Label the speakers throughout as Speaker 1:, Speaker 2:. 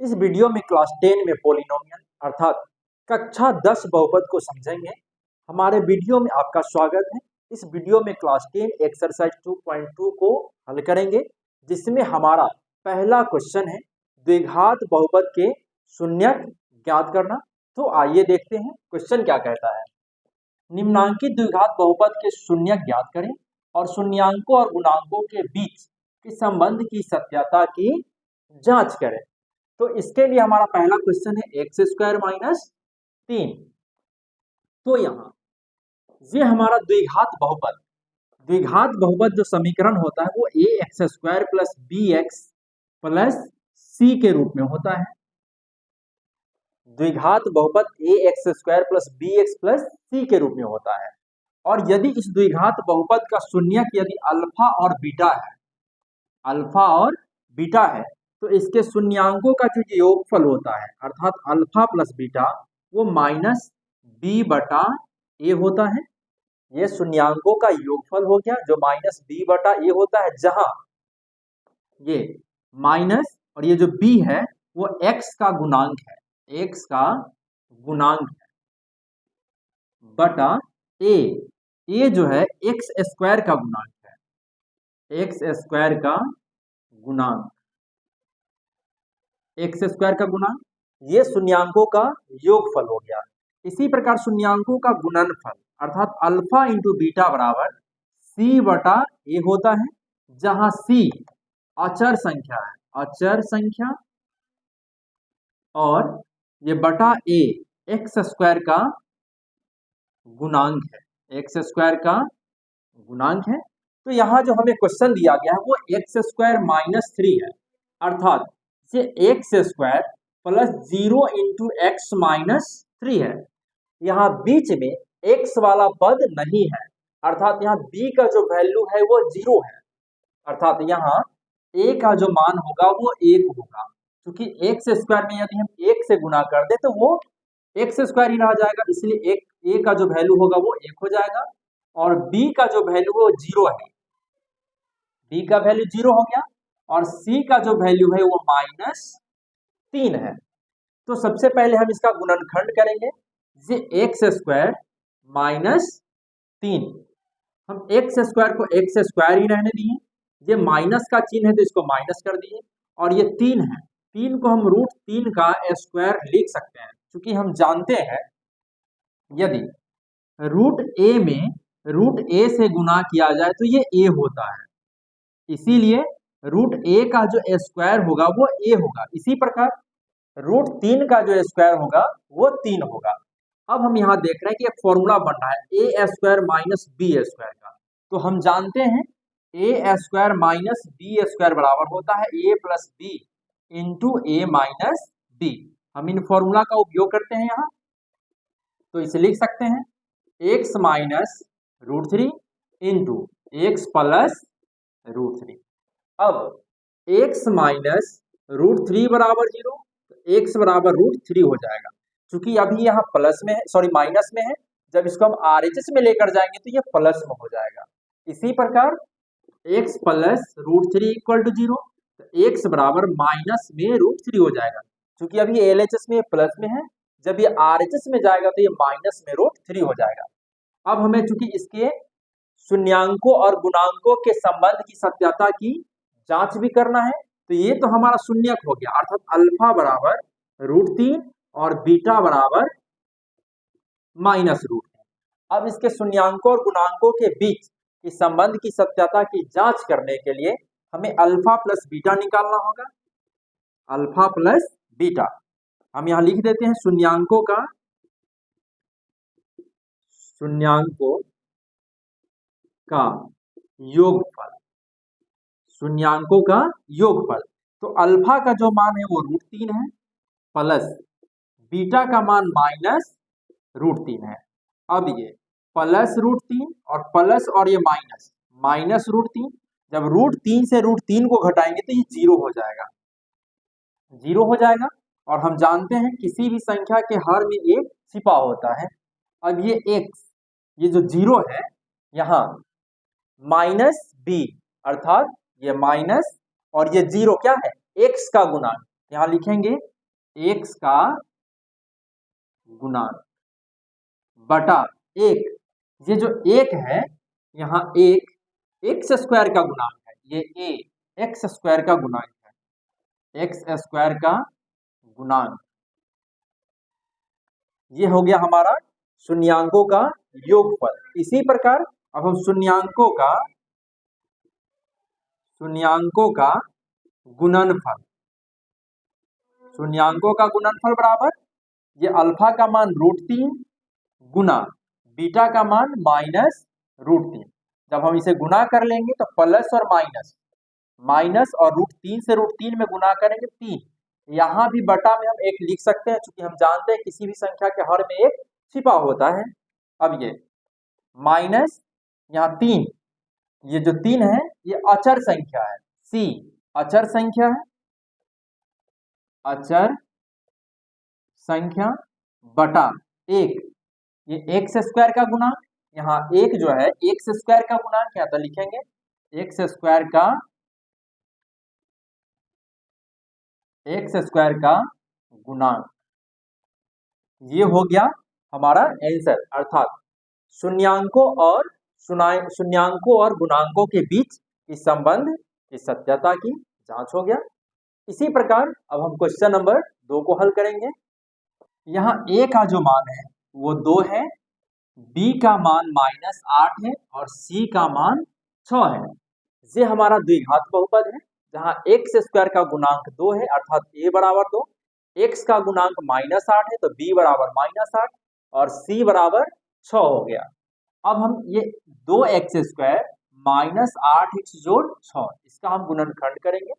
Speaker 1: इस वीडियो में क्लास 10 में पॉलिनोमियल अर्थात कक्षा 10 बहुपद को समझेंगे। हमारे वीडियो में आपका स्वागत है। इस वीडियो में क्लास 10 एक्सरसाइज 2.2 को हल करेंगे, जिसमें हमारा पहला क्वेश्चन है द्विघात बहुपद के शून्यक ज्ञात करना। तो आइए देखते हैं क्वेश्चन क्या कहता है। निम्नांकित द्विघात बहुपद के शून्यक ज्ञात करें और शून्यांकों और गुणांकों के बीच के संबंध की सत्यता की जांच करें। तो इसके लिए हमारा पहला क्वेश्चन है एक्स स्क्वायर माइनस 3। तो यहाँ ये हमारा द्विघात बहुपद जो समीकरण होता है वो A X square plus B X plus C के रूप में होता है। द्विघात बहुपद A X square plus B X plus C के रूप में होता है। और यदि इस द्विघात बहुपद का शून्यक यदि अल्फा और बीटा है तो इसके शून्यांकों का जो योगफल होता है अर्थात अल्फा प्लस बीटा वो माइनस बी बटा ए होता है। ये शून्यांकों का योगफल हो गया जो माइनस बी बटा ए होता है, जहां ये माइनस और ये जो बी है वो एक्स का गुणांक है, एक्स का गुणांक है बटा ए जो है एक्स स्क्वायर का गुणांक है, एक्स स्क्वायर का गुणांक, एक्स स्क्वायर का गुणांक, ये शून्यांकों का योगफल हो गया। इसी प्रकार शून्यांकों का गुणनफल अर्थात अल्फा इंटू बीटा बराबर सी बटा ए होता है, जहां सी अचर संख्या है, अचर संख्या, और ये बटा ए एक्स स्क्वायर का गुणांक है, एक्स स्क्वायर का गुणांक है। तो यहाँ जो हमें क्वेश्चन दिया गया है वो एक्स स्क्वायर माइनस 3 है, अर्थात ये x square plus 0 into x minus 3 है। यहाँ बीच में एक्स वाला पद नहीं है, अर्थात यहाँ बी का जो वैल्यू है वो 0 है, अर्थात यहाँ ए का जो मान होगा वो 1 होगा, क्योंकि एक्स स्क्वायर में यदि हम 1 से गुणा कर दे तो वो एक्स स्क्वायर ही रह जाएगा, इसलिए ए का जो वैल्यू होगा वो 1 हो जाएगा और बी का जो वैल्यू वो 0 है, बी का वैल्यू 0 हो गया और सी का जो वैल्यू है वो माइनस 3 है। तो सबसे पहले हम इसका गुणनखंड करेंगे, ये एक्स स्क्वायर माइनस 3, हम एक्स स्क्वायर को एक्स स्क्वायर ही रहने दिए, ये माइनस का चिन्ह है तो इसको माइनस कर दिए, और ये 3 है, 3 को हम रूट 3 का स्क्वायर लिख सकते हैं, क्योंकि हम जानते हैं यदि रूट ए में रूट ए से गुणा किया जाए तो ये ए होता है, इसीलिए रूट ए का जो स्क्वायर होगा वो ए होगा। इसी प्रकार रूट 3 का जो स्क्वायर होगा वो 3 होगा। अब हम यहाँ देख रहे हैं कि एक फॉर्मूला बन रहा है ए स्क्वायर माइनस बी स्क्वायर का, तो हम जानते हैं ए स्क्वायर माइनस बी स्क्वायर बराबर होता है ए प्लस बी इंटू ए माइनस बी। हम इन फॉर्मूला का उपयोग करते हैं यहाँ, तो इसे लिख सकते हैं x minus root 3 into x plus root 3। अब एक्स माइनस रूट 3 बराबर 0, तो एक्स बराबर रूट 3 हो जाएगा, क्योंकि अभी यहाँ प्लस में है, सॉरी माइनस में है, जब इसको हम आरएचएस में लेकर जाएंगे तो ये प्लस में हो जाएगा। इसी प्रकार x plus root 3 equal to 0, तो एक्स बराबर माइनस में रूट 3 हो जाएगा, क्योंकि अभी एलएचएस में प्लस में है, जब ये आरएचएस में जाएगा तो ये माइनस में रूट 3 हो जाएगा। अब हमें चूंकि इसके शून्यांकों और गुणांकों के संबंध की सत्यता की जांच भी करना है, तो ये तो हमारा शून्यक हो गया, अर्थात अल्फा बराबर रूट 3 और बीटा बराबर माइनस रूट 3। अब इसके शून्यांकों और गुणांकों के बीच के संबंध की सत्यता की जांच करने के लिए हमें अल्फा प्लस बीटा निकालना होगा, अल्फा प्लस बीटा। हम यहां लिख देते हैं शून्यांकों का योगफल, शून्यांकों का योगफल। तो अल्फा का जो मान है वो रूट 3 है प्लस बीटा का मान माइनस रूट 3 है। अब ये प्लस रूट 3 और प्लस और ये माइनस रूट 3, जब रूट 3 से रूट 3 को घटाएंगे तो ये 0 हो जाएगा, 0 हो जाएगा। और हम जानते हैं किसी भी संख्या के हर में एक छिपा होता है। अब ये एक्स, ये जो 0 है यहाँ माइनस बी, अर्थात ये माइनस और ये 0 क्या है एक्स का गुणांक, यहाँ लिखेंगे x का गुणांक बटा एक, ये जो एक है यहाँ एक एक्स स्क्वायर का गुणांक है, ये a एक्स स्क्वायर का गुणांक है, एक्स स्क्वायर का गुणांक, ये हो गया हमारा शून्यांकों का योगफल। इसी प्रकार अब हम शून्यांकों का गुणनफल, शून्यांकों का गुणनफल बराबर ये अल्फा का मान √3 गुना बीटा का मान -√3। जब हम इसे गुना कर लेंगे तो प्लस और माइनस और √3 से √3 में गुना करेंगे 3। यहाँ भी बटा में हम एक लिख सकते हैं, क्योंकि हम जानते हैं किसी भी संख्या के हर में एक छिपा होता है। अब ये माइनस यहाँ 3, ये जो 3 है ये अचर संख्या है, सी अचर संख्या है, अचर संख्या बटा एक, ये एक्स स्क्वायर का गुणांक, यहाँ एक जो है एक्स स्क्वायर का गुणांक है, तो लिखेंगे एक्स स्क्वायर का गुणांक। ये हो गया हमारा आंसर, अर्थात शून्यांकों और गुणांकों के बीच इस संबंध की सत्यता की जांच हो गया। इसी प्रकार अब हम क्वेश्चन नंबर 2 को हल करेंगे। यहाँ a का जो मान है वो 2 है, b का मान -8 है और c का मान 6 है। ये हमारा द्विघात बहुपद है, जहाँ एक्स स्क्वायर का गुणांक 2 है, अर्थात a बराबर 2, x का गुणांक -8 है तो b बराबर -8 और c बराबर 6 हो गया। अब हम ये 2x² -8x जोड़ 6, इसका हम गुणनखंड करेंगे।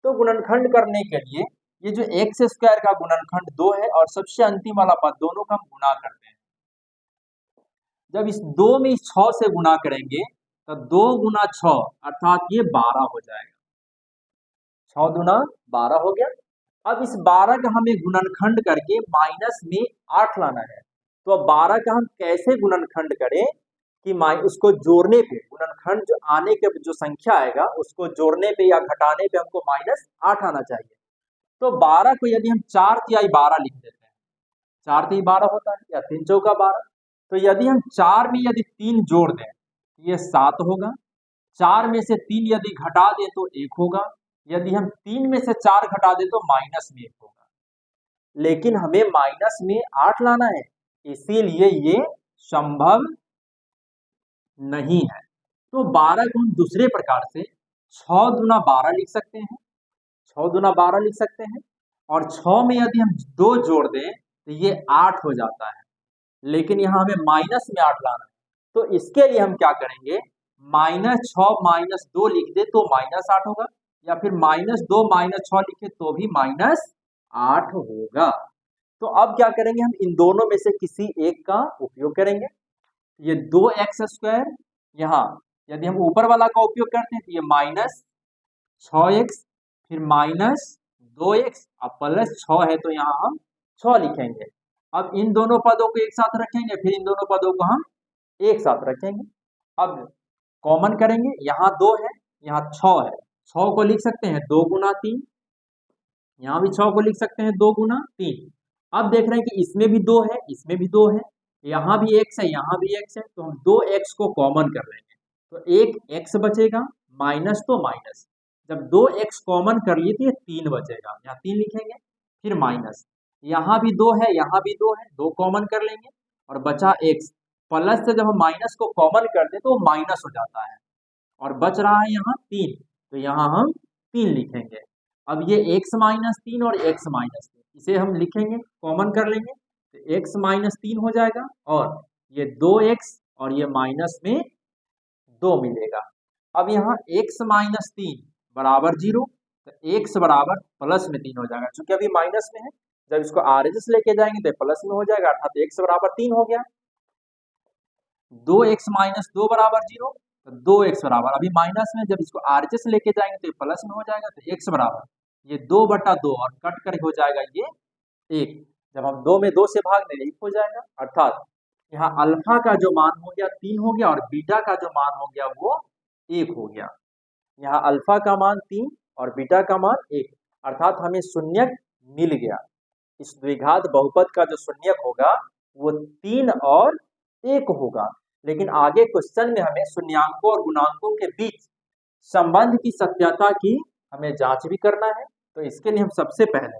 Speaker 1: तो गुणनखंड करने के लिए ये जो x² का गुणनखंड 2 है और सबसे अंतिम वाला पद, दोनों का हम गुणा करते हैं। जब इस 2 में इस 6 से गुणा करेंगे तो 2 गुना 6 अर्थात ये 12 हो जाएगा, 6 दूना 12 हो गया। अब इस 12 का हमें गुणनखंड करके माइनस में 8 लाना है। तो अब 12 का हम कैसे गुणनखंड करें कि उसको जोड़ने पे, गुणनखंड जो आने के जो संख्या आएगा उसको जोड़ने पे या घटाने पे हमको -8 आना चाहिए। तो 12 को यदि हम 4 तिहाई 12 लिख देते हैं, 4 तिहाई 12 होता है या 3 चौका 12, तो यदि हम 4 में यदि 3 जोड़ दें ये 7 होगा, 4 में से 3 यदि घटा दें तो 1 होगा, यदि हम 3 में से 4 घटा दें तो -1 होगा। लेकिन हमें माइनस में 8 लाना है, इसीलिए ये संभव नहीं है। तो 12 को हम दूसरे प्रकार से 6 दूना 12 लिख सकते हैं, 6 दूना 12 लिख सकते हैं, और 6 में यदि हम 2 जोड़ दें तो ये 8 हो जाता है। लेकिन यहाँ हमें माइनस में 8 लाना है, तो इसके लिए हम क्या करेंगे, -6 -2 लिख दे तो -8 होगा, या फिर -2 -6 लिखे तो भी -8 होगा। तो अब क्या करेंगे, हम इन दोनों में से किसी एक का उपयोग करेंगे। ये 2x², यहाँ यदि हम ऊपर वाला का उपयोग करते हैं तो ये -6x, फिर -2x और +6 है तो यहाँ हम 6 लिखेंगे। अब इन दोनों पदों को एक साथ रखेंगे, फिर इन दोनों पदों को हम एक साथ रखेंगे। अब कॉमन करेंगे, यहाँ 2 है, यहाँ 6 है, 6 को लिख सकते हैं 2 गुना 3, यहाँ भी 6 को लिख सकते हैं 2 गुना 3। अब देख रहे हैं कि इसमें भी 2 है, इसमें भी 2 है, यहाँ भी x है, यहाँ भी x है, तो हम 2x को कॉमन कर लेंगे तो एक x बचेगा, माइनस तो माइनस, जब 2x कॉमन कर लिए तो ये 3 बचेगा, यहाँ 3 लिखेंगे, फिर माइनस, यहाँ भी 2 है, यहाँ भी 2 है, 2 कॉमन कर लेंगे और बचा x, प्लस से जब हम माइनस को कॉमन कर दें तो माइनस हो जाता है और बच रहा है यहाँ 3, तो यहाँ हम 3 लिखेंगे। अब ये x -3 और x -3 इसे हम लिखेंगे, कॉमन कर लेंगे तो x -3 हो जाएगा और ये 2x और ये माइनस में 2 मिलेगा। अब यहाँ x -3 बराबर 0, तो x बराबर प्लस में 3 हो जाएगा, क्योंकि अभी माइनस में है, जब इसको RHS लेके जाएंगे तो प्लस में हो जाएगा, अर्थात x बराबर 3 हो गया। 2x - 2 बराबर 0, तो 2x बराबर अभी माइनस में, जब इसको RHS लेके जाएंगे तो प्लस में हो जाएगा, तो x बराबर ये 2/2 और कट कर हो जाएगा ये 1, जब हम 2 में 2 से भाग देंगे 1 हो जाएगा, अर्थात यहाँ अल्फा का जो मान हो गया 3 हो गया और बीटा का जो मान हो गया वो 1 हो गया। यहाँ अल्फा का मान 3 और बीटा का मान 1, अर्थात हमें शून्यक मिल गया। इस द्विघात बहुपद का जो शून्यक होगा वो 3 और 1 होगा। लेकिन आगे क्वेश्चन में हमें शून्यांकों और गुणांकों के बीच संबंध की सत्यता की हमें जांच भी करना है। तो इसके लिए हम सबसे पहले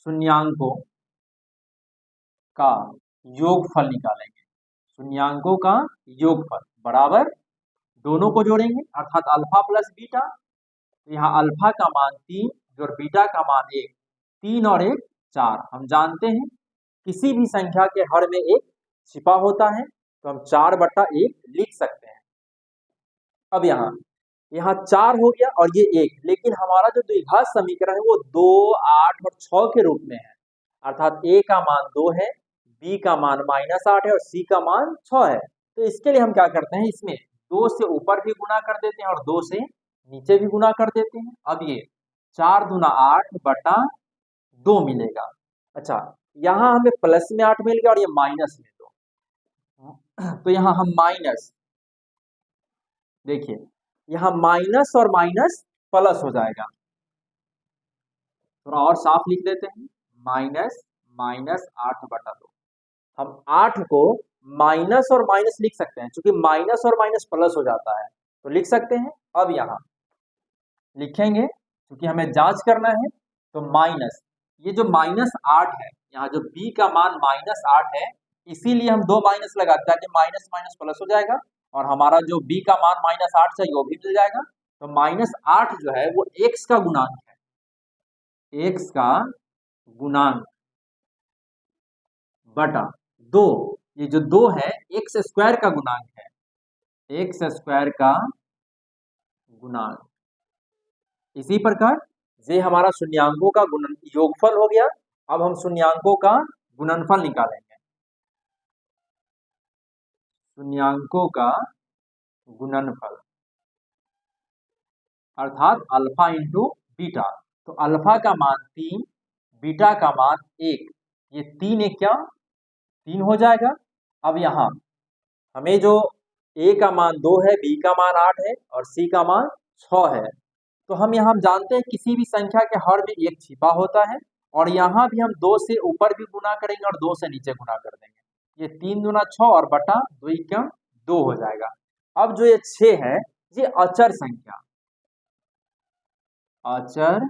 Speaker 1: शून्यांकों का योगफल निकालेंगे। शून्यांकों का योगफल बराबर दोनों को जोड़ेंगे अर्थात अल्फा प्लस बीटा। तो यहाँ अल्फा का मान 3 और बीटा का मान 1, 3 और 1 4। हम जानते हैं किसी भी संख्या के हर में 1 छिपा होता है, तो हम 4/1 लिख सकते हैं। अब यहाँ 4 हो गया और ये 1, लेकिन हमारा जो द्विघात समीकरण है वो 2, 8 और 6 के रूप में है। अर्थात ए का मान 2 है, बी का मान -8 है और सी का मान 6 है। तो इसके लिए हम क्या करते हैं, इसमें 2 से ऊपर भी गुना कर देते हैं और 2 से नीचे भी गुना कर देते हैं। अब ये 4 दूना 8/2 मिलेगा। अच्छा, यहाँ हमें प्लस में 8 मिल गया और ये माइनस में 2। तो यहाँ हम माइनस, देखिए यहाँ माइनस और माइनस प्लस हो जाएगा। थोड़ा और साफ लिख देते हैं, -8/2। हम 8 को माइनस और माइनस लिख सकते हैं, क्योंकि माइनस और माइनस प्लस हो जाता है तो लिख सकते हैं। अब यहाँ लिखेंगे क्योंकि हमें जांच करना है, तो माइनस, ये जो -8 है, यहाँ जो b का मान -8 है, इसीलिए हम 2 माइनस लगाते हैं ताकि माइनस माइनस प्लस हो जाएगा और हमारा जो b का मान -8 से वो भी मिल जाएगा। तो -8 जो है वो x का गुणांक है, x का गुणांक बटा 2। ये जो 2 है एक्स स्क्वायर का गुणांक है, एक्स स्क्वायर का गुणांक। इसी प्रकार ये हमारा शून्यांकों का योगफल हो गया। अब हम शून्यांकों का गुणनफल निकालेंगे। शून्यांकों का गुणनफल अर्थात अल्फा इंटू बीटा। तो अल्फा का मान 3, बीटा का मान 1, ये 3 1 क्या 3 हो जाएगा। अब यहाँ हमें जो a का मान 2 है, b का मान 8 है और c का मान 6 है, तो हम यहाँ जानते हैं किसी भी संख्या के हर में 1 छिपा होता है और यहाँ भी हम 2 से ऊपर भी गुना करेंगे और 2 से नीचे गुना कर देंगे। ये 3 दूना 6 और बटा 2 क्या 2 हो जाएगा। अब जो ये 6 है ये अचर संख्या, अचर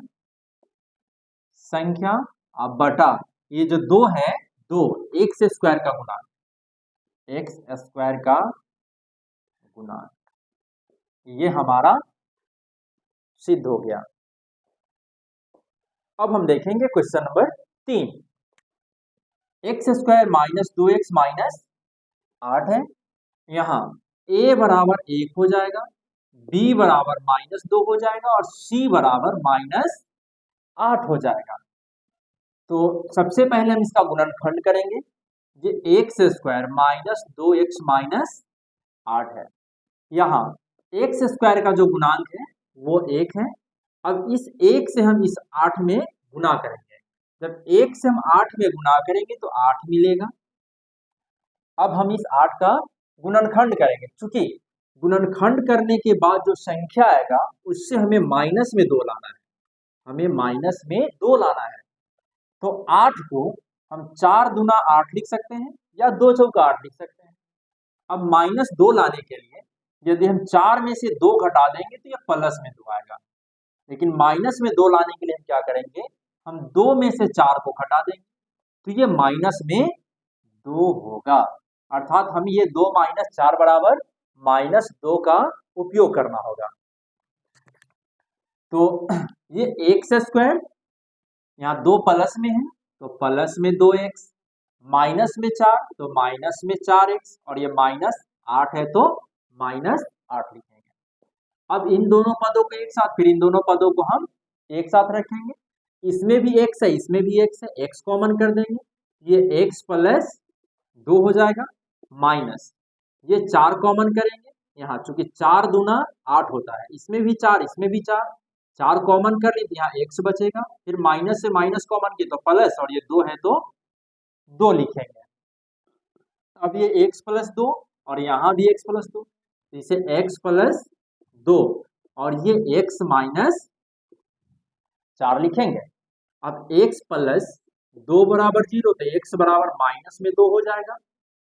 Speaker 1: संख्या अब बटा ये जो 2 है 2 एक्स स्क्वायर का गुणांक, एक्स स्क्वायर का गुणांक, ये हमारा सिद्ध हो गया। अब हम देखेंगे question number 3। X square -2x -8 है। यहाँ a बराबर 1 हो जाएगा, b बराबर -2 हो जाएगा और c बराबर -8 हो जाएगा। तो सबसे पहले हम इसका गुणनखंड करेंगे। ये एक्स स्क्वायर -2x -8 है। यहाँ एक्स स्क्वायर का जो गुणांक है वो 1 है। अब इस 1 से हम इस 8 में गुना करेंगे। जब 1 से हम 8 में गुना करेंगे तो 8 मिलेगा। अब हम इस 8 का गुणनखंड करेंगे, क्योंकि गुणनखंड करने के बाद जो संख्या आएगा उससे हमें माइनस में 2 लाना है, हमें माइनस में 2 लाना है। तो 8 को हम 4 दूना 8 लिख सकते हैं या 2 चौका 8 लिख सकते हैं। अब -2 लाने के लिए यदि हम 4 में से 2 घटा देंगे तो यह प्लस में 2 आएगा, लेकिन माइनस में 2 लाने के लिए हम क्या करेंगे, हम 2 में से 4 को घटा देंगे तो ये माइनस में 2 होगा। अर्थात हम ये 2 - 4 बराबर -2 का उपयोग करना होगा। तो ये एक्स स्क्वायर, यहाँ 2 प्लस में है तो प्लस में 2x, माइनस में 4 तो माइनस में 4x और ये -8 है तो -8 लिखेंगे। अब इन दोनों पदों को एक साथ, फिर इन दोनों पदों को हम एक साथ रखेंगे। इसमें भी x है, इसमें भी x है, x कॉमन कर देंगे, ये x + 2 हो जाएगा, माइनस ये 4 कॉमन करेंगे यहाँ, चूंकि 4 दूना 8 होता है, इसमें भी 4 इसमें भी 4 कॉमन कर ली, यहाँ x बचेगा, फिर माइनस से माइनस कॉमन किया तो प्लस और ये 2 है तो 2 लिखेंगे। अब ये x + 2 और यहाँ भी x + 2, इसे x + 2 और ये x - 4 लिखेंगे। अब x प्लस 2 बराबर 0 तो x बराबर माइनस में 2 हो जाएगा,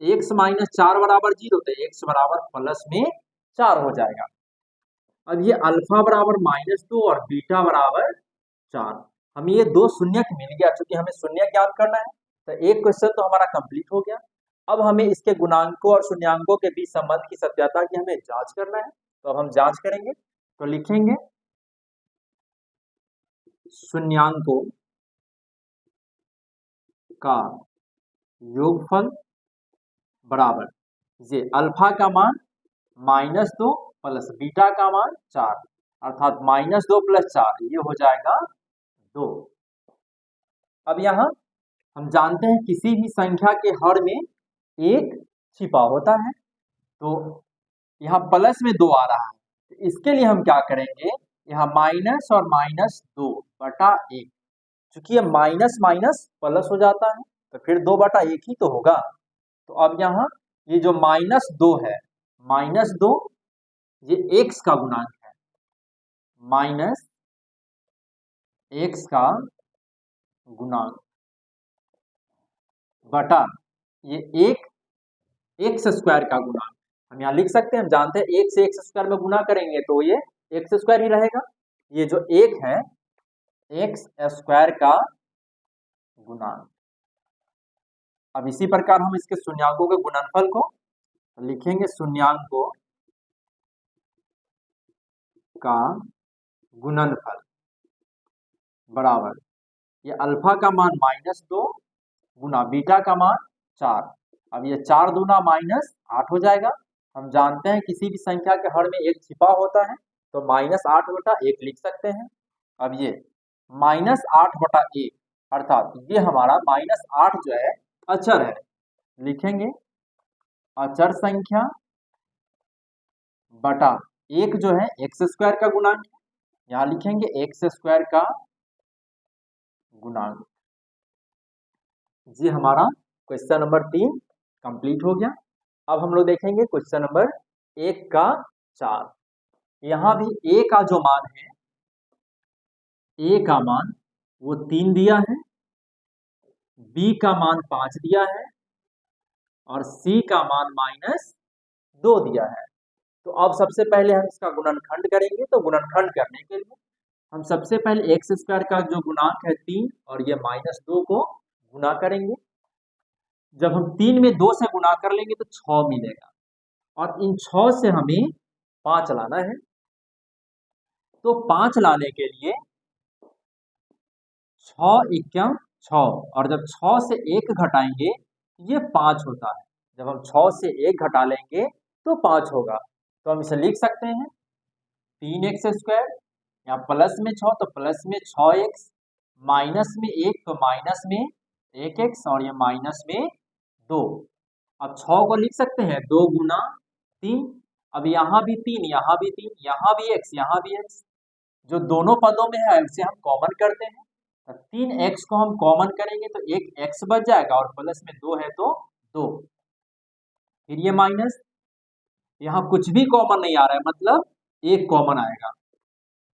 Speaker 1: x माइनस 4 बराबर 0 तो x बराबर प्लस में 4 हो जाएगा। अब ये अल्फा बराबर -2 और बीटा बराबर 4, हमें ये दो शून्यक मिल गया। चूंकि हमें शून्यक ज्ञात करना है तो एक क्वेश्चन तो हमारा कंप्लीट हो गया। अब हमें इसके गुणांकों और शून्यांकों के बीच संबंध की सत्यता की हमें जांच करना है। तो अब हम जांच करेंगे, तो लिखेंगे शून्यांकों का योगफल बराबर ये अल्फा का मान -2 प्लस बीटा का मान 4, अर्थात -2 + 4 ये हो जाएगा 2। अब यहाँ हम जानते हैं किसी भी संख्या के हर में एक छिपा होता है, तो यहाँ प्लस में 2 आ रहा है, तो इसके लिए हम क्या करेंगे, यहाँ माइनस और -2/1, चूंकि ये माइनस माइनस प्लस हो जाता है तो फिर 2/1 ही तो होगा। तो अब यहाँ ये जो -2 है, -2 ये x का गुणांक है, -x का गुणांक बटा ये एक एक्स स्क्वायर का गुणांक। हम यहाँ लिख सकते हैं, हम जानते हैं एक से एक्स स्क्वायर में गुना करेंगे तो ये एक्स स्क्वायर ही रहेगा। ये जो एक है एक्स स्क्वायर का गुणांक। अब इसी प्रकार हम इसके शून्यांकों के गुणनफल को लिखेंगे, शून्यांकों का गुणनफल बराबर ये अल्फा का मान -2 गुना बीटा का मान 4। अब ये 4 दूना -8 हो जाएगा। हम जानते हैं किसी भी संख्या के हर में एक छिपा होता है, तो -8/1 लिख सकते हैं। अब ये -8/1 अर्थात ये हमारा -8 जो है अचर है, लिखेंगे अचर संख्या बटा 1 जो है एक्स स्क्वायर का गुणांक, यहाँ लिखेंगे एक्स स्क्वायर का गुणांक। जी हमारा क्वेश्चन नंबर 3 कंप्लीट हो गया। अब हम लोग देखेंगे क्वेश्चन नंबर 1 का 4। यहाँ भी a का जो मान है, a का मान वो 3 दिया है, b का मान 5 दिया है और c का मान -2 दिया है। तो अब सबसे पहले हम इसका गुणनखंड करेंगे। तो गुणनखंड करने के लिए हम सबसे पहले एक्स स्क्वायर का जो गुणांक है 3 और ये -2 को गुना करेंगे। जब हम 3 में 2 से गुना कर लेंगे तो 6 मिलेगा और इन 6 से हमें 5 लाना है। तो 5 लाने के लिए 6 × 6 और जब 6 से 1 घटाएंगे ये 5 होता है। जब हम 6 से 1 घटा लेंगे तो 5 होगा। तो हम इसे लिख सकते हैं 3x², यहाँ प्लस में 6 तो प्लस में 6x, माइनस में 1 तो माइनस में 1x और ये माइनस में 2। अब 6 को लिख सकते हैं 2 गुना 3। अब यहाँ भी 3, यहाँ भी 3, यहाँ भी x, यहाँ भी x, जो दोनों पदों में है उसे हम कॉमन करते हैं। तो 3x को हम कॉमन करेंगे तो एक x बच जाएगा और प्लस में 2 है तो 2, फिर ये माइनस, यहाँ कुछ भी कॉमन नहीं आ रहा है मतलब एक कॉमन आएगा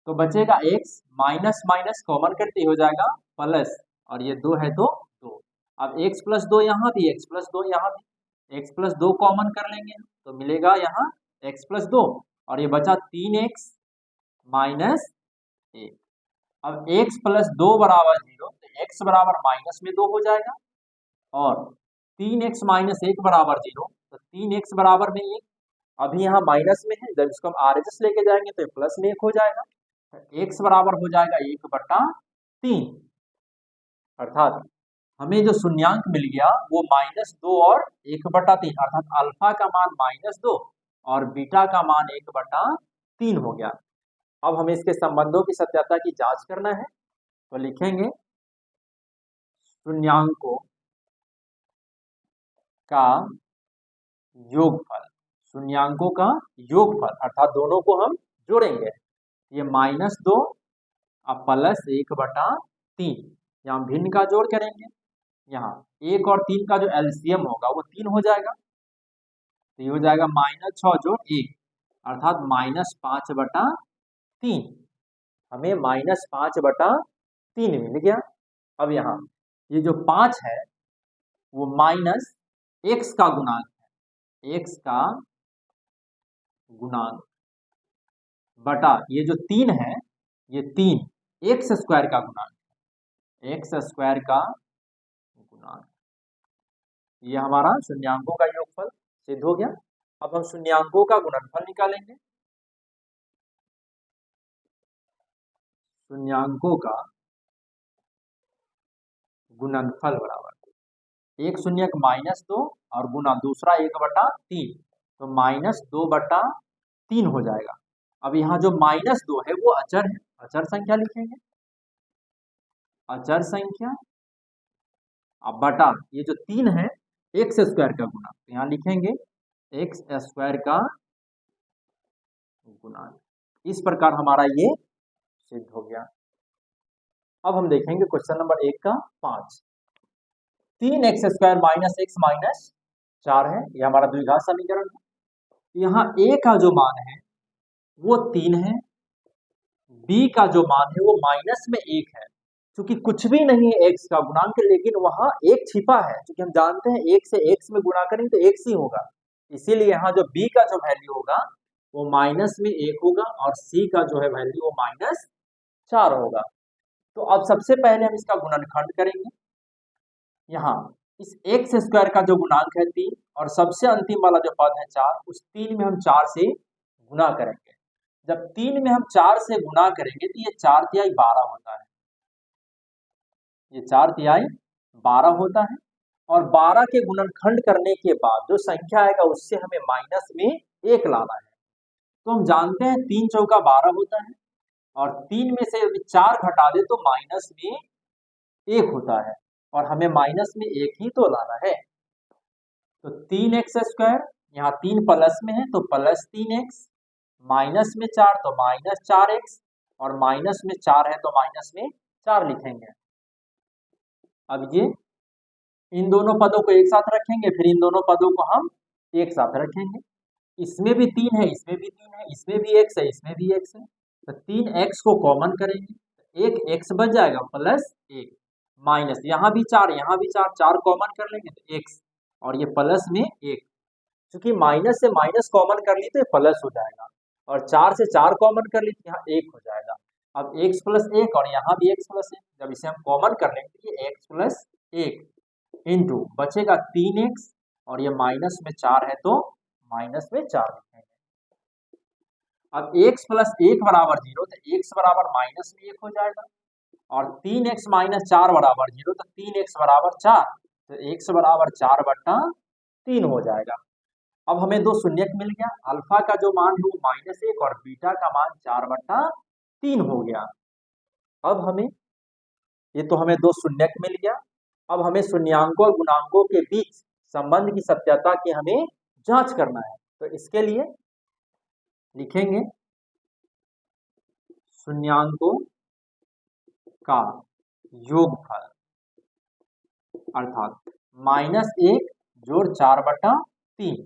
Speaker 1: तो बचेगा x, माइनस माइनस कॉमन करते हो जाएगा प्लस और ये 2 है तो 2। अब x + 2 यहाँ भी, x + 2 यहाँ भी, x + 2 कॉमन कर लेंगे तो मिलेगा यहाँ x + 2 और ये बचा 3x - 1। अब x + 2 बराबर 0 तो x बराबर -2 हो जाएगा और 3x - 1 बराबर 0 तो 3x बराबर में 1। अभी यहाँ माइनस में है, जब इसको हम RHS लेके जाएंगे तो प्लस में 1 हो जाएगा, तो x बराबर हो जाएगा 1/3। अर्थात हमें जो शून्यांक मिल गया वो -2 और 1/3, अर्थात अल्फा का मान -2 और बीटा का मान 1/3 हो गया। अब हमें इसके संबंधों की सत्यता की जांच करना है। तो लिखेंगे शून्यांकों का योगफल, शून्यांकों का योगफल अर्थात दोनों को हम जोड़ेंगे। ये -2 और प्लस 1/3, यहाँ भिन्न का जोड़ करेंगे, यहाँ 1 और 3 का जो एलसीएम होगा वो 3 हो जाएगा, तो ये हो जाएगा -6 + 1 अर्थात -5/3। हमें -5/3 3 मिल गया। अब यहाँ ये जो 5 है वो माइनस x का गुणांक है, x का गुणांक बटा ये जो 3 है, ये 3 एक्स स्क्वायर का गुणांक है, एक्स स्क्वायर का गुणांक। ये हमारा शून्यांकों का योगफल सिद्ध हो गया। अब हम शून्यांकों का गुणनफल निकालेंगे। शून्यांकों का गुणनफल बराबर 1 शून्यक -2 और गुना दूसरा 1/3, तो -2/3 हो जाएगा। अब यहाँ जो -2 है वो अचर है, अचर संख्या लिखेंगे, अचर संख्या। अब बटा ये जो 3 है एक्स स्क्वायर का गुणा, तो यहाँ लिखेंगे एक्स स्क्वायर का गुणा। इस प्रकार हमारा ये सिद्ध हो गया। अब हम देखेंगे क्वेश्चन नंबर 1 का 5। 3x स्क्वायर -x -4 है, ये हमारा द्विघात समीकरण है। यहाँ a का जो मान है वो 3 है, b का जो मान है वो माइनस में 1 है। क्योंकि कुछ भी नहीं है x का गुणांक, लेकिन वहां एक छिपा है। क्योंकि हम जानते हैं 1 से x में गुणा करेंगे तो x ही होगा, इसीलिए यहाँ जो b का जो वैल्यू होगा वो माइनस में 1 होगा और c का जो है वैल्यू वो -4 होगा। तो अब सबसे पहले हम इसका गुणनखंड करेंगे। यहाँ इस एक्स स्क्वायर का जो गुणांक है 3 और सबसे अंतिम वाला जो पद है 4, उस 3 में हम 4 से गुणा करेंगे। जब 3 में हम 4 से गुणा करेंगे तो ये 4 तिहाई 12 होता है, ये 4 तिहाई 12 होता है। और 12 के गुणनखंड करने के बाद जो संख्या आएगा उससे हमें माइनस में 1 लाना है। तो हम जानते हैं 3 चौका 12 होता है और 3 में से यदि 4 घटा दे तो माइनस में 1 होता है और हमें माइनस में 1 ही तो लाना है। तो 3x स्क्वायर, यहाँ 3 प्लस में है तो प्लस 3x, माइनस में 4 तो -4x और माइनस में 4 है तो माइनस में 4 लिखेंगे। अब ये इन दोनों पदों को एक साथ रखेंगे, फिर इन दोनों पदों को हम एक साथ रखेंगे। इसमें भी 3 है, इसमें भी 3 है, इसमें भी x है, इसमें भी x है, तो 3x को कॉमन करेंगे, एक x बच जाएगा प्लस 1 माइनस यहाँ भी 4, यहाँ भी 4, 4 कॉमन कर लेंगे तो x और ये प्लस में 1। क्योंकि माइनस से माइनस कॉमन कर ली तो ये प्लस हो जाएगा और 4 से 4 कॉमन कर ली तो यहाँ 1 हो जाएगा। अब x प्लस 1 और यहाँ भी x प्लस 1, जब इसे हम कॉमन कर लेंगे तो ये x प्लस 1 इंटू बचेगा 3x और ये माइनस में 4 है तो माइनस में 4 लिखेंगे। अब x प्लस 1 बराबर 0 तो x बराबर माइनस में 1 हो जाएगा और 3x माइनस 4 बराबर 0 तो 3x बराबर 4, तो x बराबर 4/3 हो जाएगा। अब हमें दो शून्यक मिल गया, अल्फा का जो मान है वो -1 और बीटा का मान 4/3 हो गया। अब हमें ये तो हमें दो शून्यक मिल गया। अब हमें शून्यांकों और गुणांकों के बीच संबंध की सत्यता की हमें जांच करना है। तो इसके लिए लिखेंगे शून्यांकों का योगफल, अर्थात -1 जोड़ 4/3।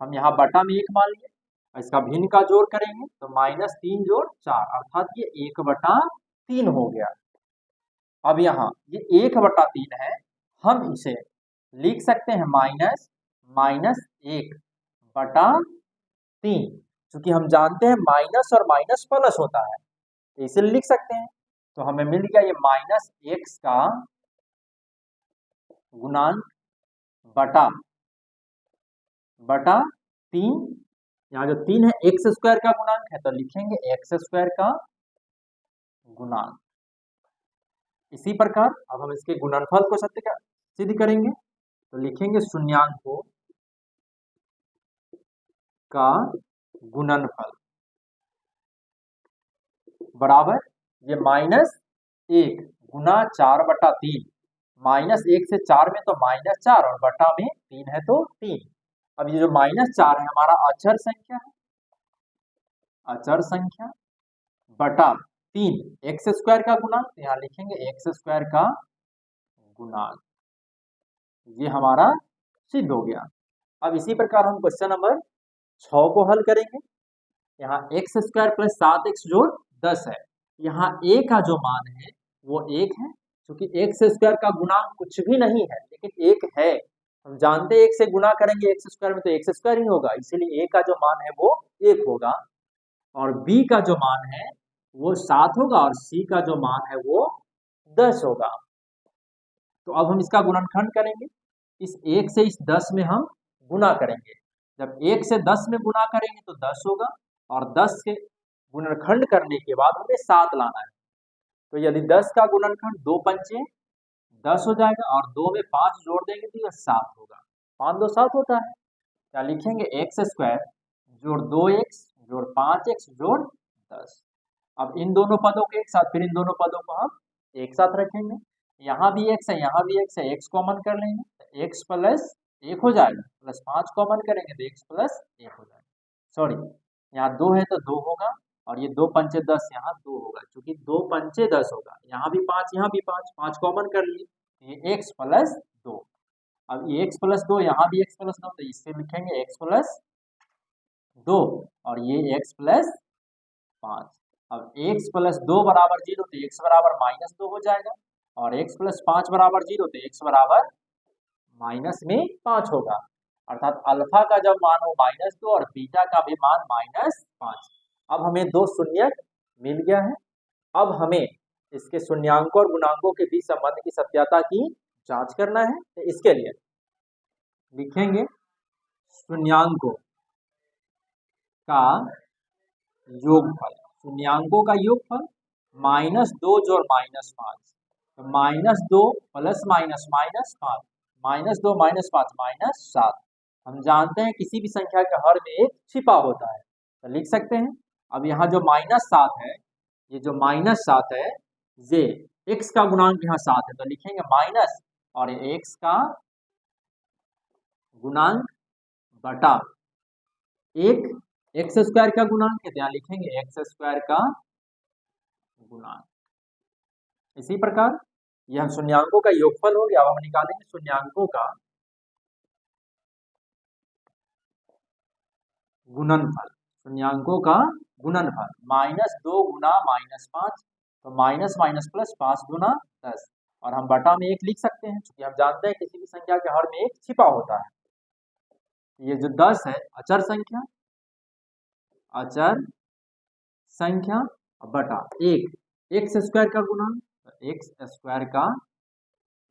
Speaker 1: हम यहाँ बटा में 1 मान लिए, इसका भिन्न का जोड़ करेंगे तो -3 जोड़ 4 अर्थात ये 1/3 हो गया। अब यहाँ ये 1/3 है, हम इसे लिख सकते हैं -1/3, क्योंकि हम जानते हैं माइनस और माइनस प्लस होता है, तो इसे लिख सकते हैं। तो हमें मिल गया ये -x का गुणांक बटा 3, यहाँ जो 3 है एक्स स्क्वायर का गुणांक है तो लिखेंगे एक्स स्क्वायर का गुणांक। इसी प्रकार अब हम इसके गुणनफल को सिद्ध करेंगे तो लिखेंगे शून्यांकों का गुणनफल बराबर ये -1 गुना 4/3, -1 से 4 में तो -4 और बटा में 3 है तो 3। अब ये जो -4 है हमारा अचर संख्या है, अचर संख्या बटा 3 एक्स स्क्वायर का गुणांक, यहाँ लिखेंगे एक्स स्क्वायर का गुणांक। ये हमारा सिद्ध हो गया। अब इसी प्रकार हम क्वेश्चन नंबर 6 को हल करेंगे। यहाँ एक्स स्क्वायर प्लस 7x जोड़ 10 है, यहाँ a का जो मान है वो 1 है, क्योंकि एक्स स्क्वायर का गुणांक कुछ भी नहीं है लेकिन 1 है। हम जानते हैं 1 से गुना करेंगे एक्स स्क्वायर में तो एक्स स्क्वायर ही होगा, इसीलिए ए का जो मान है वो 1 होगा और बी का जो मान है वो 7 होगा और सी का जो मान है वो 10 होगा। तो अब हम इसका गुणनखंड करेंगे, इस 1 से इस 10 में हम गुना करेंगे। जब 1 से 10 में गुना करेंगे तो 10 होगा और 10 के गुणनखंड करने के बाद हमें 7 लाना है। तो यदि 10 का गुणनखंड 2 पंचे 10 हो जाएगा और 2 में 5 जोड़ देंगे तो यह 7 होगा। 5 2 7 होता है। क्या लिखेंगे? एक्स स्क्वायर जोड़ 2x जोड़ 5x जोड़ 10। अब इन दोनों पदों के एक साथ, फिर इन दोनों पदों को हम एक साथ रखेंगे। यहाँ भी x है, यहाँ भी x है, x कॉमन कर लेंगे तो x प्लस 1 हो जाएगा, प्लस 5 कॉमन करेंगे तो x प्लस 1 हो जाएगा। सॉरी, यहाँ 2 है तो 2 होगा और ये 2 पंचे 10, यहाँ 2 होगा, क्योंकि 2 पंचे 10 होगा। यहाँ भी 5, यहाँ भी 5, 5 कॉमन कर लिए, ये x प्लस 2। अब ये x प्लस 2, यहाँ भी x प्लस 2, तो इससे लिखेंगे x प्लस 2 और ये x प्लस 5। अब x प्लस 2 बराबर 0 तो x बराबर माइनस 2 हो जाएगा और x प्लस 5 बराबर 0 तो x बराबर माइनस में 5 होगा। अर्थात अल्फा का जब मान हो -2 और बीटा का भी मान -5। अब हमें दो शून्यक मिल गया है। अब हमें इसके शून्यांकों और गुणांकों के बीच संबंध की सत्यता की जांच करना है। तो इसके लिए लिखेंगे शून्यांकों का योगफल, शून्यांकों का योगफल -2 जोड़ -5 तो -2 प्लस माइनस -5, -2 -5 -7। हम जानते हैं किसी भी संख्या के हर में एक छिपा होता है, तो लिख सकते हैं। अब यहाँ जो -7 है, ये जो -7 है ये x का गुणांक यहाँ 7 है तो लिखेंगे माइनस और ये x का गुणांक बटा एक एक्स स्क्वायर का गुणांक है, यहाँ लिखेंगे एक्स स्क्वायर का गुणांक। इसी प्रकार यह शून्यांकों का योगफल हो गया। अब हम निकालेंगे शून्यांकों का गुणनफल, शून्यांकों का गुणनफल -2 गुना -5 तो माइनस माइनस प्लस 5 गुना 10 और हम बटा में 1 लिख सकते हैं क्योंकि हम जानते हैं किसी भी संख्या के हर में एक छिपा होता है। ये जो 10 है अचर संख्या, अचर संख्या बटा 1 एक्स स्क्वायर का गुणांक, एक्स स्क्वायर का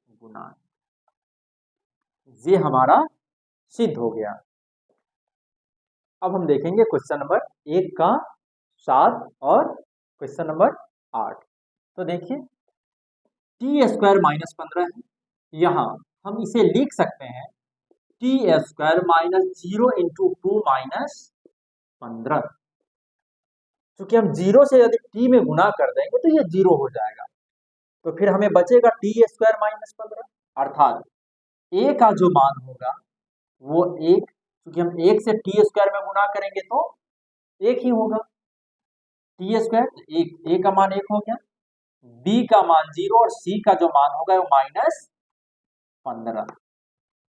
Speaker 1: गुणांक, ये हमारा सिद्ध हो गया। अब हम देखेंगे क्वेश्चन नंबर 1 का 7 और क्वेश्चन नंबर 8। तो देखिए टी स्क्वायर -15 है, यहाँ हम इसे लिख सकते हैं टी स्क्वायर -0 इंटू 2 -15। क्योंकि हम 0 से यदि टी में गुना कर देंगे तो ये 0 हो जाएगा, तो फिर हमें बचेगा टी स्क्वायर -15 अर्थात ए का जो मान होगा वो 1, क्योंकि हम 1 से टी स्क्वायर में गुना करेंगे तो 1 ही होगा, टी स्क्वायर 1, ए का मान 1 हो गया, बी का मान 0 और सी का जो मान होगा वो -15।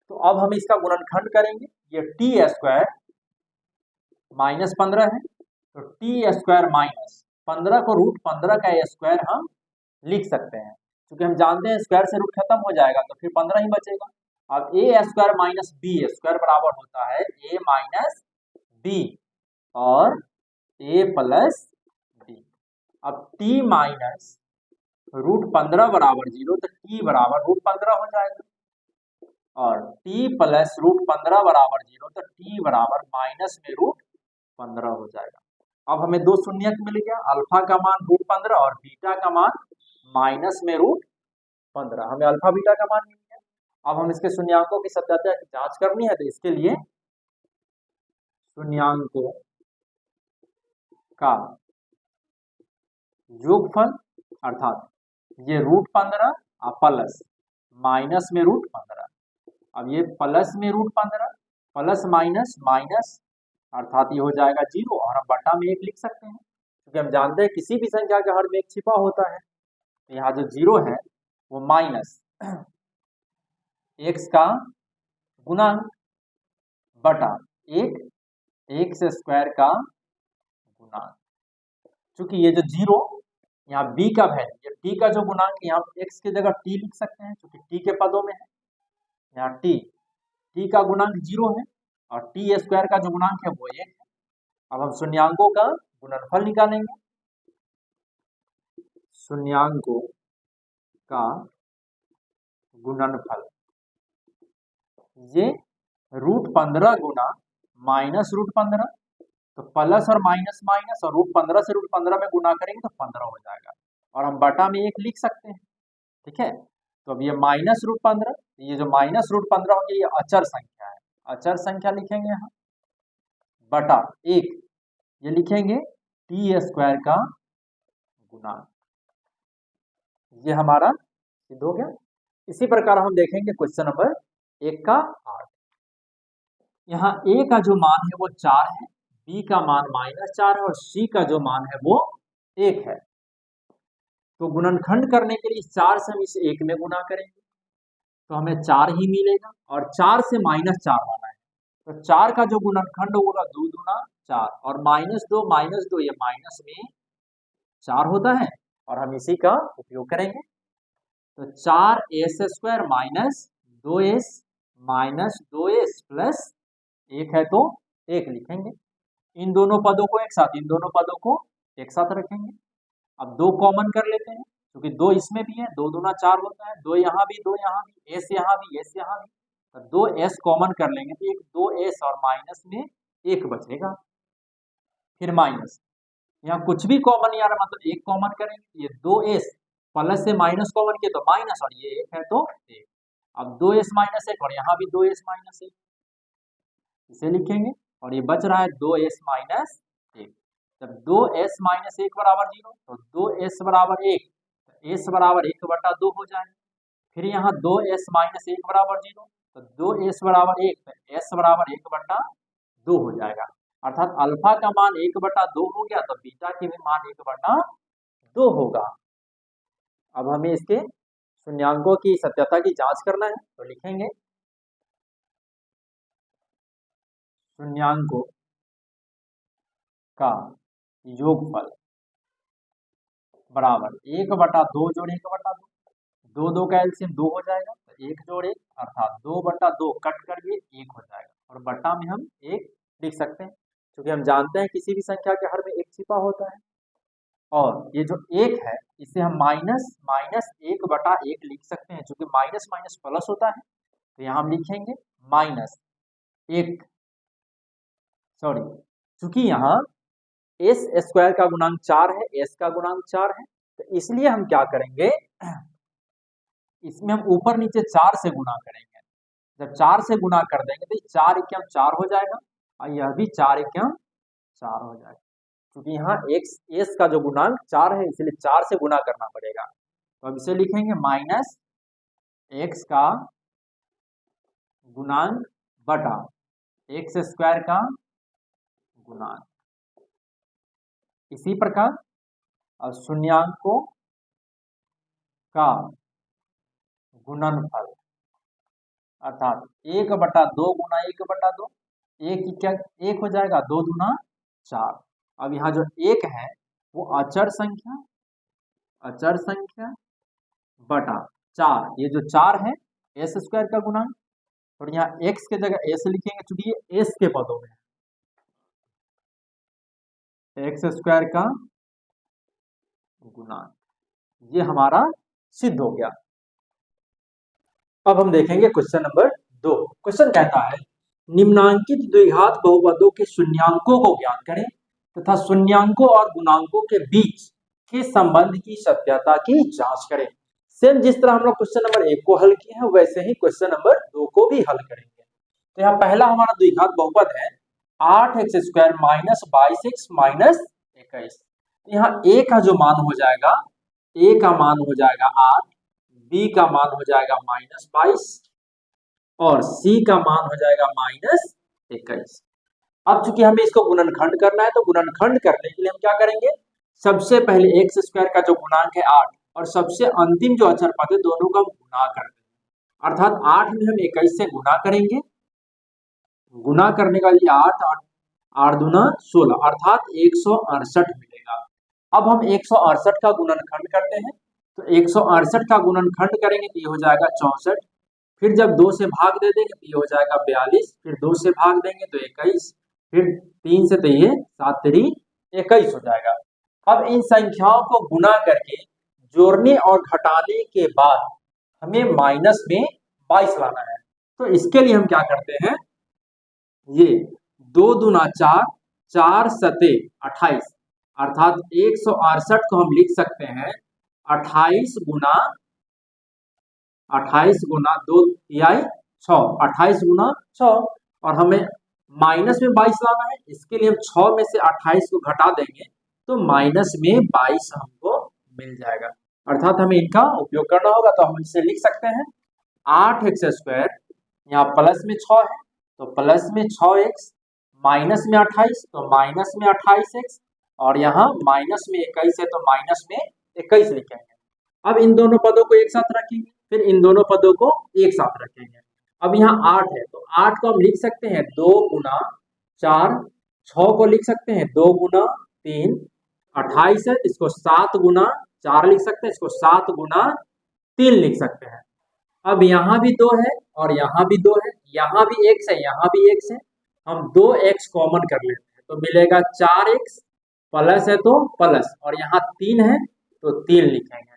Speaker 1: तो अब हम इसका गुणनखंड करेंगे, ये टी स्क्वायर -15 है तो टी स्क्वायर -15 को √15 का स्क्वायर हम लिख सकते हैं, क्योंकि हम जानते हैं स्क्वायर से रूट खत्म हो जाएगा तो फिर 15 ही बचेगा। अब ए स्क्वायर माइनस बी स्क्वायर बराबर होता है ए माइनस बी और ए प्लस बी। अब टी माइनस √15 बराबर 0 तो टी बराबर √15 हो जाएगा और t प्लस √15 बराबर 0 तो t बराबर माइनस में √15 हो जाएगा। अब हमें दो शून्यक मिल गया, अल्फा का मान √15 और बीटा का मान माइनस में √15, हमें अल्फा बीटा का मान मिल गया। अब हम इसके शून्यांकों की सत्यता की जांच करनी है, तो इसके लिए शून्यांकों का योगफल अर्थात ये √15 प्लस माइनस में √15, अब ये प्लस में √15 प्लस माइनस माइनस अर्थात ये हो जाएगा 0 और हम बटा में 1 लिख सकते हैं, क्योंकि हम जानते हैं किसी भी संख्या के हर में एक छिपा होता है। तो यहाँ जो 0 है वो माइनस x का गुणांक बटा 1 एक्स स्क्वायर का गुणांक, क्योंकि ये जो 0 यहाँ b का वैल्यू, t का जो गुणांक यहाँ x की जगह t लिख सकते हैं क्योंकि t के पदों में है। यहाँ t का गुणांक 0 है और t स्क्वायर का जो गुणांक है वो 1 है। अब हम शून्यांकों का गुणनफल निकालेंगे। शून्यांकों का गुणनफल, ये √15 गुना -√15, तो प्लस और माइनस माइनस, और √15 से √15 में गुना करेंगे तो 15 हो जाएगा और हम बटा में 1 लिख सकते हैं। ठीक है, तो अब ये -√15, ये जो -√15 होगी ये अचर संख्या है, अचर संख्या लिखेंगे यहाँ, बटा 1 ये लिखेंगे टी स्क्वायर का गुणांक। ये हमारा सिद्ध हो गया। इसी प्रकार हम देखेंगे क्वेश्चन नंबर 1 का 8। यहाँ a का जो मान है वो 4 है, b का मान -4 है और c का जो मान है वो 1 है। तो गुणनखंड करने के लिए 4 से हम इस 1 में गुना करेंगे तो हमें 4 ही मिलेगा और 4 से -4 वाला है, तो 4 का जो गुणनखंड होगा 2 दूना 4 और -2 ये माइनस में 4 होता है और हम इसी का उपयोग करेंगे। तो 4s² -2s प्लस 1 है तो 1 लिखेंगे। इन दोनों पदों को एक साथ रखेंगे। अब 2 कॉमन कर लेते हैं क्योंकि 2 इसमें भी है, 2 दूना 4 होता है, 2 यहाँ भी, 2 यहाँ भी, s यहाँ भी, s यहाँ भी, तो 2s कॉमन कर लेंगे तो एक 2s और माइनस में 1 बचेगा, फिर माइनस, यहाँ कुछ भी कॉमन यार मतलब 1 कॉमन करेंगे, ये 2s प्लस से माइनस कॉमन किया तो माइनस और ये 1 है तो 1। अब 2s - 1 और यहाँ भी 2s - 1 इसे लिखेंगे और ये बच रहा है 2s - 1। जब 2s - 1 बराबर 0 तो 2s बराबर 1, तो s बराबर 1/2 हो जाएगा। फिर यहाँ 2s - 1 बराबर 0 तो 2s बराबर 1, तो s बराबर 1/2 हो जाएगा। अर्थात अल्फा का मान 1/2 हो गया तो बीटा के भी मान 1/2 होगा। अब हमें इसके शून्यांकों की सत्यता की जांच करना है तो लिखेंगे शून्यांकों का योगफल बराबर 1/2 जोड़ 1/2, 2 का एलसीएम 2 हो जाएगा तो 1 जोड़ 1 अर्थात 2/2 कट करके 1 हो जाएगा और बटा में हम 1 लिख सकते हैं क्योंकि हम जानते हैं किसी भी संख्या के हर में 1 छिपा होता है। और ये जो 1 है इसे हम -1/1 लिख सकते हैं क्योंकि माइनस माइनस प्लस होता है, तो यहाँ हम लिखेंगे -1 सॉरी, चूंकि यहाँ s² का गुणांक 4 है, s का गुणांक 4 है, तो इसलिए हम क्या करेंगे, इसमें हम ऊपर नीचे 4 से गुना करेंगे। जब 4 से गुना कर देंगे तो 4 एकम 4 हो जाएगा और यह भी 4 एकम 4 हो जाएगा क्योंकि यहाँ s का जो गुणांक 4 है इसलिए 4 से गुना करना पड़ेगा। तो अब इसे लिखेंगे -x का गुणांक बटा x² का गुणांक। इसी प्रकार शून्यांकों का गुणनफल अर्थात 1/2 गुना 1/2, 1 हो जाएगा, 2 दूना 4। अब यहाँ जो 1 है वो अचर संख्या बटा 4, ये जो 4 है s² का गुणांक और यहाँ x के जगह s लिखेंगे क्योंकि ये s के पदों में है, x² का गुणांक, ये हमारा सिद्ध हो गया। अब हम देखेंगे क्वेश्चन नंबर 2। क्वेश्चन कहता है निम्नांकित द्विघात बहुपदों के शून्यांकों को ज्ञात करें तथा शून्यांकों और गुणांकों के बीच के संबंध की सत्यता की जांच करें। सेम जिस तरह हम लोग क्वेश्चन नंबर 1 को हल किए हैं वैसे ही क्वेश्चन नंबर 2 को भी हल करेंगे। तो यहाँ पहला हमारा द्विघात बहुपद है 8x² - 22x - 21। यहाँ a का जो मान हो जाएगा, a का मान हो जाएगा 8, b का मान हो जाएगा -22 और c का मान हो जाएगा -21। अब चूंकि हमें इसको गुणनखंड करना है तो गुणनखंड करने के लिए हम क्या करेंगे, सबसे पहले x² का जो गुणांक है 8 और सबसे अंतिम जो अचर पद है दोनों का गुणा कर देंगे। अर्थात 8 में हम 21 से गुणा करेंगे, गुणा करने का लिए 8 दूना 16 अर्थात 168 मिलेगा। अब हम 168 का गुणनखंड करते हैं, तो 168 का गुणनखंड करेंगे तो ये हो जाएगा 64, फिर जब 2 से भाग दे देंगे तो ये हो जाएगा 42, फिर 2 से भाग देंगे तो 21, फिर 3 से तो ये 7 3 21 हो जाएगा। अब इन संख्याओं को गुना करके जोड़ने और घटाने के बाद हमें माइनस में 22 लाना है। तो इसके लिए हम क्या करते हैं, ये 2 दूना 4, 4 सते 28, अर्थात 168 को हम लिख सकते हैं 28 गुना 2 तिहाई 6, 28 गुना 6, और हमें माइनस में 22 लाना है। इसके लिए हम 6 में से 28 को घटा देंगे तो माइनस में 22 हमको मिल जाएगा, अर्थात हमें इनका उपयोग करना होगा। तो हम इसे लिख सकते हैं 8x², यहाँ प्लस में 6 है तो प्लस में 6x, माइनस में 28 तो माइनस में 28x, और यहाँ माइनस में 21 है तो माइनस में 21 लिखेंगे। अब इन दोनों पदों को एक साथ रखेंगे, फिर इन दोनों पदों को एक साथ रखेंगे। अब यहाँ 8 है तो 8 को हम लिख सकते हैं 2 गुना 4, 6 को लिख सकते हैं 2 गुना 3, 28 है इसको 7 गुना 4 लिख सकते हैं, इसको 7 गुना 3 लिख सकते हैं। अब यहाँ भी 2 है और यहाँ भी 2 है, यहाँ भी x है, यहाँ भी x है, हम 2x कॉमन कर लेते हैं तो मिलेगा 4x, प्लस है तो प्लस, और यहाँ 3 है तो 3 लिखेंगे।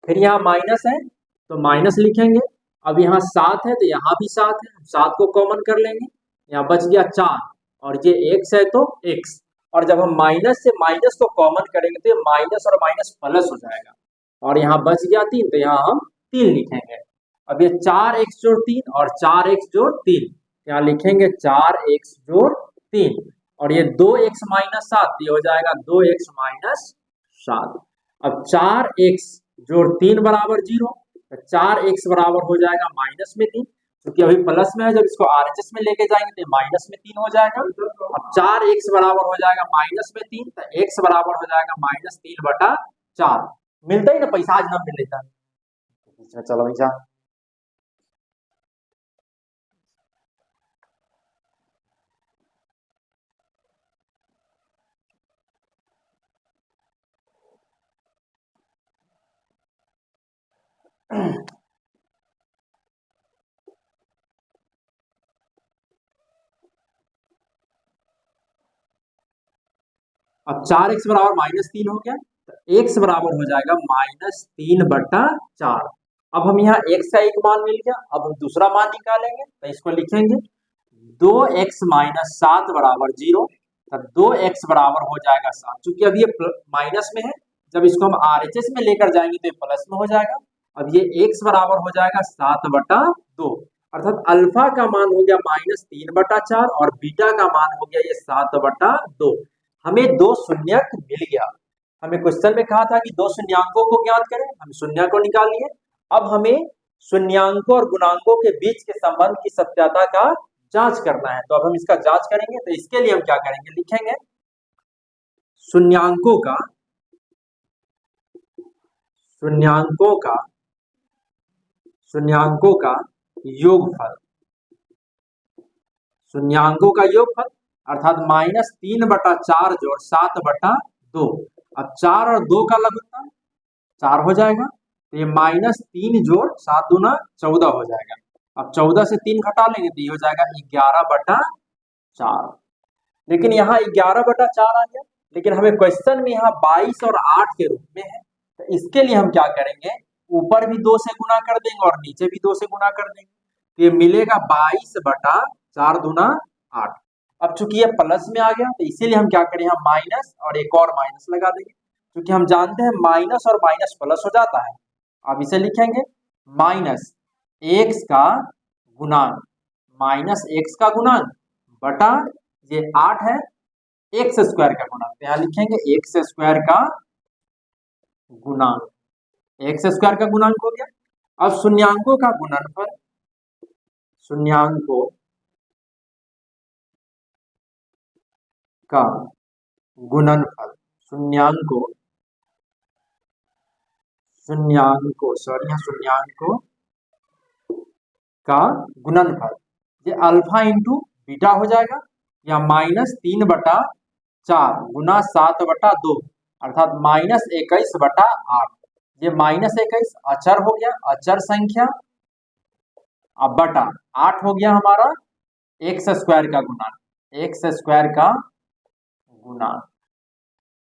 Speaker 1: फिर यहाँ माइनस है तो माइनस लिखेंगे। अब यहाँ 7 है तो यहाँ भी 7 है, 7 को कॉमन कर लेंगे, यहाँ बच गया 4, और ये x है तो x, और जब हम माइनस से माइनस को कॉमन करेंगे तो ये माइनस और माइनस प्लस हो जाएगा, और यहाँ बच गया 3 तो यहाँ हम 3 लिखेंगे। अब ये 4x जोड़ 3 और 4x जोड़ 3, यहाँ लिखेंगे 4x जोड़ 3, और ये 2x माइनस 7, ये हो जाएगा 2x माइनस 7। अब 4x जोड़ 3 बराबर 0, तो 4x बराबर हो जाएगा माइनस में 3, क्योंकि अभी प्लस में है, जब इसको RHS में लेके जाएंगे तो माइनस में 3 हो जाएगा। अब 4x बराबर हो जाएगा माइनस में 3, तो x बराबर हो जाएगा -3/4। मिलता ही ना पैसा, आज ना मिल लेता। चलो भैया, अब 4x बराबर -3 हो गया तो x बराबर हो जाएगा -3/4। अब हम यहाँ x का एक मान मिल गया, अब हम दूसरा मान निकालेंगे तो इसको लिखेंगे 2x माइनस 7 बराबर 0, तो 2x बराबर हो जाएगा 7। चूंकि अब ये माइनस में है, जब इसको हम RHS में लेकर जाएंगे तो ये प्लस में हो जाएगा। अब ये x बराबर हो जाएगा 7/2, अर्थात अल्फा का मान हो गया -3/4 और बीटा का मान हो गया ये 7/2। हमें 2 शून्यक मिल गया। हमें क्वेश्चन में कहा था कि 2 शून्यांकों को ज्ञात करें, हम शून्यक को निकाल लिए। अब हमें शून्यांकों और गुणांकों के बीच के संबंध की सत्यता का जांच करना है, तो अब हम इसका जांच करेंगे। तो इसके लिए हम क्या करेंगे, लिखेंगे शून्यांकों का योगफल, शून्यांकों का योगफल, अर्थात -3/4 जोड़ 7/2। अब 4 और 2 का लघुत्तम 4 हो जाएगा, तो ये -3 जोड़ 7 दूना 14 हो जाएगा। अब 14 से 3 घटा लेंगे तो ये हो जाएगा 11/4। लेकिन यहाँ 11/4 आ गया, लेकिन हमें क्वेश्चन में यहाँ 22 और 8 के रूप में है, तो इसके लिए हम क्या करेंगे, ऊपर भी 2 से गुना कर देंगे और नीचे भी 2 से गुना कर देंगे, तो ये मिलेगा 22/4 दूना 8। अब चूंकि ये प्लस में आ गया तो इसीलिए हम क्या करें, हम माइनस और एक और माइनस लगा देंगे, क्योंकि हम जानते हैं माइनस और माइनस प्लस हो जाता है। अब इसे लिखेंगे -x का गुणांक, -x का गुणांक बटा ये 8 है x² का गुणांक, तो यहाँ लिखेंगे x² का गुणांक, x² का गुणांक हो गया। अब शून्यांकों का गुणनफल, शून्यांकों का गुणनफल, शून्यांकों का गुणनफल, ये अल्फा इंटू बीटा हो जाएगा, या -3/4 गुना 7/2, अर्थात -21/8। ये -21 अचर हो गया, अचर संख्या, अब बटा 8 हो गया हमारा एक्स स्क्वायर का गुणांक, एक्स स्क्वायर का गुणांक।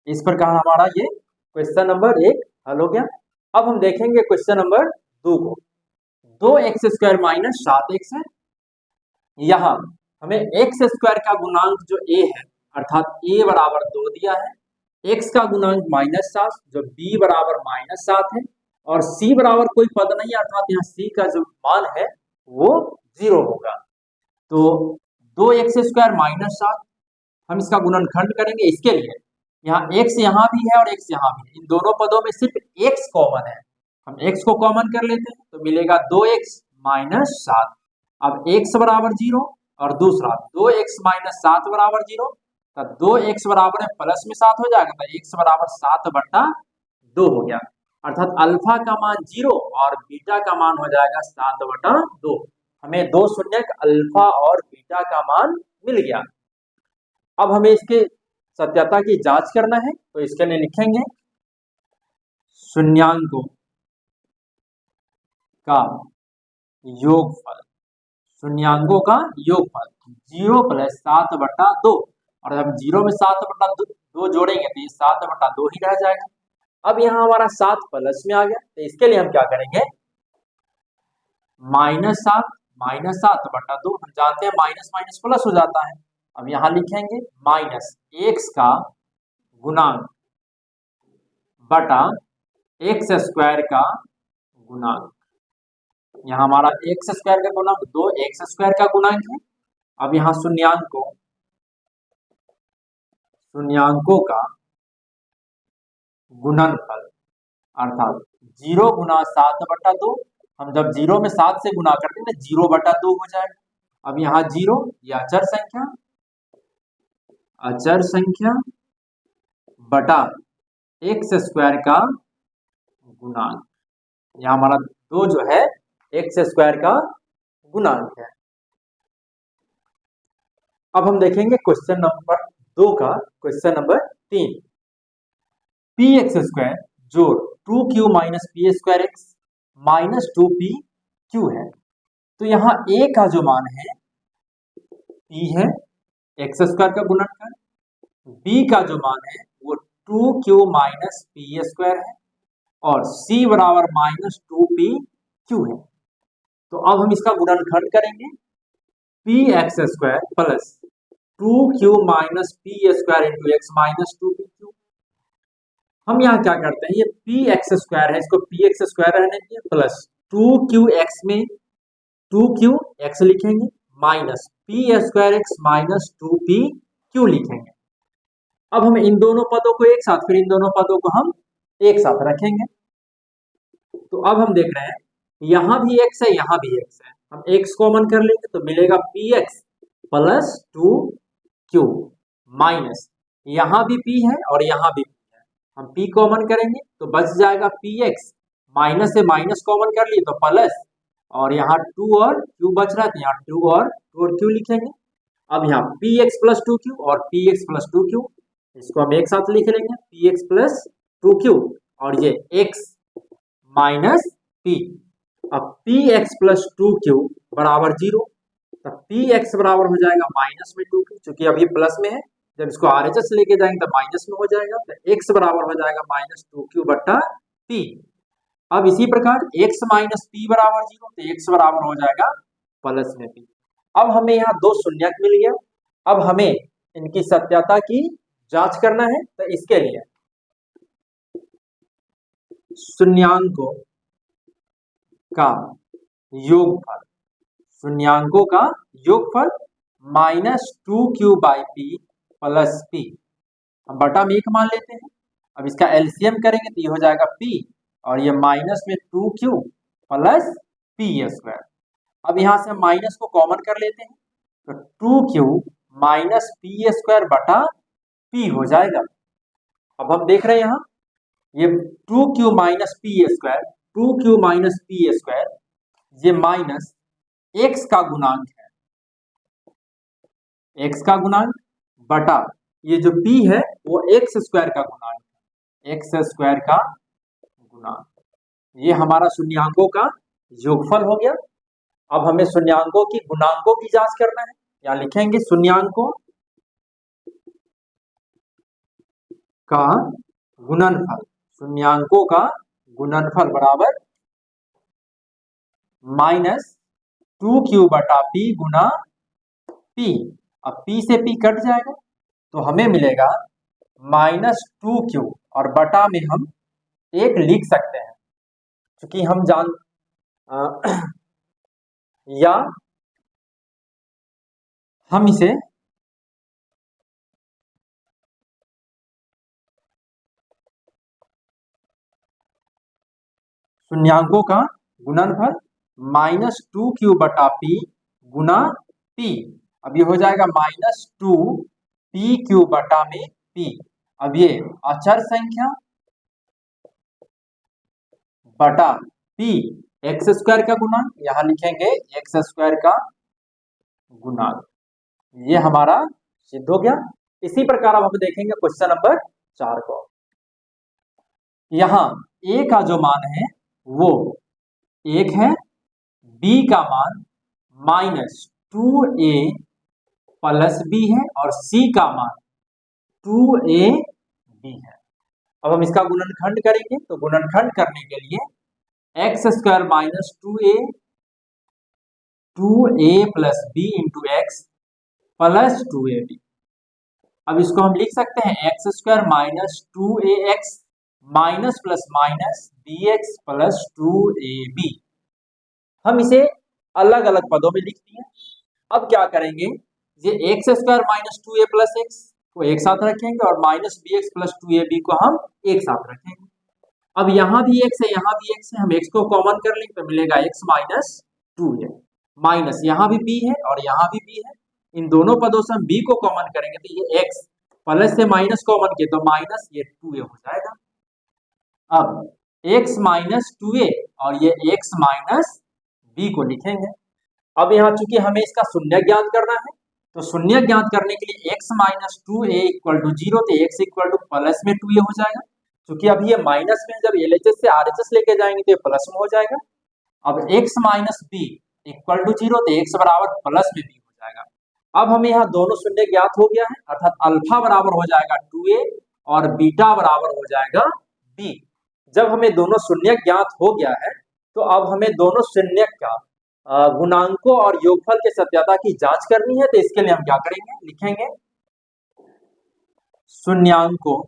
Speaker 1: इस प्रकार हमारा ये क्वेश्चन नंबर 1 हल हो गया। अब हम देखेंगे क्वेश्चन नंबर 2 को। 2x² माइनस 7x है। यहाँ हमें एक्स स्क्वायर का गुणांक जो a है, अर्थात a बराबर 2 दिया है, x का गुणांक -7 जो b बराबर -7 है, और c बराबर कोई पद नहीं, अर्थात यहाँ c का जो मान है वो 0 होगा। तो 2x² -7 हम इसका गुणनखंड करेंगे। इसके लिए यहाँ x यहाँ भी है और x यहाँ भी है, इन दोनों पदों में सिर्फ x कॉमन है, हम x को कॉमन कर लेते हैं तो मिलेगा 2x - 7। अब x बराबर 0 और दूसरा 2x - 7 बराबर 0, तब 2x बराबर है प्लस में 7 हो जाएगा, तो x बराबर 7/2 हो गया। अर्थात अल्फा का मान 0 और बीटा का मान हो जाएगा 7/2। हमें दो शून्यक अल्फा और बीटा का मान मिल गया। अब हमें इसके सत्यता की जांच करना है, तो इसके लिए लिखेंगे शून्यांकों का योगफल, शून्यांकों का योगफल 0 + 7/2, और हम 0 में 7/2 जोड़ेंगे तो ये 7/2 ही रह जाएगा। अब यहाँ हमारा 7 प्लस में आ गया, तो इसके लिए हम क्या करेंगे, -7 - 7/2, हम जानते हैं माइनस माइनस प्लस हो जाता है। अब यहाँ लिखेंगे -x का गुणांक बटा x² का गुणांक। यहाँ हमारा x² का गुणांक 2x² का गुणांक है। अब यहाँ शून्यांकों का गुणनफल, अर्थात 0 × 7/2, हम जब 0 में 7 से गुणा करते हैं 0/2 हो जाएगा। अब यहाँ 0 ये अचर संख्या बटा x² का गुणांक, यहाँ हमारा 2 जो है x² का गुणांक है। अब हम देखेंगे क्वेश्चन नंबर 2 का क्वेश्चन नंबर 3। px² जोड़ 2q - p² x - 2pq है। तो यहाँ a का जो मान है p है, x² का गुणनखंड, b का जो मान है वो 2q - p² है, और c बराबर -2pq है। तो अब हम इसका गुणनखंड करेंगे, px² plus 2q - p² x - 2pq। हम यहाँ क्या करते हैं, ये px² है, इसको px² रहने दिए, प्लस 2qx में 2qx लिखेंगे, माइनस p² x - 2pq लिखेंगे। अब हम इन दोनों पदों को एक साथ, फिर इन दोनों पदों को हम एक साथ रखेंगे। तो अब हम देख रहे हैं यहाँ भी x है, यहाँ भी x है, हम x कॉमन कर लेंगे तो मिलेगा px + 2q, माइनस यहाँ भी p है और यहाँ भी p है, हम p कॉमन करेंगे तो बच जाएगा px, माइनस से माइनस कॉमन कर लिए तो प्लस, और यहाँ 2 और q बच रहा है तो यहाँ 2 और q लिखेंगे। अब यहाँ px + 2q और px + 2q, इसको हम एक साथ लिख लेंगे, px + 2q और ये x - p। अब px + 2q बराबर 0, तब px बराबर हो जाएगा -2q, क्योंकि अभी प्लस में है, जब इसको RHS लेके जाएंगे तो माइनस में हो जाएगा, तो x बराबर हो जाएगा -2q/p। अब इसी प्रकार x - p बराबर 0, तो x बराबर हो जाएगा प्लस में p। अब हमें यहाँ दो शून्यक मिल गया। अब हमें इनकी सत्यता की जांच करना है, तो इसके लिए शून्यांकों का योगफल, शून्यांकों का योगफल -2q/p + p, हम बटा में 1 मान लेते हैं। अब इसका एलसीएम करेंगे तो ये हो जाएगा p, और ये माइनस में 2q + p²। अब यहाँ से हम माइनस को कॉमन कर लेते हैं, तो 2q - p² p हो जाएगा। अब हम देख रहे हैं यहाँ ये 2q - p², 2q - p², ये माइनस x का गुणांक है, x का गुणांक बटा ये जो p है वो x² का गुणांक है। एक्स स्क्वायर का गुणांक। ये हमारा शून्यांकों का योगफल हो गया। अब हमें शून्यांकों की गुणांकों की जांच करना है। यहाँ लिखेंगे शून्यांकों का गुणनफल, शून्यांकों का गुणनफल बराबर -2q/p गुना p। अब p से p कट जाएगा तो हमें मिलेगा -2q, और बटा में हम एक लिख सकते हैं क्योंकि हम या हम इसे शून्यांकों का गुणनफल -2q/p गुना p। अब ये हो जाएगा -2pq बटा में p। अब ये अचर संख्या बटा p, एक्स स्क्वायर का गुणांक, यहां लिखेंगे एक्स स्क्वायर का गुणांक। ये हमारा सिद्ध हो गया। इसी प्रकार अब हम देखेंगे क्वेश्चन नंबर 4 को। यहाँ a का जो मान है वो 1 है, b का मान -2a प्लस b है, और c का मान 2ab है। अब हम इसका गुणनखंड करेंगे, तो गुणनखंड करने के लिए x square -2a plus b into x plus 2ab। अब इसको हम लिख सकते हैं x square -2ax minus plus minus bx plus 2ab। हम इसे अलग अलग पदों में लिख दिए। अब क्या करेंगे, ये x square -2a plus x को एक साथ रखेंगे और माइनस bx प्लस 2ab को हम एक साथ रखेंगे। अब यहाँ भी x है, यहाँ भी x है, हम x को कॉमन कर लेंगे तो मिलेगा x माइनस 2a, माइनस यहाँ भी b है और यहाँ भी b है, इन दोनों पदों से हम b को कॉमन करेंगे तो ये x प्लस से माइनस कॉमन किए तो माइनस, ये 2a हो जाएगा। अब x माइनस 2a और ये x माइनस b को लिखेंगे। अब यहाँ चूंकि हमें इसका शून्य ज्ञात करना है, तो शून्य ज्ञात करने के लिए x minus 2a equal to 0, तो x इक्वल टू प्लस में 2a हो जाएगा। क्योंकि अब ये माइनस में जब LHS से RHS लेके जाएंगे तो ये प्लस में हो जाएगा। अब x minus b equal to 0, तो x बराबर प्लस में b हो जाएगा। अब हमें यहाँ दोनों शून्य ज्ञात हो गया है, अर्थात अल्फा बराबर हो जाएगा 2a और बीटा बराबर हो जाएगा b। जब हमें दोनों शून्य ज्ञात हो गया है तो अब हमें दोनों शून्य का गुणांकों और योगफल के सत्यता की जांच करनी है। तो इसके लिए हम क्या करेंगे, लिखेंगे शून्यांकों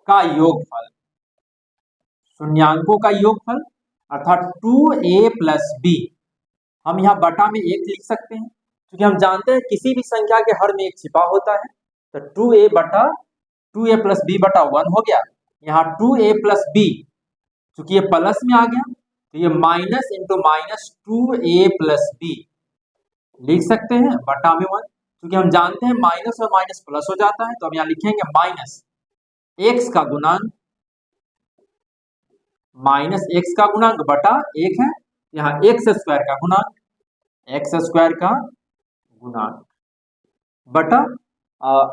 Speaker 1: का योगफल, शून्यांकों का योगफल अर्थात 2a प्लस b। हम यहाँ बटा में एक लिख सकते हैं क्योंकि हम जानते हैं किसी भी संख्या के हर में एक छिपा होता है। तो 2a प्लस b बटा 1 हो गया। यहाँ 2a प्लस b क्योंकि ये प्लस में आ गया तो ये minus into minus 2a plus b लिख सकते हैं बटा में 1, क्योंकि हम जानते हैं माइनस और माइनस प्लस हो जाता है। तो हम यहाँ लिखेंगे माइनस x का गुणांक, माइनस x का गुणांक बटा 1 है, यहाँ एक्स स्क्वायर का गुणांक, एक्स स्क्वायर का गुणांक बटा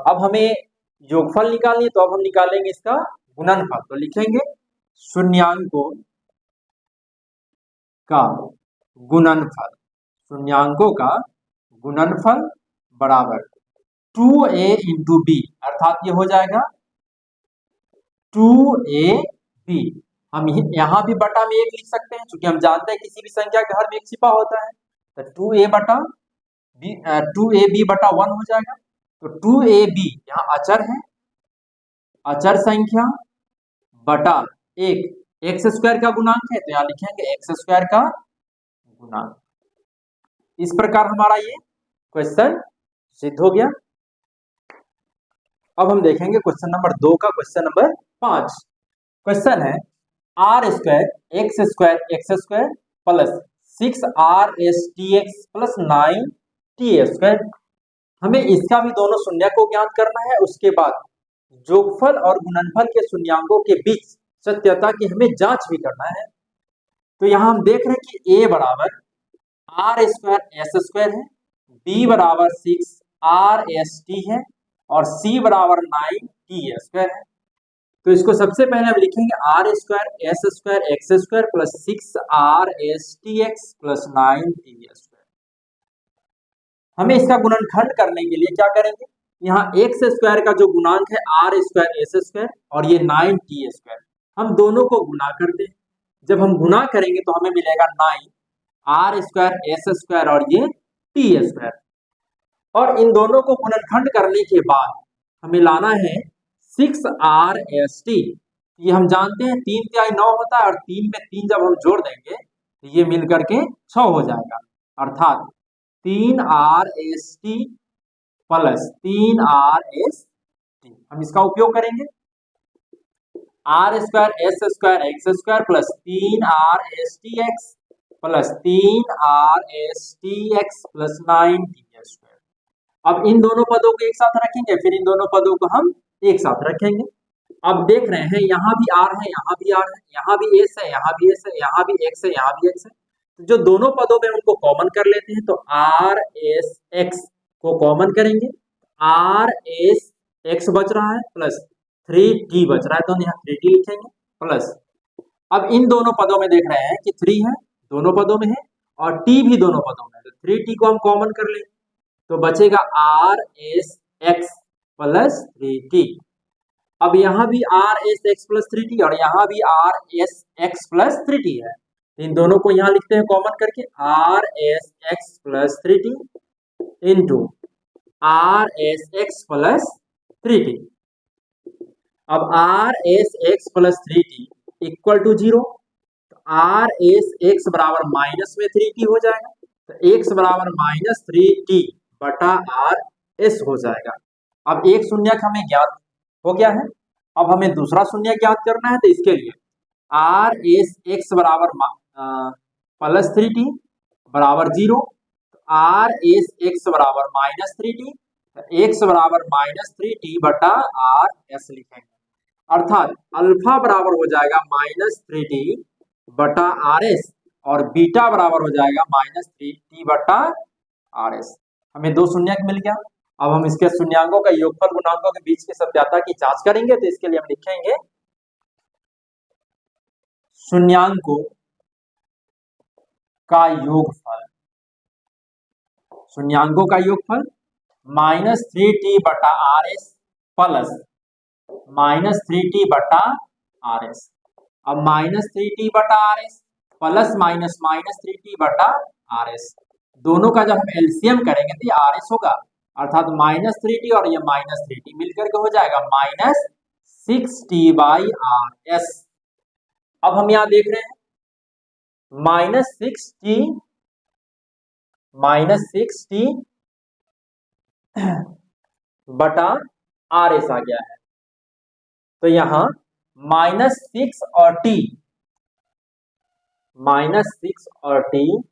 Speaker 1: अब हमें योगफल निकालनी है तो अब हम निकालेंगे इसका गुणनफल। तो लिखेंगे शून्यांकों का गुणनफल, शून्यांकों का गुणनफल बराबर 2a इंटू b, अर्थात ये हो जाएगा 2ab। हम यहाँ भी बटा में एक लिख सकते हैं क्योंकि हम जानते हैं किसी भी संख्या के हर में एक छिपा होता है। तो 2a बटा b 2ab बटा 1 हो जाएगा। तो 2ab यहाँ अचर है, अचर संख्या बटा एक एक्स स्क्वायर का गुणांक है, तो यहाँ लिखेंगे एक्स स्क्वायर का गुणांक। इस प्रकार हमारा ये क्वेश्चन सिद्ध हो गया। अब हम देखेंगे क्वेश्चन नंबर 2 का क्वेश्चन नंबर 5। क्वेश्चन है R square x square plus 6RSTX plus 9TA square. हमें इसका भी दोनों शून्य को ज्ञात करना है। उसके बाद योगफल और गुणनफल के शून्यांकों के बीच सत्यता की हमें जांच भी करना है। तो यहाँ हम देख रहे हैं कि a बराबर आर स्क्वायर एस स्क्वायर है, b बराबर 6RST है और c बराबर 9TA स्क्वायर है। तो इसको सबसे पहले हम लिखेंगे R square S square x square plus 6 RSTX plus 9T²। हमें इसका गुणनखंड करने के लिए क्या करेंगे, यहाँ एक्स स्क्वायर का जो गुणांक है आर स्क्वायर एस स्क्वायर और ये 9T², हम दोनों को गुना करते हैं। जब हम गुना करेंगे तो हमें मिलेगा 9 R² एस स्क्वायर और ये T²। और इन दोनों को गुणनखंड करने के बाद हमें लाना है 6RST। ये हम जानते हैं 3 तिहाई 9 होता है और 3 में 3 जब हम जोड़ देंगे तो ये मिल करके 6 हो जाएगा, अर्थात 3RST प्लस 3RST। हम इसका उपयोग करेंगे R² S square x square plus 3RSTX plus 3RSTX plus 9T²। अब इन दोनों पदों को एक साथ रखेंगे, फिर इन दोनों पदों को हम एक साथ रखेंगे। अब देख रहे हैं यहाँ भी R है, यहाँ भी R है, यहाँ भी S है, यहाँ भी S है, यहाँ भी X है, यहाँ भी X है। तो जो दोनों पदों में उनको कॉमन कर लेते हैं, तो RSX को कॉमन करेंगे, RSX बच रहा है प्लस 3T बच रहा है, तो यहाँ 3T लिखेंगे प्लस। अब इन दोनों पदों में देख रहे हैं कि 3 है, दोनों पदों में है, और T भी दोनों पदों में है, तो 3T को हम कॉमन कर लेंगे, तो बचेगा RSX प्लस 3T। अब यहाँ भी RSX प्लस 3T और यहाँ भी RSX प्लस 3T है, इन दोनों को यहाँ लिखते हैं कॉमन करके RSX plus 3T into RSX plus 3T। अब RSX plus 3T equal to 0, तो RSX बराबर माइनस में 3T हो जाएगा, तो x बराबर माइनस 3T बटा RS हो जाएगा। अब एक शून्यक हमें ज्ञात हो गया है, अब हमें दूसरा शून्य ज्ञात करना है, तो इसके लिए RSX बराबर प्लस 3T बराबर 0, RSX बराबर माइनस 3T, x बराबर माइनस 3T बटा RS लिखेंगे, अर्थात अल्फा बराबर हो जाएगा माइनस 3T बटा RS और बीटा बराबर हो जाएगा माइनस 3T बटा RS। हमें दो शून्यक मिल गया। अब हम इसके शून्यांकों का योगफल गुणांकों के बीच की सत्याता की जांच करेंगे, तो इसके लिए हम लिखेंगे शून्यांकों का योगफल, शून्यांकों का योगफल माइनस 3T बटा RS प्लस माइनस 3T बटा RS। अब माइनस 3T बटा RS plus minus minus 3T बटा RS, दोनों का जब हम एलसीएम करेंगे तो ये RS होगा, अर्थात माइनस 3T और ये माइनस 3T मिलकर के हो जाएगा माइनस 6T बाई RS। अब हम यहाँ देख रहे हैं माइनस 6T बटा RS आ गया है, तो यहां माइनस 6 और T, माइनस 6 और T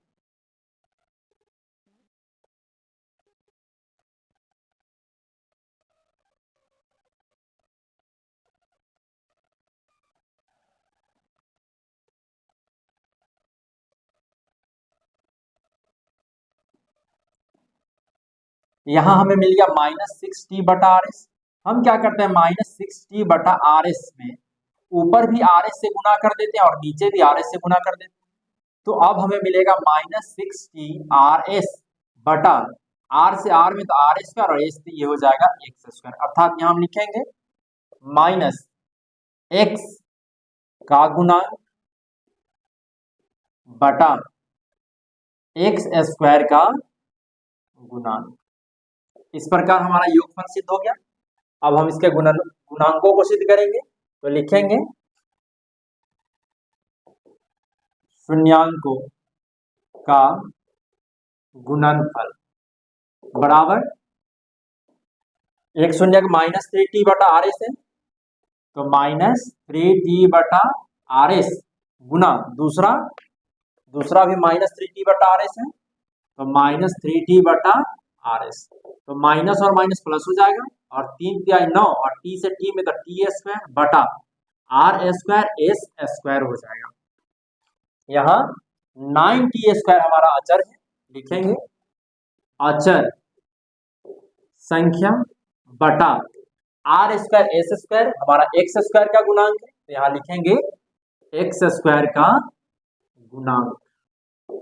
Speaker 1: यहां हमें मिल गया माइनस 6T बटा RS। हम क्या करते हैं माइनस 6T बटा RS में ऊपर भी RS से गुना कर देते हैं और नीचे भी RS से गुना कर देते हैं, तो अब हमें मिलेगा माइनस 6T RS बटा R से R में तो R स्क्वायर और S से ये हो जाएगा एक्स स्क्वायर, अर्थात यहां हम लिखेंगे माइनस x का गुणांक बटा एक्स स्क्वायर का गुणांक। इस प्रकार हमारा योगफल सिद्ध हो गया। अब हम इसके गुणांकों को सिद्ध करेंगे, तो लिखेंगे शून्यांकों का गुणनफल बराबर एक शून्यक माइनस 3T बटा RS है, तो माइनस 3T बटा RS गुना दूसरा भी माइनस 3T बटा RS है, तो माइनस 3T बटा RS, तो माइनस और माइनस प्लस हो जाएगा और 3 तिहाई 9 और T से T में तो T स्क्वायर बटा R स्क्वायर S स्क्वायर हो जाएगा। यहाँ 9T² हमारा अचर है, लिखेंगे अचर संख्या बटा आर स्क्वायर एस स्क्वायर हमारा एक्स स्क्वायर का गुणांक है, तो यहाँ लिखेंगे एक्स स्क्वायर का गुणांक।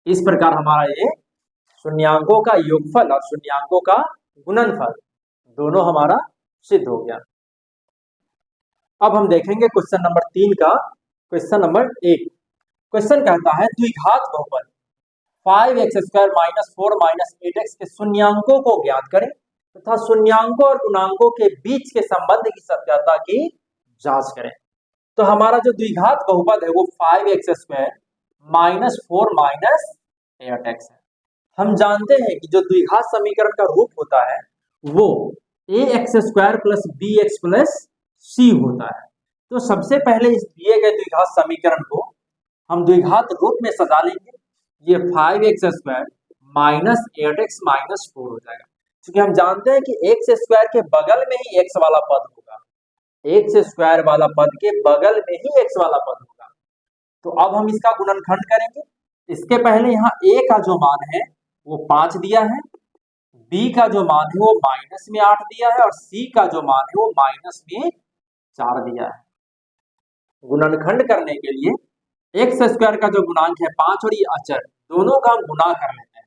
Speaker 1: इस प्रकार हमारा ये शून्यांकों का योगफल और शून्यांकों का गुणनफल दोनों हमारा सिद्ध हो गया। अब हम देखेंगे क्वेश्चन नंबर 3 का। क्वेश्चन नंबर 1 क्वेश्चन कहता है द्विघात बहुपद 5x square minus 4 minus 8x के शून्यांकों को ज्ञात करें तथा शून्यांकों और गुणांकों के बीच के संबंध की सत्यता की जांच करें। तो हमारा जो द्विघात बहुपद है वो 5x square minus 4 minus 8x है। हम जानते हैं कि जो द्विघात समीकरण का रूप होता है वो ax square plus bx plus c होता है। तो सबसे पहले इस दिए गए द्विघात समीकरण को हम द्विघात रूप में सजा लेंगे। ये 5x square minus 8x minus 4 हो जाएगा, क्योंकि हम जानते हैं कि x स्क्वायर के बगल में ही x वाला पद होगा, एक्स स्क्वायर वाला पद के बगल में ही x वाला पद होगा। तो अब हम इसका गुणनखंड करेंगे। इसके पहले यहाँ a का जो मान है वो 5 दिया है, b का जो मान है वो माइनस में 8 दिया है और c का जो मान है वो माइनस में 4 दिया है। गुणनखंड करने के लिए एक्स स्क्वायर का जो गुणांक है 5 और ये अचर दोनों का हम गुणा कर लेते हैं।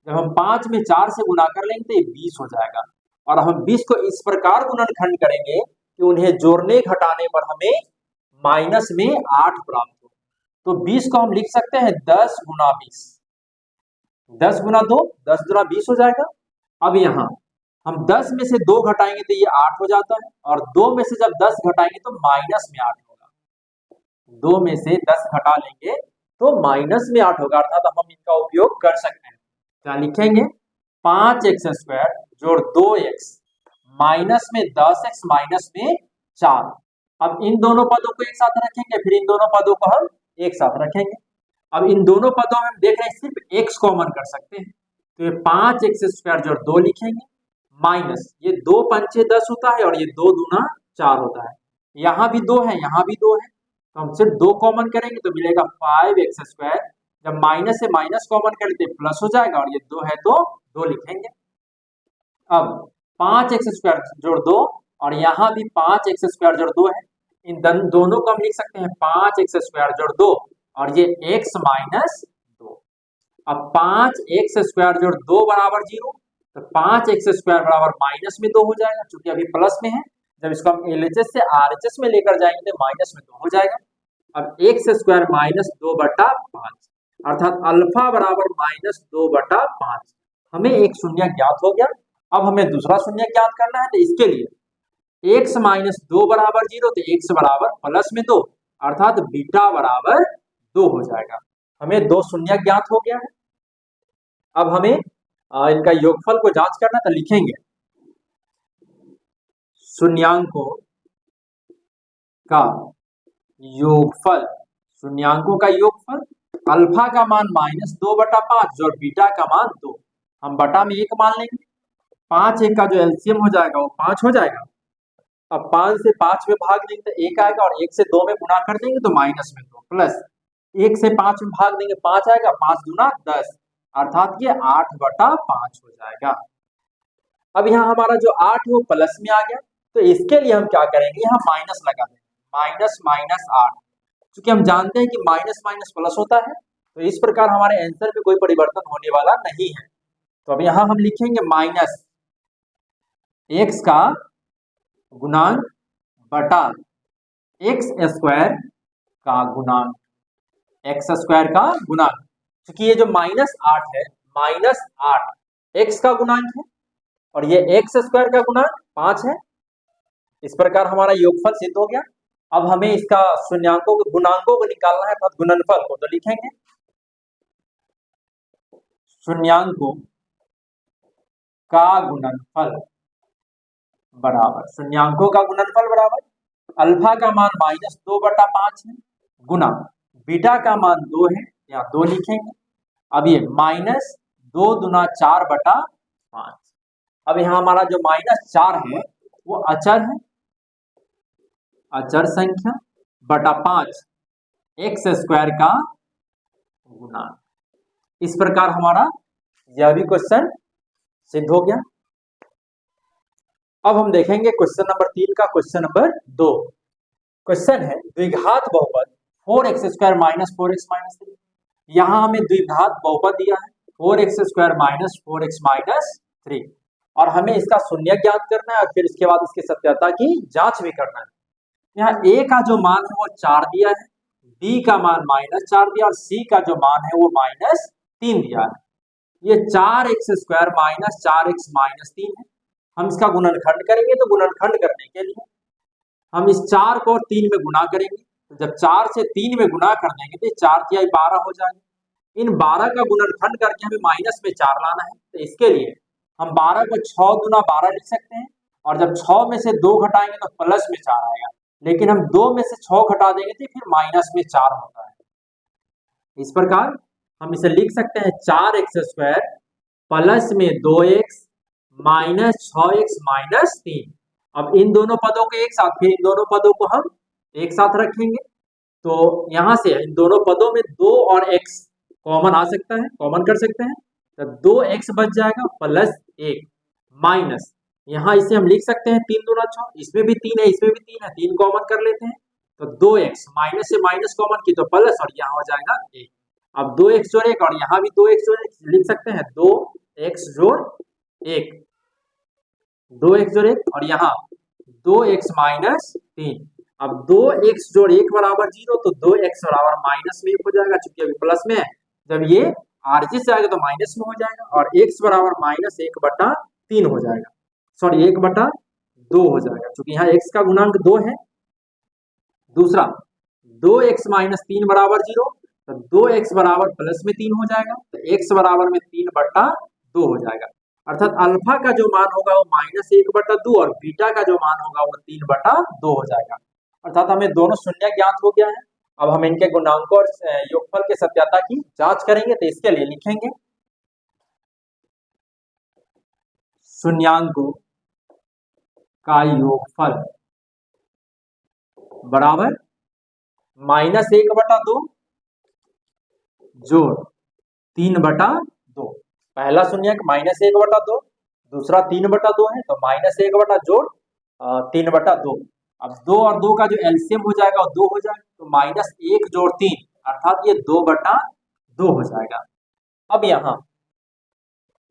Speaker 1: जब हम 5 में 4 से गुणा कर लेंगे तो ये 20 हो जाएगा और हम 20 को इस प्रकार गुणनखंड करेंगे कि उन्हें जोड़ने घटाने पर हमें माइनस में 8 प्राप्त हो। तो 20 को हम लिख सकते हैं 10 गुना 20, 10 गुना 2 10 गुना 20 हो जाएगा। अब यहाँ हम 10 में से 2 घटाएंगे तो ये 8 हो जाता है और 2 में से जब 10 घटाएंगे तो माइनस में 8 होगा। 2 में से 10 घटा लेंगे तो माइनस में 8 होगा, अर्थात हम इनका उपयोग कर सकते हैं। क्या लिखेंगे 5x स्क्वायर जोड़ 2x माइनस में 10x माइनस में 4। अब इन दोनों पदों को एक साथ रखेंगे, फिर इन दोनों पदों को हम एक साथ रखेंगे। अब इन दोनों पदों में हम देख रहे हैं सिर्फ x कॉमन कर सकते हैं, तो ये 5x स्क्वायर जोड़ 2 लिखेंगे माइनस ये 2 पंचे 10 होता है और ये 2 दूना 4 होता है। यहाँ भी 2 है, यहाँ भी 2 है, तो हम सिर्फ 2 कॉमन करेंगे तो मिलेगा 5x स्क्वायर। जब माइनस से माइनस कॉमन करते प्लस हो जाएगा और ये 2 है तो 2 लिखेंगे। अब 5x स्क्वायर जोड़ 2 और यहाँ भी 5x स्क्वायर जोड़ 2 है, इन दोनों को हम लिख सकते हैं 5x स्क्वायर जोड़ 2 और ये x माइनस 2। अब 5x स्क्वायर जोड़ 2 बराबर 0, तो 5x स्क्वायर बराबर माइनस में 2 हो जाएगा, क्योंकि अभी प्लस में है। जब इसको हम LHS से RHS में लेकर जाएंगे तो माइनस में 2 हो जाएगा। अब x स्क्वायर माइनस 2/5 अर्थात अल्फा बराबर माइनस 2/5। हमें एक शून्य ज्ञात हो गया। अब हमें दूसरा शून्य ज्ञात करना है, तो इसके लिए x माइनस 2 बराबर 0, तो x बराबर प्लस में 2 अर्थात बीटा बराबर 2 हो जाएगा। हमें 2 शून्य ज्ञात हो गया है। अब हमें इनका योगफल को जांच करना, तो लिखेंगे शून्यांकों का योगफल, शून्यांकों का योगफल अल्फा का मान माइनस 2/5 और बीटा का मान 2, हम बटा में 1 मान लेंगे। 5 1 का जो एलसीएम हो जाएगा वो 5 हो जाएगा। अब 5 से 5 में भाग देंगे तो 1 आएगा और 1 से 2 में गुणा कर देंगे तो माइनस में 2 प्लस 1 से 5 में भाग देंगे 5 आएगा, 5 दूना 10 अर्थात ये 8/5 हो जाएगा। अब यहाँ हमारा जो 8 है वो प्लस में आ गया, तो इसके लिए हम क्या करेंगे, यहाँ माइनस लगा देंगे, माइनस माइनस 8, क्योंकि हम जानते हैं कि माइनस माइनस प्लस होता है, तो इस प्रकार हमारे आंसर में कोई परिवर्तन होने वाला नहीं है। तो अब यहाँ हम लिखेंगे माइनस x का गुणांक बटा एक्स स्क्वायर का गुणांक, एक्स स्क्वायर का गुणांक, क्योंकि ये जो माइनस 8 है, माइनस 8 x का गुणांक है और ये एक्स स्क्वायर का गुणांक 5 है। इस प्रकार हमारा योगफल सिद्ध हो गया। अब हमें इसका शून्यांकों को गुणांकों को निकालना है, तो गुणनफल को तो लिखेंगे शून्यांकों का गुणनफल बराबर, शून्यांकों का गुणनफल बराबर अल्फा का मान माइनस 2/5 है गुना बीटा का मान 2 है, यहाँ 2 लिखेंगे। अब ये माइनस 2 दूना 4/5। अब यहाँ हमारा जो माइनस 4 है वो अचर है, अचर संख्या बटा 5 एक्स स्क्वायर का गुणांक। इस प्रकार हमारा यह भी क्वेश्चन सिद्ध हो गया। अब हम देखेंगे क्वेश्चन नंबर 3 का क्वेश्चन नंबर 2। क्वेश्चन है द्विघात बहुपद 4x² माइनस 4x माइनस 3। यहाँ हमें द्विघात बहुपद दिया है 4x² माइनस 4x माइनस 3 और हमें इसका शून्य ज्ञात करना है और फिर इसके बाद इसकी सत्यता की जांच भी करना है। यहाँ a का जो मान है वो 4 दिया है, b का मान -4 दिया और c का जो मान है वो -3 दिया है। ये 4x² माइनस 4x माइनस 3 है। हम इसका गुणनखंड करेंगे तो गुणनखंड करने के लिए हम इस 4 को 3 में गुणा करेंगे। तो जब 4 से 3 में गुणा कर देंगे तो 4 तिहाई 12 हो जाएगा। इन 12 का गुणनखंड करके हमें माइनस में 4 लाना है। तो इसके लिए हम 12 को 6 गुना 12 लिख सकते हैं और जब 6 में से 2 घटाएंगे तो प्लस में 4 आएगा, लेकिन हम 2 में से 6 घटा देंगे तो फिर माइनस में 4 होता है। इस प्रकार हम इसे लिख सकते हैं 4x² प्लस में 2x माइनस 6x माइनस 3। अब इन दोनों पदों को एक साथ, फिर इन दोनों पदों को हम एक साथ रखेंगे तो यहां से इन दोनों पदों में 2 और x कॉमन आ सकता है, कॉमन कर सकते हैं। तो 2x बच जाएगा प्लस 1 माइनस, यहाँ इसे हम लिख सकते हैं 3 दूना 6, इसमें भी 3 है इसमें भी 3 है, 3 कॉमन कर लेते हैं तो 2x माइनस से माइनस कॉमन की तो प्लस और यहाँ हो जाएगा 1। अब 2x जोड़ 1 और यहाँ भी 2x जोड़ 1 लिख सकते हैं 2x जोड़ 1, 2x जोड़ 1 और यहाँ 2x माइनस 3। अब 2x जोड़ 1 बराबर 0 तो 2x बराबर माइनस में 1 हो जाएगा, चूंकि अभी प्लस में है। जब ये आरजी से आएगा तो माइनस में हो जाएगा और x बराबर माइनस 1/3 हो जाएगा, सॉरी 1/2 हो जाएगा, क्योंकि यहाँ x का गुणांक 2 है। दूसरा 2x माइनस 3 बराबर 0 तो 2x बराबर प्लस में 3 हो जाएगा, तो x बराबर में 3/2 हो जाएगा। अर्थात अल्फा का जो मान होगा वो -1/2 और बीटा का जो मान होगा वो 3/2 हो जाएगा। अर्थात हमें दोनों शून्य ज्ञात हो गया है। अब हम इनके गुणांकों और योगफल के सत्यता की जांच करेंगे। तो इसके लिए लिखेंगे शून्यांकों का योगफल बराबर -1/2 जोड़ 3/2। पहला शून्यक -1/2, दूसरा 3/2 है तो -1 जोड़ 3/2। अब 2 और 2 का जो एलसीएम हो जाएगा वो 2 हो जाएगा, तो -1 जोड़ 3 अर्थात ये 2/2 हो जाएगा। अब यहाँ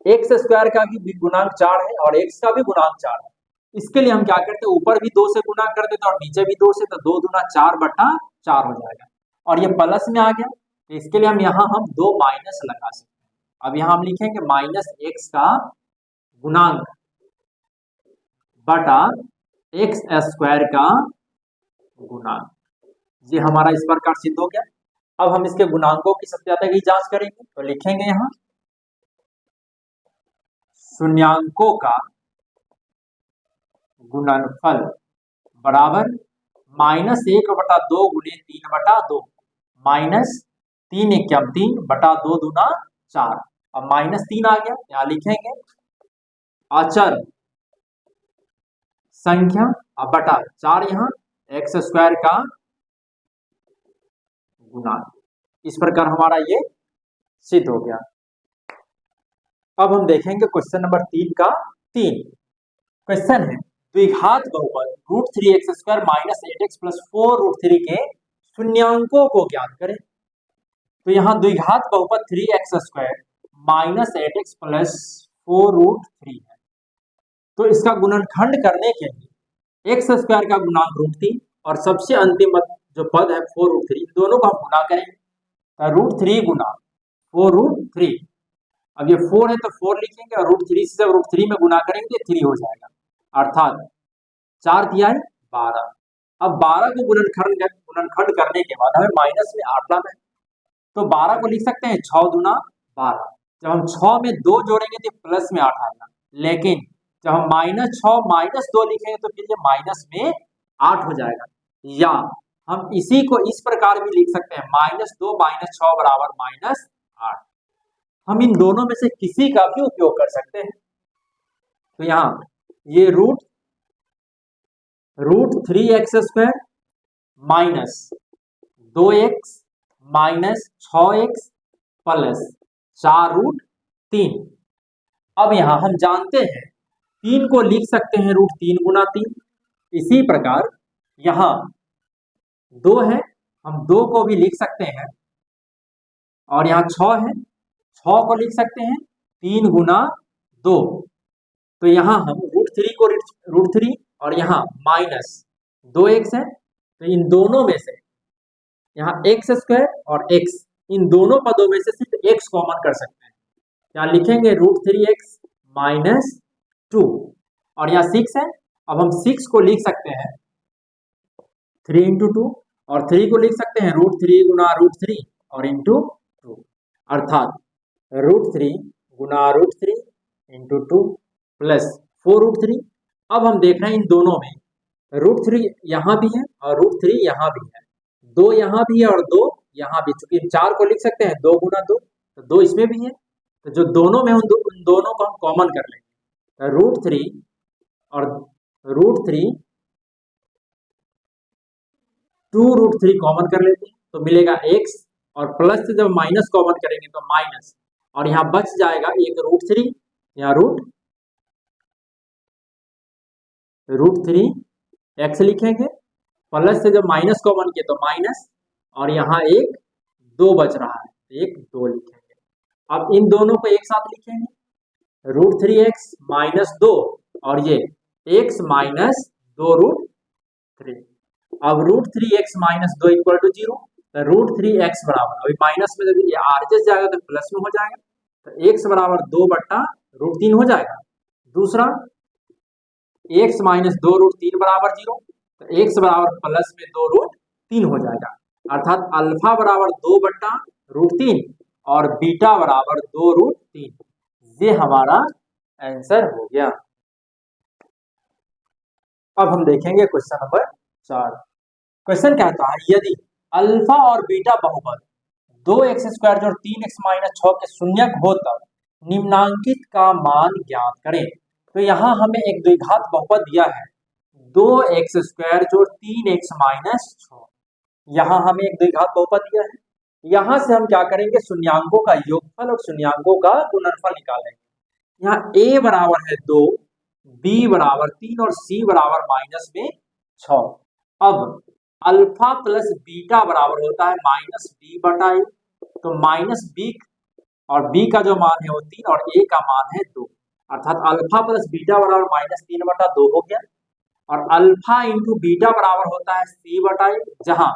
Speaker 1: x² का भी गुणांक 4 है और x का भी गुणांक 4 है। इसके लिए हम क्या करते हैं, ऊपर भी 2 से गुणा कर देते हैं और नीचे भी 2 से, तो 2 दूना 4/4 हो जाएगा और ये प्लस में आ गया। तो इसके लिए हम यहाँ 2 माइनस लगा सकते हैं। अब यहाँ हम लिखेंगे -x का गुणांक बटा x² का गुणांक। ये हमारा इस प्रकार सिद्ध हो गया। अब हम इसके गुणांकों की सत्यता की जांच करेंगे। तो लिखेंगे यहाँ शून्यांकों का गुणनफल बराबर -1/2 गुणे 3/2 माइनस 3 × 3 बटा 2 दूना 4। अब -3 आ गया, यहाँ लिखेंगे अचर संख्या अब बटा 4 यहाँ x² का गुणांक। इस प्रकार हमारा ये सिद्ध हो गया। अब हम देखेंगे क्वेश्चन नंबर 3 का 3। क्वेश्चन है द्विघात बहुपद √3x² माइनस 8x प्लस 4√3 के शून्यांकों को ज्ञात करें। तो यहाँ द्विघात बहुपद 3x² माइनस 8x प्लस 4√3 है। तो इसका गुणनखंड करने के लिए x² का गुणांक √3 और सबसे अंतिम जो पद है 4√3, दोनों को हम गुणा करेंगे। √3 गुना 4√3। अब ये 4 है तो 4 लिखेंगे और √3 से जब √3 में गुना करेंगे 3 हो जाएगा, अर्थात 4 तिहाई 12। अब 12 को गुणनखंड करने के बाद हमें माइनस में 8 लाना है, तो 12 को लिख सकते हैं 6 दूना 12। जब हम 6 में 2 जोड़ेंगे तो प्लस में 8 आएगा, लेकिन जब हम -6 -2 लिखेंगे तो फिर ये माइनस में 8 हो जाएगा। या हम इसी को इस प्रकार भी लिख सकते हैं -2 - 6 बराबर -8। हम इन दोनों में से किसी का भी उपयोग कर सकते हैं। तो यहाँ ये √3x² minus 2x minus 6x plus 4√3। अब यहाँ हम जानते हैं 3 को लिख सकते हैं √3 गुना 3। इसी प्रकार यहाँ 2 है, हम 2 को भी लिख सकते हैं, और यहाँ 6 है, 6 को लिख सकते हैं 3 गुना 2। तो यहाँ हम √3 को √3 और यहाँ माइनस 2x है, तो इन दोनों में से यहाँ x² और x, इन दोनों पदों में से सिर्फ x कॉमन कर सकते हैं। यहाँ लिखेंगे √3x माइनस 2, और यहाँ 6 है, अब हम 6 को लिख सकते हैं 3 × 2, और 3 को लिख सकते हैं √3 गुना √3 और इंटू 2, अर्थात √3 गुना √3 इंटू 2 प्लस 4√3। अब हम देख रहे हैं इन दोनों में √3 यहाँ भी है और √3 यहाँ भी है, 2 यहाँ भी है और 2 यहाँ भी, चूंकि 4 को लिख सकते हैं 2 गुना 2, तो 2 इसमें भी है, तो जो दोनों में उन दोनों को हम कॉमन कर लेंगे, तो √3 और √3 2√3 कॉमन कर लेते हैं, तो मिलेगा x, और प्लस से जब माइनस कॉमन करेंगे तो माइनस, और यहाँ बच जाएगा एक √3, यहाँ √3 x लिखेंगे, प्लस से जब माइनस कॉमन किए तो माइनस, और यहाँ एक 2 बच रहा है, एक 2 लिखेंगे। अब इन दोनों को एक साथ लिखेंगे, √3x माइनस 2 और ये x माइनस 2√3। अब √3x माइनस 2 इक्वल टू 0, तो √3x बराबर, अभी माइनस में जब ये आरजेस जाएगा तो प्लस में हो जाएगा, तो x बराबर 2/√3 हो जाएगा। दूसरा x माइनस 2√3 बराबर 0, तो x बराबर प्लस में 2√3 हो जाएगा, अर्थात अल्फा बराबर 2/√3 और बीटा बराबर 2√3। ये हमारा आंसर हो गया। अब हम देखेंगे क्वेश्चन नंबर 4। क्वेश्चन कहता है यदि अल्फा और बीटा बहुपद 2x² जोड़ 3x माइनस 6 के शून्यक हो तब निम्नांकित का मान ज्ञात करें। तो यहाँ हमें एक द्विघात बहुपद दिया है 2x² जोड़ 3x माइनस 6, यहाँ हमें एक द्विघात बहुपद दिया है। यहाँ से हम क्या करेंगे, शून्यांकों का योगफल और शून्यांकों का गुणनफल निकालेंगे। यहाँ a बराबर है 2, b बराबर 3 और c बराबर माइनस में 6। अब अल्फा प्लस बीटा बराबर होता है -b/a, तो -b और b का जो मान है वो 3 और a का मान है 2, अर्थात अल्फा प्लस बीटा बराबर -3/2 हो गया। और अल्फा इंटू बीटा बराबर होता है c/a, जहां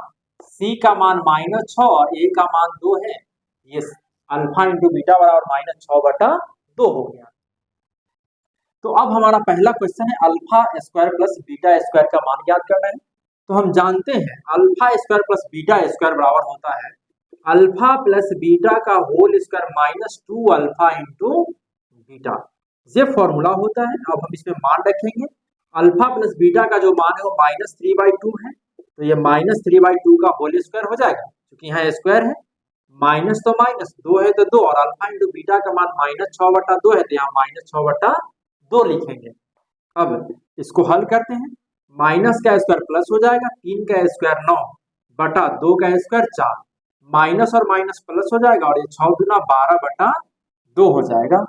Speaker 1: c का मान -6 और a का मान 2 है, ये अल्फा इंटू बीटा बराबर -6/2 हो गया। तो अब हमारा पहला क्वेश्चन है alpha square plus beta square का मान ज्ञात करना है। तो हम जानते हैं alpha square plus beta square बराबर होता है अल्फा प्लस बीटा का whole square -2 alpha into beta, ये फॉर्मूला होता है। अब हम इसमें मान रखेंगे, अल्फा प्लस बीटा का जो मान है वो -3/2 है, तो ये -3/2 का होल स्क्वायर हो जाएगा, क्योंकि यहाँ स्क्वायर है, माइनस तो माइनस, 2 है तो 2, और अल्फा इंटू बीटा का मान -6/2 है, तो यहाँ -6/2 लिखेंगे। अब इसको हल करते हैं, माइनस का स्क्वायर प्लस हो जाएगा, 3 का स्क्वायर 9 बटा 2 का स्क्वायर 4, माइनस और माइनस प्लस हो जाएगा, और ये 6 दूना 12/2 हो जाएगा।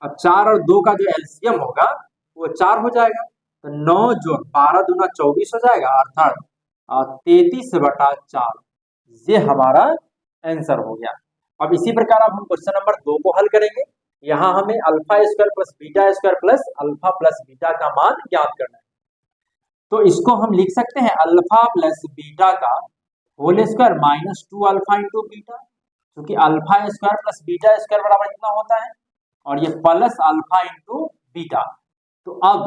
Speaker 1: अब 4 और 2 का जो एलसीएम होगा वो 4 हो जाएगा, तो 9 जोड़ 12 दूना 24 हो जाएगा, अर्थात 33/4, ये हमारा आंसर हो गया। अब इसी प्रकार अब हम क्वेश्चन नंबर 2 को हल करेंगे। यहाँ हमें alpha square plus beta square plus alpha plus beta का मान ज्ञात करना है। तो इसको हम लिख सकते हैं अल्फा प्लस बीटा का whole square -2 alpha into beta, क्योंकि alpha square plus beta square बराबर इतना होता है, और ये प्लस अल्फा इंटू बीटा। तो अब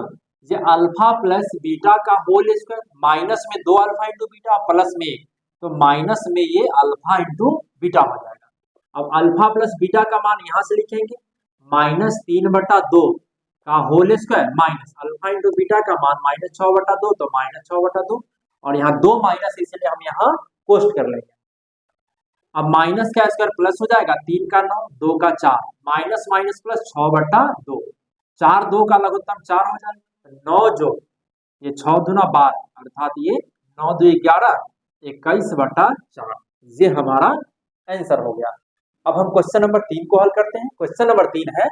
Speaker 1: ये अल्फा प्लस बीटा का होल स्क्वायर, माइनस में 2 अल्फा इंटू बीटा, प्लस में 1, तो माइनस में ये अल्फा इंटू बीटा हो जाएगा। अब अल्फा प्लस बीटा का मान यहाँ से लिखेंगे -3/2 का whole square minus alpha into beta का मान -6/2, तो -6/2, और यहाँ 2 माइनस, इसलिए हम यहाँ पोस्ट कर लेंगे। अब माइनस का स्क्वायर प्लस हो जाएगा, 3 का 9, 2 का 4, माइनस माइनस प्लस 6/2, 4 2 का लघुत्तम 4 हो जाएगा, 9 जोड़ ये 6 दूना 12, अर्थात ये 9 2 11, 21/4, ये हमारा आंसर हो गया। अब हम क्वेश्चन नंबर 3 को हल करते हैं। क्वेश्चन नंबर 3 है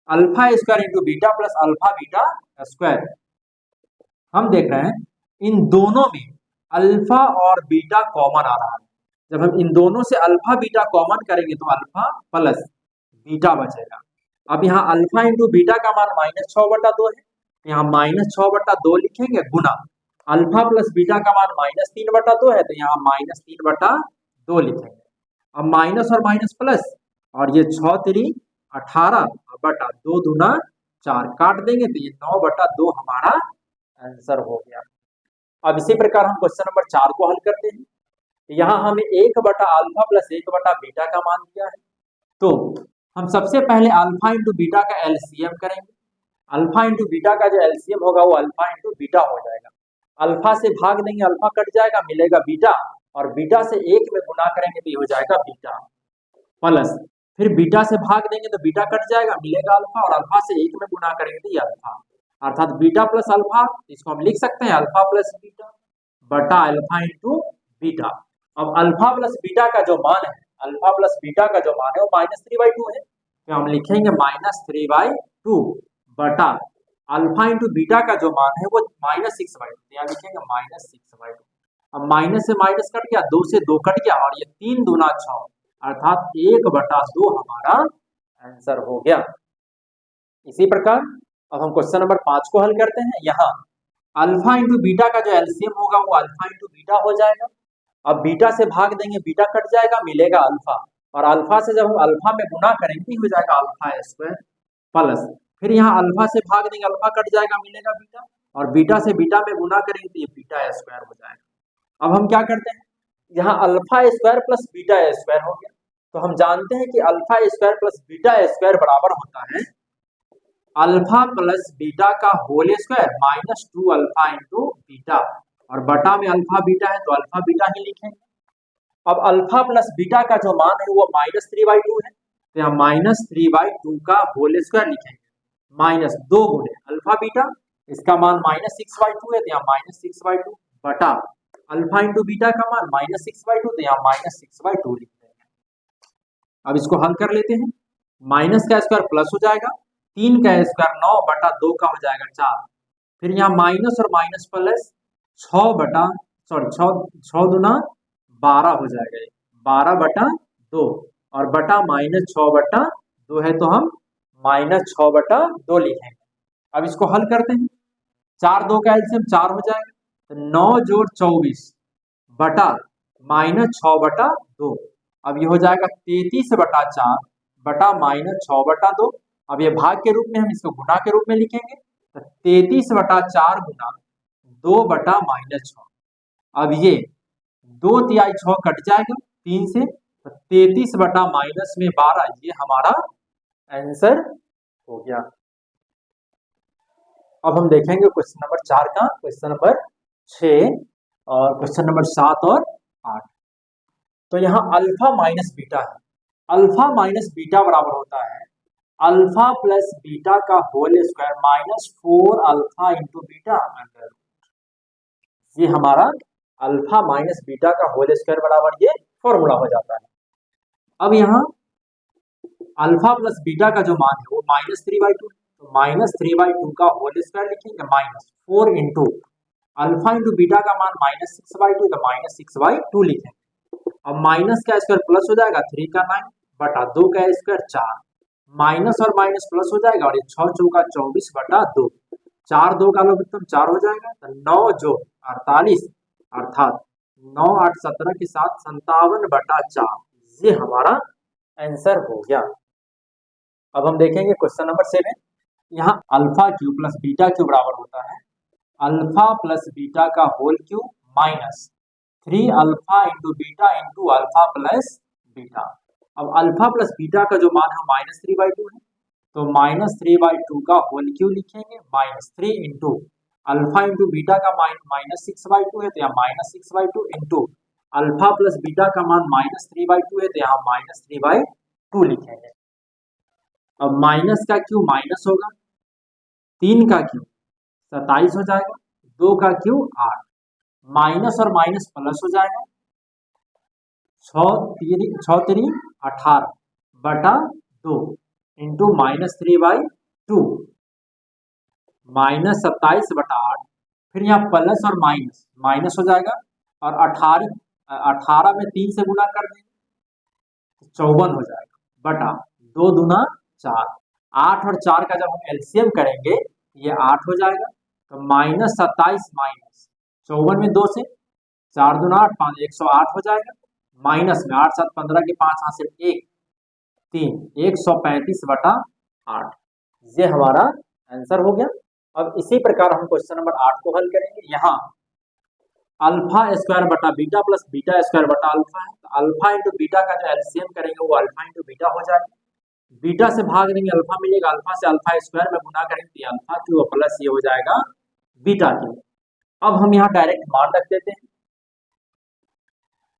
Speaker 1: alpha square into beta plus alpha beta square. हम देख रहे हैं इन दोनों में अल्फा और बीटा कॉमन आ रहा है। जब हम इन दोनों से अल्फा बीटा कॉमन करेंगे तो अल्फा प्लस बीटा बचेगा। अब यहाँ अल्फा इंटू बीटा का मान -6/2 है, यहाँ -6/2 लिखेंगे गुना अल्फा प्लस बीटा का मान -3/2 है, तो यहाँ -3/2 लिखेंगे। अब माइनस और माइनस प्लस, और ये 6 3 18 बटा 2 दूना 4 काट देंगे तो ये 9/2 हमारा आंसर हो गया। अब इसी प्रकार हम क्वेश्चन नंबर 4 को हल करते हैं। यहाँ हमें 1/अल्फा प्लस 1/बीटा का मान दिया है, तो हम सबसे पहले अल्फा इंटू बीटा का एलसीएम करेंगे। अल्फा इंटू बीटा का जो एलसीएम होगा वो अल्फा इंटू बीटा हो जाएगा। अल्फा से भाग देंगे अल्फा कट जाएगा, मिलेगा बीटा, और बीटा से 1 में गुना करेंगे तो ये हो जाएगा बीटा, प्लस फिर बीटा से भाग देंगे तो बीटा कट जाएगा, मिलेगा अल्फा, और अल्फा से 1 में गुना करेंगे तो ये अल्फा, अर्थात बीटा प्लस अल्फा। इसको हम लिख सकते हैं अल्फा प्लस बीटा बटा अल्फा इंटू बीटा। अब अल्फा प्लस बीटा का जो मान है, अल्फा प्लस बीटा का जो मान है वो -3/2 है, तो हम लिखेंगे -3/2 बटा अल्फा इंटू बीटा का जो मान है वो -6/2, यहाँ लिखेंगे -6/2। अब माइनस से माइनस कट गया, 2 से 2 कट गया, और ये 3 दूना 6, अर्थात 1/2 हमारा आंसर हो गया। इसी प्रकार अब हम क्वेश्चन नंबर 5 को हल करते हैं। यहाँ अल्फा इंटू बीटा का जो एलसीएम होगा वो अल्फा इंटू बीटा हो जाएगा। अब बीटा से भाग देंगे, बीटा कट जाएगा, मिलेगा अल्फा, और अल्फा से जब हम अल्फा में गुना करेंगे हो जाएगा अल्फा स्क्वायर, प्लस फिर यहाँ अल्फा से भाग देंगे, अल्फा कट जाएगा, मिलेगा बीटा, और बीटा से बीटा में गुना करेंगे तो ये बीटा स्क्वायर हो जाएगा। अब हम क्या करते हैं, यहाँ alpha square plus beta square हो गया, तो हम जानते हैं कि alpha square plus beta square बराबर होता है अल्फा प्लस बीटा का whole square -2 alpha into beta, और बटा में अल्फा बीटा है तो अल्फा बीटा ही लिखेंगे। अब अल्फा प्लस बीटा का जो मान है वो -3/2 है, तो यहाँ -3/2 का होल स्क्वायर लिखेंगे, -2 गुणे अल्फा बीटा, इसका मान -6/2 है, तो यहाँ -6/2 बटा अल्फा इंटू बीटा का मान -6/2, तो यहाँ -6/2 लिख देंगे। अब इसको हल कर लेते हैं, माइनस का स्क्वायर प्लस हो जाएगा, 3 का स्क्वायर 9/2 का हो जाएगा 4, फिर यहाँ माइनस और माइनस प्लस 6 दूना 12 हो जाएगा, 12/2, और बटा -6/2 है तो हम -6/2 लिखेंगे। अब इसको हल करते हैं, 4 2 का एलसीएम 4 हो जाएगा, तो 9 जोड़ 24 बटा -6/2, अब ये हो जाएगा 33/4 बटा -6/2। अब ये भाग के रूप में, हम इसको गुना के रूप में लिखेंगे, तो 33/4 गुना 2/-6। अब ये 2 तिहाई 6 कट जाएगा 3 से, तो 33 बटा -12, ये हमारा आंसर हो गया। अब हम देखेंगे क्वेश्चन नंबर 4 का, क्वेश्चन नंबर 6 और क्वेश्चन नंबर 7 और 8। तो यहाँ अल्फा माइनस बीटा है, अल्फा माइनस बीटा बराबर होता है अल्फा प्लस बीटा का whole square -4 alpha into beta under root. ये हमारा अल्फा माइनस बीटा का होल स्क्वायर बराबर ये फॉर्मूला हो जाता है। अब यहाँ अल्फा प्लस बीटा का जो मान है वो -3/2, तो -3/2 का होल स्क्वायर लिखेंगे, -4 इंटू अल्फा इंटू बीटा का मान -6/2, तो -6/2 लिखेंगे। अब माइनस का स्क्वायर प्लस हो जाएगा, 3 का 9 बटा 2 का स्क्वायर 4, माइनस और माइनस प्लस हो जाएगा, और ये 6 चौका 24/2, 4 2 का लघुत्तम 4 हो जाएगा, तो 9 जो 48, अर्थात 9 8 17 के साथ 57/4, ये हमारा आंसर हो गया। अब हम देखेंगे क्वेश्चन नंबर 7। यहाँ alpha cube plus beta cube बराबर होता है अल्फा प्लस बीटा का whole cube -3 alpha into beta into alpha plus beta. अब अल्फा प्लस बीटा का जो मान है -3/2 है, तो -3/2 का होल क्यू लिखेंगे, -3 इंटू अल्फा इंटू बीटा का मान -6/2 है, तो यहाँ -6/2 इंटू अल्फा प्लस बीटा का मान -3/2 है, तो यहाँ -3/2 लिखेंगे। अब माइनस का क्यू माइनस होगा, 3 का क्यू 27 हो जाएगा, 2 का क्यू 8, माइनस और माइनस प्लस हो जाएगा, 6 3 18 बटा 2 इंटू -3/2, 2 माइनस 27/8, फिर यहाँ प्लस और माइनस माइनस हो जाएगा, और 18 में 3 से गुना कर देंगे तो 54 हो जाएगा, बटा 2 दूना 4, 8 और 4 का जब हम एलसीएम करेंगे ये 8 हो जाएगा, तो माइनस 27 माइनस 54 में 2 से 4 दूना 8, 5 108 हो जाएगा, माइनस में 8 7 15 के 5 हासिल 1 3 135/8, ये हमारा आंसर हो गया। अब इसी प्रकार हम क्वेश्चन नंबर 8 को हल करेंगे। यहाँ अल्फा स्क्वायर बटा बीटा प्लस बीटा स्क्वायर बटा अल्फा है, तो अल्फा इंटू बीटा का जो एलसीएम करेंगे वो अल्फा इंटू बीटा हो जाएगा, बीटा से भाग देंगे अल्फा मिलेगा, अल्फा से अल्फा स्क्वायर में गुना करेंगे तो अल्फा क्यू प्लस ये हो जाएगा बीटा क्यू। अब हम यहाँ डायरेक्ट मान रख देते हैं,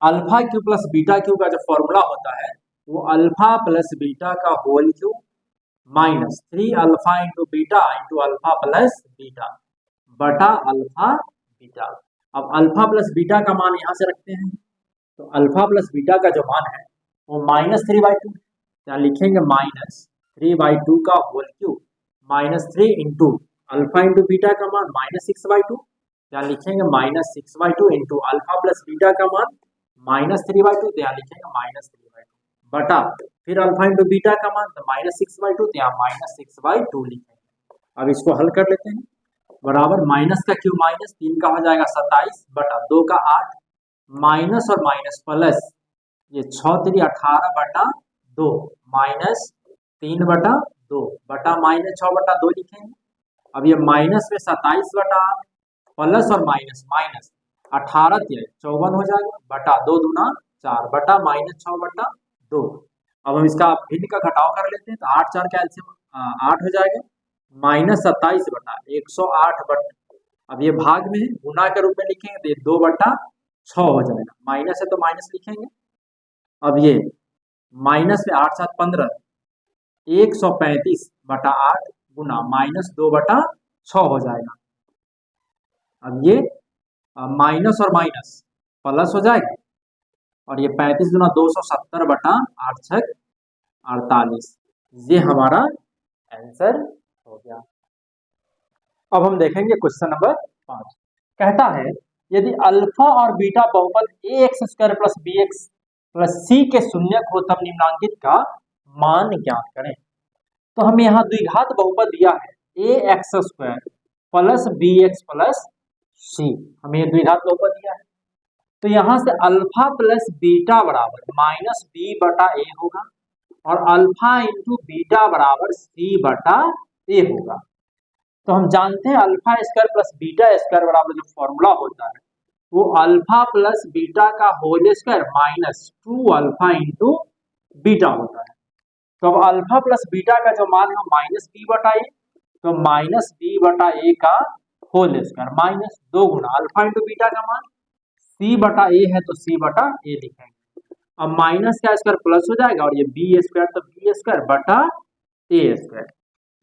Speaker 1: alpha cube plus beta cube का जो फॉर्मूला होता है वो अल्फा प्लस बीटा का whole cube minus 3 alpha into beta into alpha plus beta बटा अल्फा बीटा। अब अल्फा प्लस बीटा का मान यहाँ से रखते हैं, तो अल्फा प्लस बीटा का जो मान है वो -3/2, यहाँ लिखेंगे -3/2 का whole cube minus 3 into alpha into beta का मान -6/2, यहाँ लिखेंगे -6/2 इंटू अल्फा प्लस बीटा का मान -3/2, यहाँ लिखेंगे -3/2 बटा फिर अल्फा इंटू बीटा का मान तो -6/2, तो यहाँ -6/2 लिखेंगे। अब इसको हल कर लेते हैं, बराबर माइनस का क्यू माइनस 3 का हो जाएगा 27 बटा 2 का 8, माइनस और माइनस प्लस ये 6 3 18/2 माइनस 3/2 बटा -6/2 लिखेंगे। अब ये माइनस में 27/8 प्लस और माइनस माइनस 18 54 हो जाएगा, बटा 2 दूना 4 बटा -6/2। अब हम इसका भिन्न का घटाव कर लेते हैं, तो 8 4 का एलसीएम 8 हो जाएगा, -27/108 अब ये भाग में है, गुना के रूप में लिखेंगे तो ये 2/6 हो जाएगा, माइनस है तो माइनस लिखेंगे। अब ये माइनस में 8 7 15 135/8 गुना -2/6 हो जाएगा। अब ये माइनस और माइनस प्लस हो जाएगा, और ये 35 गुना 270/8 6 48, ये हमारा आंसर हो गया। अब हम देखेंगे क्वेश्चन नंबर 5, कहता है यदि अल्फा और बीटा बहुपद ax² plus bx plus c के शून्यक हो तब निम्नांकित का मान ज्ञात करें। तो हमें यहाँ द्विघात बहुपद दिया है ax² plus bx plus c, हमें द्विघात बहुपद दिया है, तो यहाँ से अल्फा प्लस बीटा बराबर -b/a होगा, और अल्फा इंटू बीटा बराबर c/a होगा। तो हम जानते हैं alpha square plus beta square बराबर जो फॉर्मूला होता है वो अल्फा प्लस बीटा का whole square minus 2 alpha into beta होता है। तो अब अल्फा प्लस बीटा का जो मान है -b/a, तो -b/a का होल स्क्वायर माइनस 2 गुना अल्फा इंटू बीटा का मान c/a है तो c/a लिखेंगे। अब माइनस का स्क्वायर प्लस हो जाएगा, और ये b² तो b² बटा a²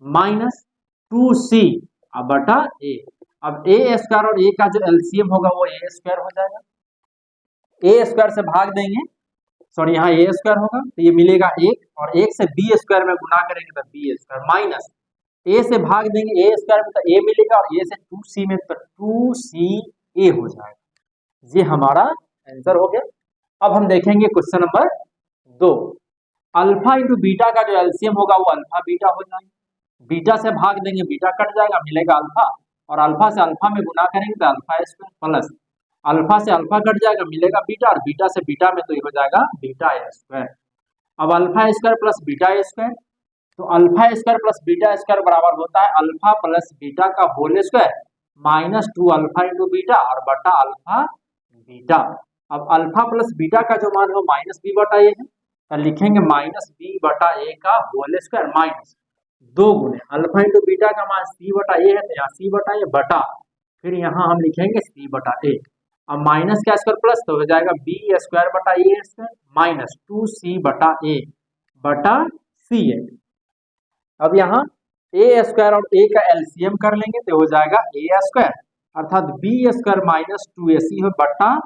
Speaker 1: माइनस 2c बटा a। अब a² और a का जो एलसीएम होगा वो a² हो जाएगा, a² से भाग देंगे, सॉरी यहाँ a² होगा तो ये मिलेगा 1, और 1 से b² में गुना करेंगे तो b² माइनस a से भाग देंगे a² में तो a मिलेगा, और a से 2c में तो 2ca हो जाएगा, ये हमारा आंसर हो गया। अब हम देखेंगे question number 2, alpha into beta का जो एलसीएम होगा वो अल्फा बीटा हो जाएगा, बीटा से भाग देंगे बीटा कट जाएगा, मिलेगा अल्फा, और अल्फा से अल्फा में गुना करेंगे तो अल्फा² प्लस अल्फा से अल्फा कट जाएगा, मिलेगा बीटा, और बीटा से बीटा में तो ये हो जाएगा बीटा²। अब अल्फा² प्लस बीटा², तो अल्फा² प्लस बीटा² बराबर होता है अल्फा प्लस बीटा का whole square minus 2 alpha into beta और बटा अल्फा बीटा। अब अल्फा प्लस बीटा का जो मान है वो -b/a है, तो लिखेंगे -b/a का होल स्क्वायर माइनस 2 गुने अल्फा इंटू बीटा का मान c/a है तो यहाँ c/a बटा फिर यहाँ हम लिखेंगे c/a। अब माइनस का स्क्वायर प्लस तो हो जाएगा b² माइनस 2c/a बटा c है। अब यहाँ a² और a का एलसीएम कर लेंगे तो हो जाएगा a² अर्थात b² माइनस 2ac हो बटा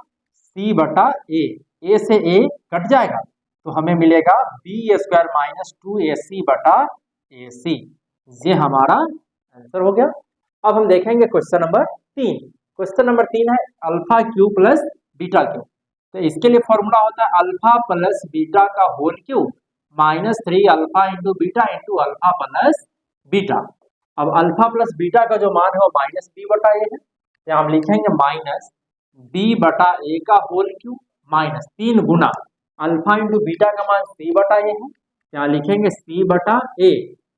Speaker 1: c/a, a से a कट जाएगा तो हमें मिलेगा b² माइनस 2ac बटा ac। ये हमारा आंसर हो गया। अब हम देखेंगे क्वेश्चन नंबर 3। क्वेश्चन नंबर 3 है alpha cube plus beta cube. तो इसके लिए फॉर्मूला होता है अल्फा प्लस बीटा का whole cube -3 alpha into beta into alpha plus beta. अब अल्फा प्लस बीटा का जो मान है वो -b/a है, तो हम लिखेंगे -b/a का होल क्यू माइनस 3 गुना अल्फा इंटू बीटा का मान c/a है, यहाँ लिखेंगे c/a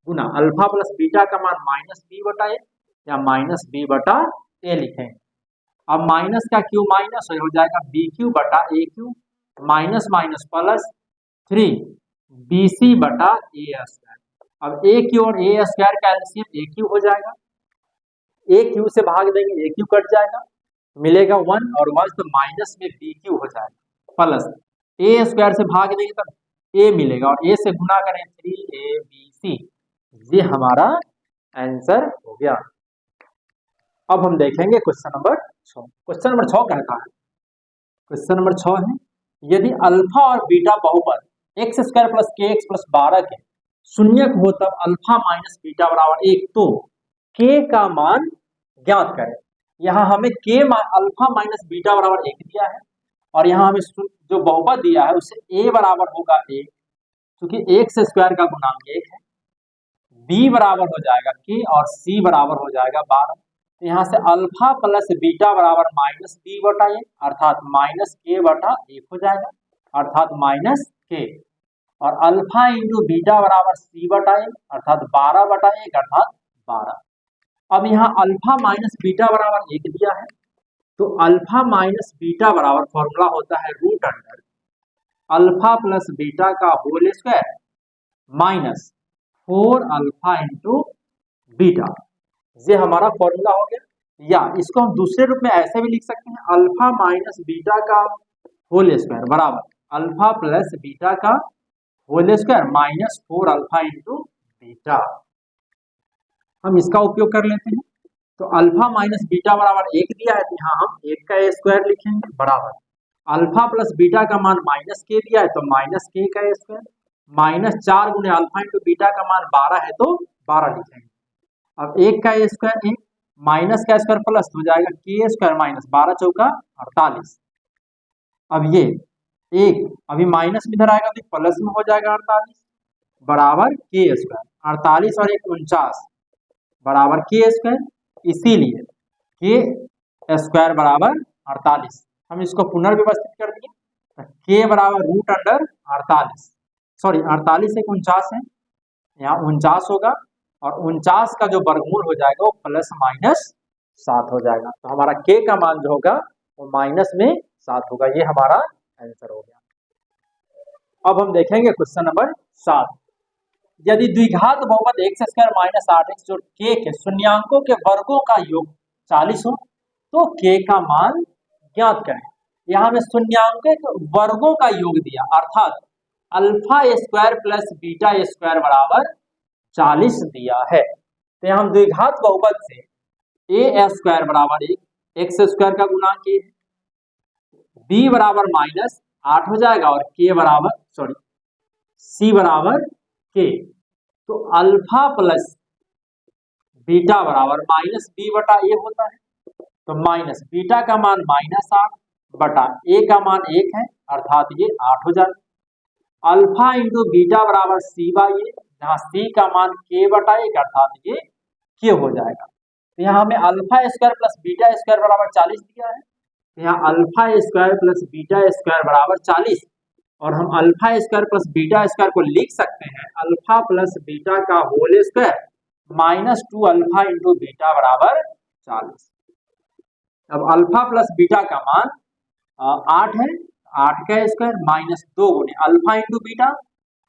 Speaker 1: गुना अल्फा प्लस बीटा का मान -b/a या -b/a लिखेंगे। अब माइनस का क्यू माइनस हो जाएगा bq/a minus minus plus 3 bc/a²। अब a क्यू और a² का एलसीएम aq हो जाएगा, a क्यू से भाग देंगे aq कट जाएगा, मिलेगा 1 और 1 तो माइनस में bq हो जाएगा प्लस a² से भाग देंगे तब a मिलेगा और a से गुना करें 3abc। ये हमारा आंसर हो गया। अब हम देखेंगे क्वेश्चन नंबर 6। क्वेश्चन नंबर 6 कहता है, क्वेश्चन नंबर 6 है यदि अल्फा और बीटा बहुपद x² प्लस kx प्लस 12 के शून्यक हो तब अल्फा माइनस बीटा बराबर 1, तो k का मान ज्ञात करें। यहाँ हमें k अल्फा माइनस बीटा बराबर 1 दिया है और यहाँ हमें जो बहुपद दिया है उससे a बराबर होगा 1, क्योंकि x² का गुणांक 1 है, b बराबर हो जाएगा k और c बराबर हो जाएगा 12। तो यहाँ से अल्फा प्लस बीटा बराबर -b/a अर्थात -k/1 हो जाएगा अर्थात -k, और अल्फा इंटू बीटा बराबर c/a अर्थात 12/1 अर्थात 12। अब यहाँ अल्फा माइनस बीटा बराबर 1 दिया है, तो अल्फा माइनस बीटा बराबर फॉर्मूला होता है root under alpha plus beta का whole square minus 4 alpha into beta. ये हमारा फॉर्मूला हो गया। या इसको हम दूसरे रूप में ऐसे भी लिख सकते हैं अल्फा माइनस बीटा का होल स्क्वायर बराबर अल्फा प्लस बीटा का whole square minus 4 alpha into beta. हम इसका उपयोग कर लेते हैं। तो अल्फा माइनस बीटा बराबर 1 दिया है, तो यहाँ हम 1 का स्क्वायर लिखेंगे बराबर अल्फा प्लस बीटा का मान -k दिया है तो -k का स्क्वायर माइनस 4 गुने अल्फा इंटू बीटा का मान 12 है तो 12 लिखेंगे। अब 1 का स्क्वायर 1 माइनस का स्क्वायर प्लस हो जाएगा k² माइनस 12 चौका 48। अब ये 1 अभी माइनस में इधर आएगा तो प्लस में हो जाएगा 48 बराबर k²। 48 और 1 49 बराबर k², इसीलिए k² बराबर 48। हम इसको पुनर्व्यवस्थित कर दिए, k बराबर रूट अंडर 48, सॉरी 48 1 49 है, यहाँ 49 होगा और 49 का जो वर्गमूल हो जाएगा वो प्लस माइनस 7 हो जाएगा। तो हमारा k का मान जो होगा वो माइनस में 7 होगा। ये हमारा आंसर हो गया। अब हम देखेंगे क्वेश्चन नंबर 7। यदि द्विघात बहुपद x² माइनस 8x जो k के शून्यांकों के वर्गों का योग 40 हो तो k का मान ज्ञात करें। यहाँ हमें शून्यांकों के वर्गों का योग दिया अर्थात अल्फा² प्लस बीटा² बराबर 40 दिया है। तो यहाँ हम द्विघात बहुपद से a² बराबर 1 x² का गुणांक है, b बराबर -8 हो जाएगा और k बराबर c बराबर k। तो अल्फा प्लस बीटा बराबर -b/a होता है, तो माइनस बीटा का मान -8 बटा a का मान 1 है अर्थात ये 8 हो जाएगा। अल्फा इंटू बीटा बराबर c/a, जहाँ c का मान k/1 अर्थात ये k हो जाएगा। तो यहाँ हमें अल्फा² प्लस बीटा² बराबर 40 दिया है, तो यहाँ अल्फा² प्लस बीटा² बराबर 40 और हम अल्फा² प्लस बीटा² को लिख सकते हैं अल्फा प्लस बीटा का whole square -2 alpha into beta बराबर 40। अब अल्फा प्लस बीटा का मान 8 है, 8 का स्क्वायर -2 गुने अल्फा इंटू बीटा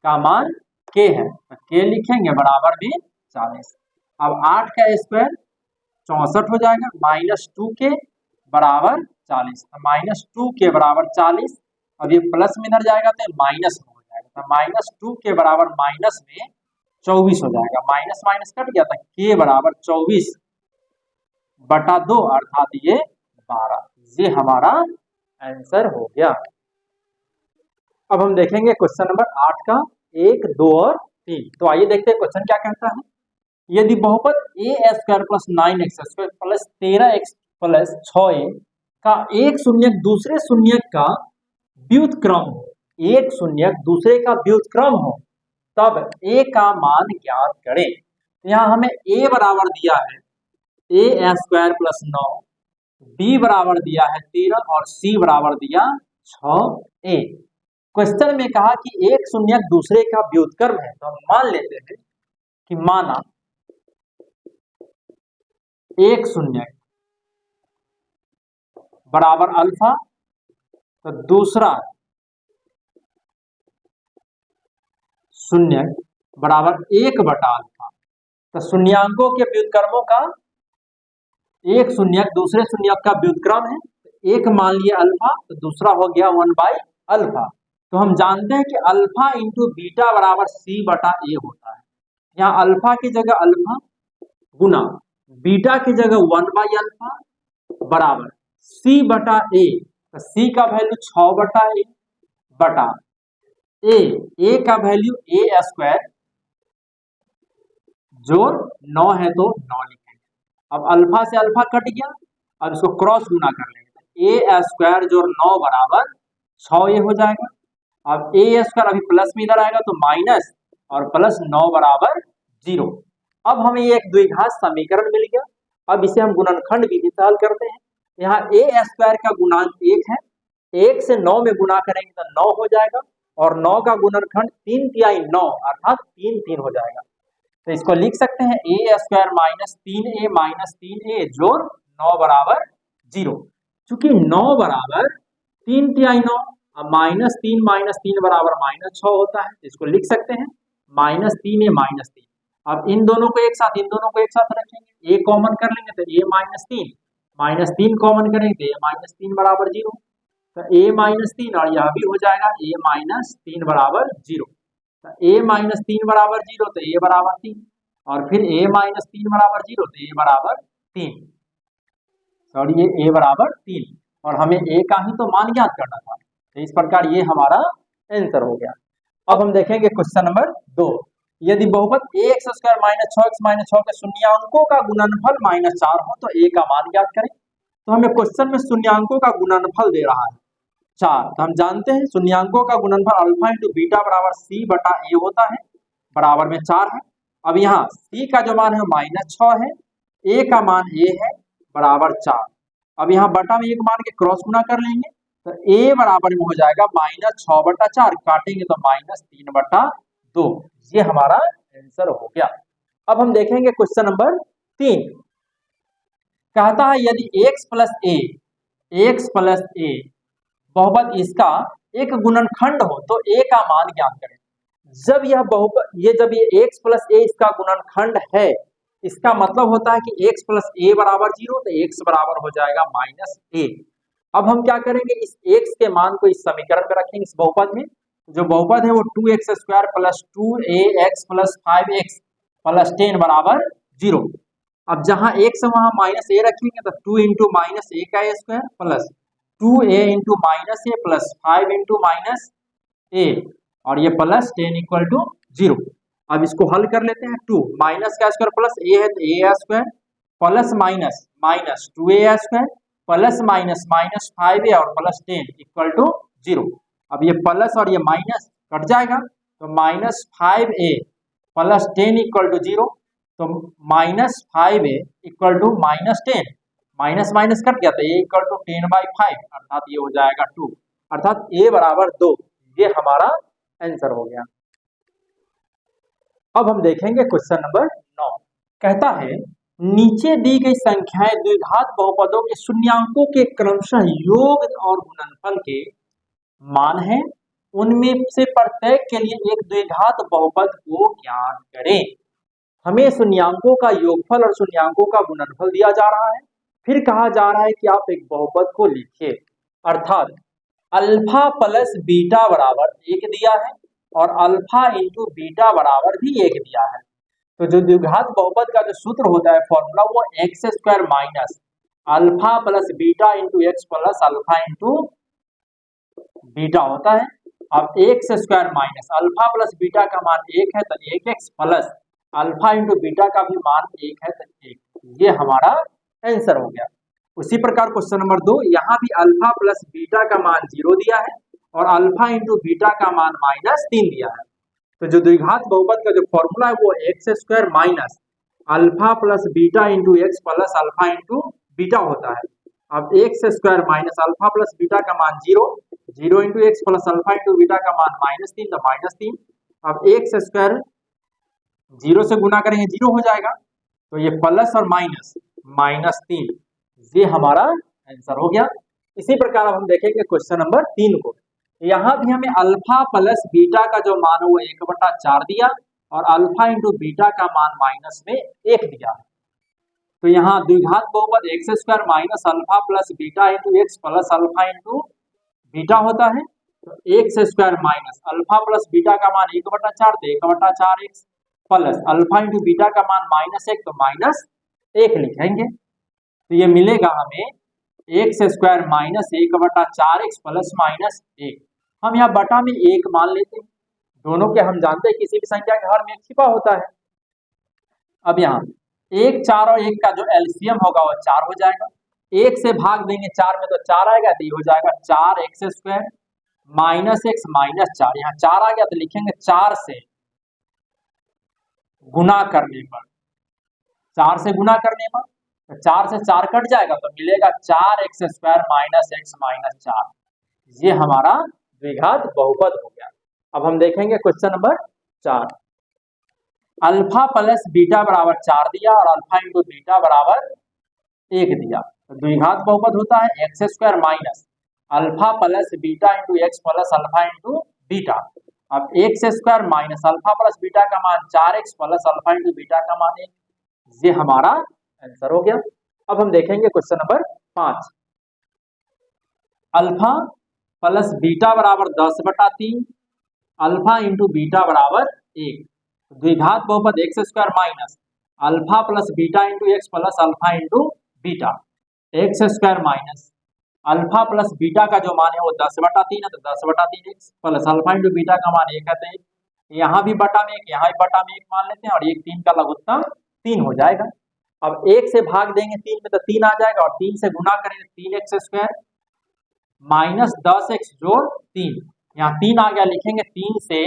Speaker 1: का मान k है, तो k लिखेंगे बराबर में 40। अब 8 का स्क्वायर 64 हो जाएगा, -2k बराबर 40, तो -2k बराबर 40। अब ये प्लस में इधर जाएगा तो माइनस में हो जाएगा, तो -2k बराबर माइनस में 24 हो जाएगा, माइनस माइनस कट गया था, k बराबर 24 बटा 2 अर्थात ये 12। ये हमारा आंसर हो गया। अब हम देखेंगे क्वेश्चन नंबर 8 का 1, 2 और 3। तो आइए देखते हैं क्वेश्चन क्या कहता है। यदि बहुपद ए स्क्वायर प्लस 9x स्क्वायर प्लस 13x प्लस 6a का एक शून्यक दूसरे शून्यक का व्युत्क्रम हो, एक शून्यक दूसरे का व्युत्क्रम हो, तब a का मान ज्ञात करें। यहाँ हमें a बराबर दिया है a स्क्वायर प्लस 9, b बराबर दिया है 13 और c बराबर दिया 6a। क्वेश्चन में कहा कि एक शून्यक दूसरे का व्युत्क्रम है, तो हम मान लेते हैं कि माना एक शून्यक बराबर अल्फा, तो दूसरा शून्यक बराबर 1/अल्फा। तो शून्यांकों के व्युत्क्रमों का एक शून्यक दूसरे शून्यक का व्युत्क्रम है, एक मान लिया अल्फा तो दूसरा हो गया 1/अल्फा। तो हम जानते हैं कि अल्फा इंटू बीटा बराबर c/a होता है। यहाँ अल्फा की जगह अल्फा गुना बीटा की जगह 1/अल्फा बराबर c/a। तो c का वैल्यू 6/a बटा a का वैल्यू a स्क्वायर जोड़ 9 है तो 9 लिखेंगे। अब अल्फा से अल्फा कट गया, अब इसको क्रॉस गुना कर लेंगे, a स्क्वायर जोड़ 9 बराबर 6a हो जाएगा। अब a स्क्वायर अभी प्लस में इधर आएगा तो माइनस और प्लस 9 बराबर 0। अब हमें ये एक द्विघात समीकरण मिल गया। अब इसे हम गुणनखंड विधि से हल करते हैं। यहाँ a स्क्वायर का गुणांक 1 है, 1 से 9 में गुना करेंगे तो 9 हो जाएगा और 9 का गुणनखंड 3 तिहाई 9 अर्थात 3 3 हो जाएगा। तो इसको लिख सकते हैं a स्क्वायर माइनस 3a जोड़ 9 बराबर 0। चूंकि 9 बराबर 3 तिहाई 9 और माइनस 3 बराबर -6 होता है, तो इसको लिख सकते हैं -3a -3। अब इन दोनों को एक साथ रखेंगे, a कॉमन कर लेंगे तो a -3 कॉमन करेंगे तो a -3 बराबर 0। तो a -3 और यह भी हो जाएगा a -3 बराबर 0। तो a -3 बराबर 0 तो a बराबर 3 और फिर a -3 बराबर 0 तो a बराबर 3, सॉरी ये a बराबर 3 और हमें a का ही तो मान ज्ञात करना था। तो इस प्रकार ये हमारा आंसर हो गया। अब हम देखेंगे क्वेश्चन नंबर 2। यदि बहुपद ax स्क्वायर माइनस 6x-6 के शून्यांकों का गुणनफल -4 हो तो a का मान ज्ञात करें। तो हमें क्वेश्चन में शून्यांकों का गुणनफल दे रहा है 4, तो हम जानते हैं शून्यांकों का गुणनफल अल्फा इंटू बीटा बराबर c/a होता है, बराबर में 4 है। अब यहाँ c का जो मान है -6 है, a का मान a है बराबर 4। अब यहाँ बटा में एक मान के क्रॉस गुना कर लेंगे तो a बराबर में हो जाएगा -6/4, काटेंगे तो -3/2। ये हमारा आंसर हो गया। अब हम देखेंगे क्वेश्चन नंबर 3। कहता है यदि x प्लस a बहुपद इसका एक गुणनखंड हो तो a का मान ज्ञात करें। जब यह बहुपद जब ये x प्लस a इसका गुणनखंड है, इसका मतलब होता है कि x प्लस a बराबर 0 तो x बराबर हो जाएगा -a। अब हम क्या करेंगे, इस x के मान को इस समीकरण में रखेंगे। इस बहुपद में जो बहुपद है वो 2x square plus 2ax plus 5x plus 10 बराबर 0। अब जहां x है वहां -a रखेंगे तो 2 इंटू -a का square plus 2a into -a plus 5 into -a और ये प्लस 10 इक्वल टू 0। अब इसको हल कर लेते हैं। 2 माइनस का स्क्वायर प्लस a है तो a square plus minus 2a square plus minus -5a और प्लस 10 इक्वल टू 0। अब ये प्लस और ये माइनस कट जाएगा तो -5a प्लस 10 इक्वल टू 0। तो -5a equal to -10, minus minus cut गया तो a इक्वल टू 10/5 अर्थात ये हो जाएगा 2, अर्थात a बराबर 2। ये हमारा आंसर हो गया। अब हम देखेंगे क्वेश्चन नंबर 9। कहता है नीचे दी गई संख्याएं द्विघात बहुपदों के शून्यांकों के क्रमशः योग और गुणनफल के मान है, उनमें से प्रत्येक के लिए एक द्विघात बहुपद को ज्ञात करें। हमें शून्यांकों का योगफल और शून्यांकों का गुणनफल दिया जा रहा है, फिर कहा जा रहा है कि आप एक बहुपद को लिखिए, अर्थात अल्फा प्लस बीटा बराबर 1 दिया है और अल्फा इंटू बीटा बराबर भी 1 दिया है। तो जो द्विघात बहुपद का जो सूत्र होता है फॉर्मूला वो X square minus alpha plus beta into x plus alpha into beta होता है। अब X square minus alpha plus beta का मान 1 है तो 1x plus alpha into beta का भी मान 1 है तो 1, ये हमारा आंसर हो गया। उसी प्रकार क्वेश्चन नंबर 2, यहाँ भी अल्फा प्लस बीटा का मान 0 दिया है और अल्फा इंटू बीटा का मान -3 दिया है। तो जो द्विघात बहुपद का जो फॉर्मूला है वो X square minus alpha plus beta into x plus alpha into beta होता है। अब X square minus alpha plus beta का मान 0, 0 into x plus alpha into beta का मान -3 तो -3। अब एक्स स्क्वायर 0 से गुना करेंगे 0 हो जाएगा, तो ये प्लस और माइनस -3, ये हमारा आंसर हो गया। इसी प्रकार अब हम देखेंगे क्वेश्चन नंबर 3 को। यहाँ भी हमें अल्फा प्लस बीटा का जो मान है वो 1/4 दिया और अल्फा इंटू बीटा का मान -1 दिया है। तो यहाँ द्विघात बहुपद x square minus alpha plus beta into x plus alpha into beta होता है। तो X square minus alpha plus beta का मान 1/4 तो 1/4 x plus alpha into beta का मान -1 तो -1 लिखेंगे। तो ये मिलेगा हमें x square minus 1/4 x plus -1। हम यहाँ बटा में 1 मान लेते हैं, दोनों के हम जानते हैं किसी भी संख्या के हर में 1 छिपा होता है। अब यहाँ 1, 4 और 1 का जो एलसीएम होगा वो 4 हो जाएगा। 1 से भाग देंगे 4 में तो 4 आएगा, तो ये हो जाएगा 4 x square minus x minus 4। यहाँ 4 आ गया तो लिखेंगे 4 से गुना करने पर, 4 से गुना करने पर तो 4 से 4 कट जाएगा तो मिलेगा 4 x square minus x minus 4। ये हमारा द्विघात बहुपद हो गया। अब हम देखेंगे question number 4। Alpha plus beta बराबर 4 दिया और अल्फा इंटू बीटा बराबर 1 दिया। तो द्विघात बहुपद होता है X square minus alpha plus beta into x plus alpha into beta. अब X square minus alpha plus beta का मान 4x plus alpha into beta का मान 1, ये हमारा आंसर हो गया। अब हम देखेंगे question number 5। Alpha plus beta बराबर 10/3 अल्फा इंटू बीटा बराबर 1। द्विघात बहुपद x square minus alpha plus beta into x plus alpha into beta. X square minus alpha plus beta का जो मान है वो 10/3 है तो 10/3 x plus alpha into beta का मान 1 है तो 1। यहाँ भी बटा में 1, यहाँ भी बटा में 1 मान लेते हैं और 1 3 का लघुत्तम 3 हो जाएगा। अब 1 से भाग देंगे 3 में तो 3 आ जाएगा और 3 से गुना करेंगे 3x स्क्वायर माइनस 10x जोड़ 3। यहाँ 3 आ गया, लिखेंगे 3 से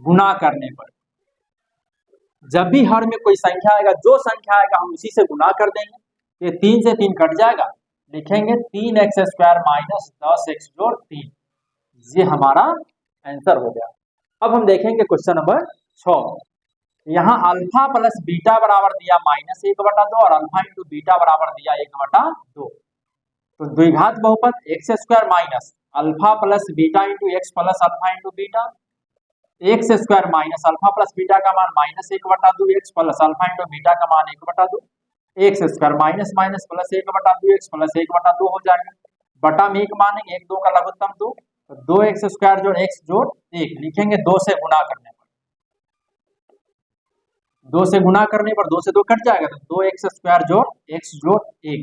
Speaker 1: गुना करने पर। जब भी हर में कोई संख्या आएगा, जो संख्या आएगा हम उसी से गुना कर देंगे, ये 3 से 3 कट जाएगा, लिखेंगे 3x स्क्वायर माइनस 10x जोड़ 3। ये हमारा आंसर हो गया। अब हम देखेंगे क्वेश्चन नंबर 6। यहाँ अल्फा प्लस बीटा बराबर दिया -1/2 और अल्फा इंटू बीटा बराबर दिया 1/2। तो द्विघात बहुपद x square minus alpha plus beta into x plus alpha into beta. X square minus alpha plus beta का मान -1/2 x plus alpha into beta का मान 1/2। X square minus minus plus 1/2 x plus 1/2 हो जाएगा। बटा में 1 मानेंगे, 1 2 का लघुत्तम 2 तो 2x स्क्वायर जोड़ x जोड़ 1, लिखेंगे 2 से गुना करने पर। 2 से गुना करने पर 2 से 2 कट जाएगा तो 2x स्क्वायर जोड़ x जोड़ 1,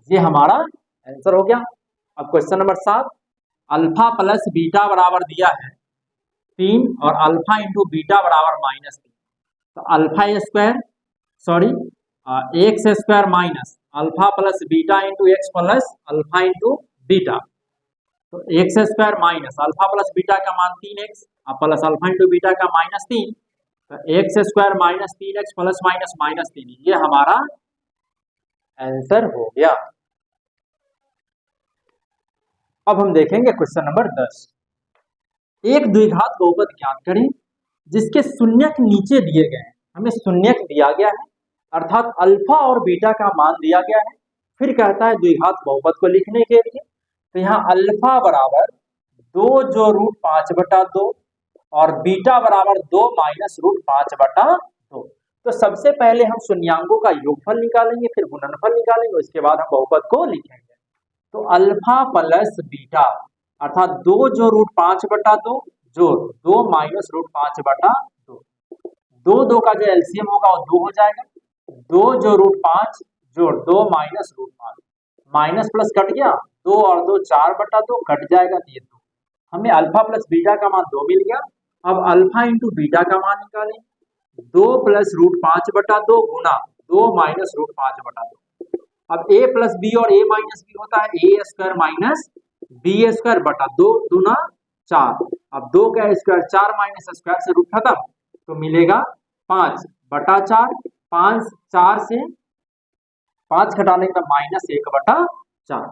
Speaker 1: ये हमारा आंसर हो गया। अब question number 7। Alpha plus beta बराबर दिया है 3 और अल्फा इंटू बीटा बराबर -3। तो alpha square x square minus alpha plus beta into x plus alpha into beta. तो X square minus alpha plus beta का मान 3x plus alpha into beta का -3। तो X square minus 3x plus minus -3, ये हमारा answer हो गया। अब हम देखेंगे क्वेश्चन नंबर 10। एक द्विघात बहुपद ज्ञात करें जिसके शून्यक नीचे दिए गए हैं। हमें शून्यक दिया गया है अर्थात अल्फा और बीटा का मान दिया गया है। फिर कहता है द्विघात बहुपद को लिखने के लिए, तो यहाँ अल्फा बराबर 2 जो √5/2 और बीटा बराबर 2 माइनस √5/2। तो सबसे पहले हम शून्यांकों का योगफल निकालेंगे, फिर गुणनफल निकालेंगे, उसके बाद हम बहुपद को लिखेंगे। तो अल्फा प्लस बीटा अर्थात 2 जो √5/2 जोड़ 2 माइनस √5/2। 2 2 का जो एलसीएम होगा वो 2 हो जाएगा। 2 जो √5 जोड़ 2 माइनस √5, माइनस प्लस कट गया, 2 और 2 4/2 कट जाएगा, ये 2। हमें अल्फा प्लस बीटा का मान 2 मिल गया। अब अल्फा इंटू बीटा का मान निकालें। 2 प्लस रूट 5/2 गुना 2 माइनस रूट 5/2। अब a प्लस बी और a माइनस बी होता है ए स्क्वायर माइनस बी स्क्वायर बटा 2 दूना 4। अब 2 का स्क्वायर 4 माइनस स्क्वायर से रूट खत्म तो मिलेगा 5/4। 5 4 से 5 घटाने का -1/4।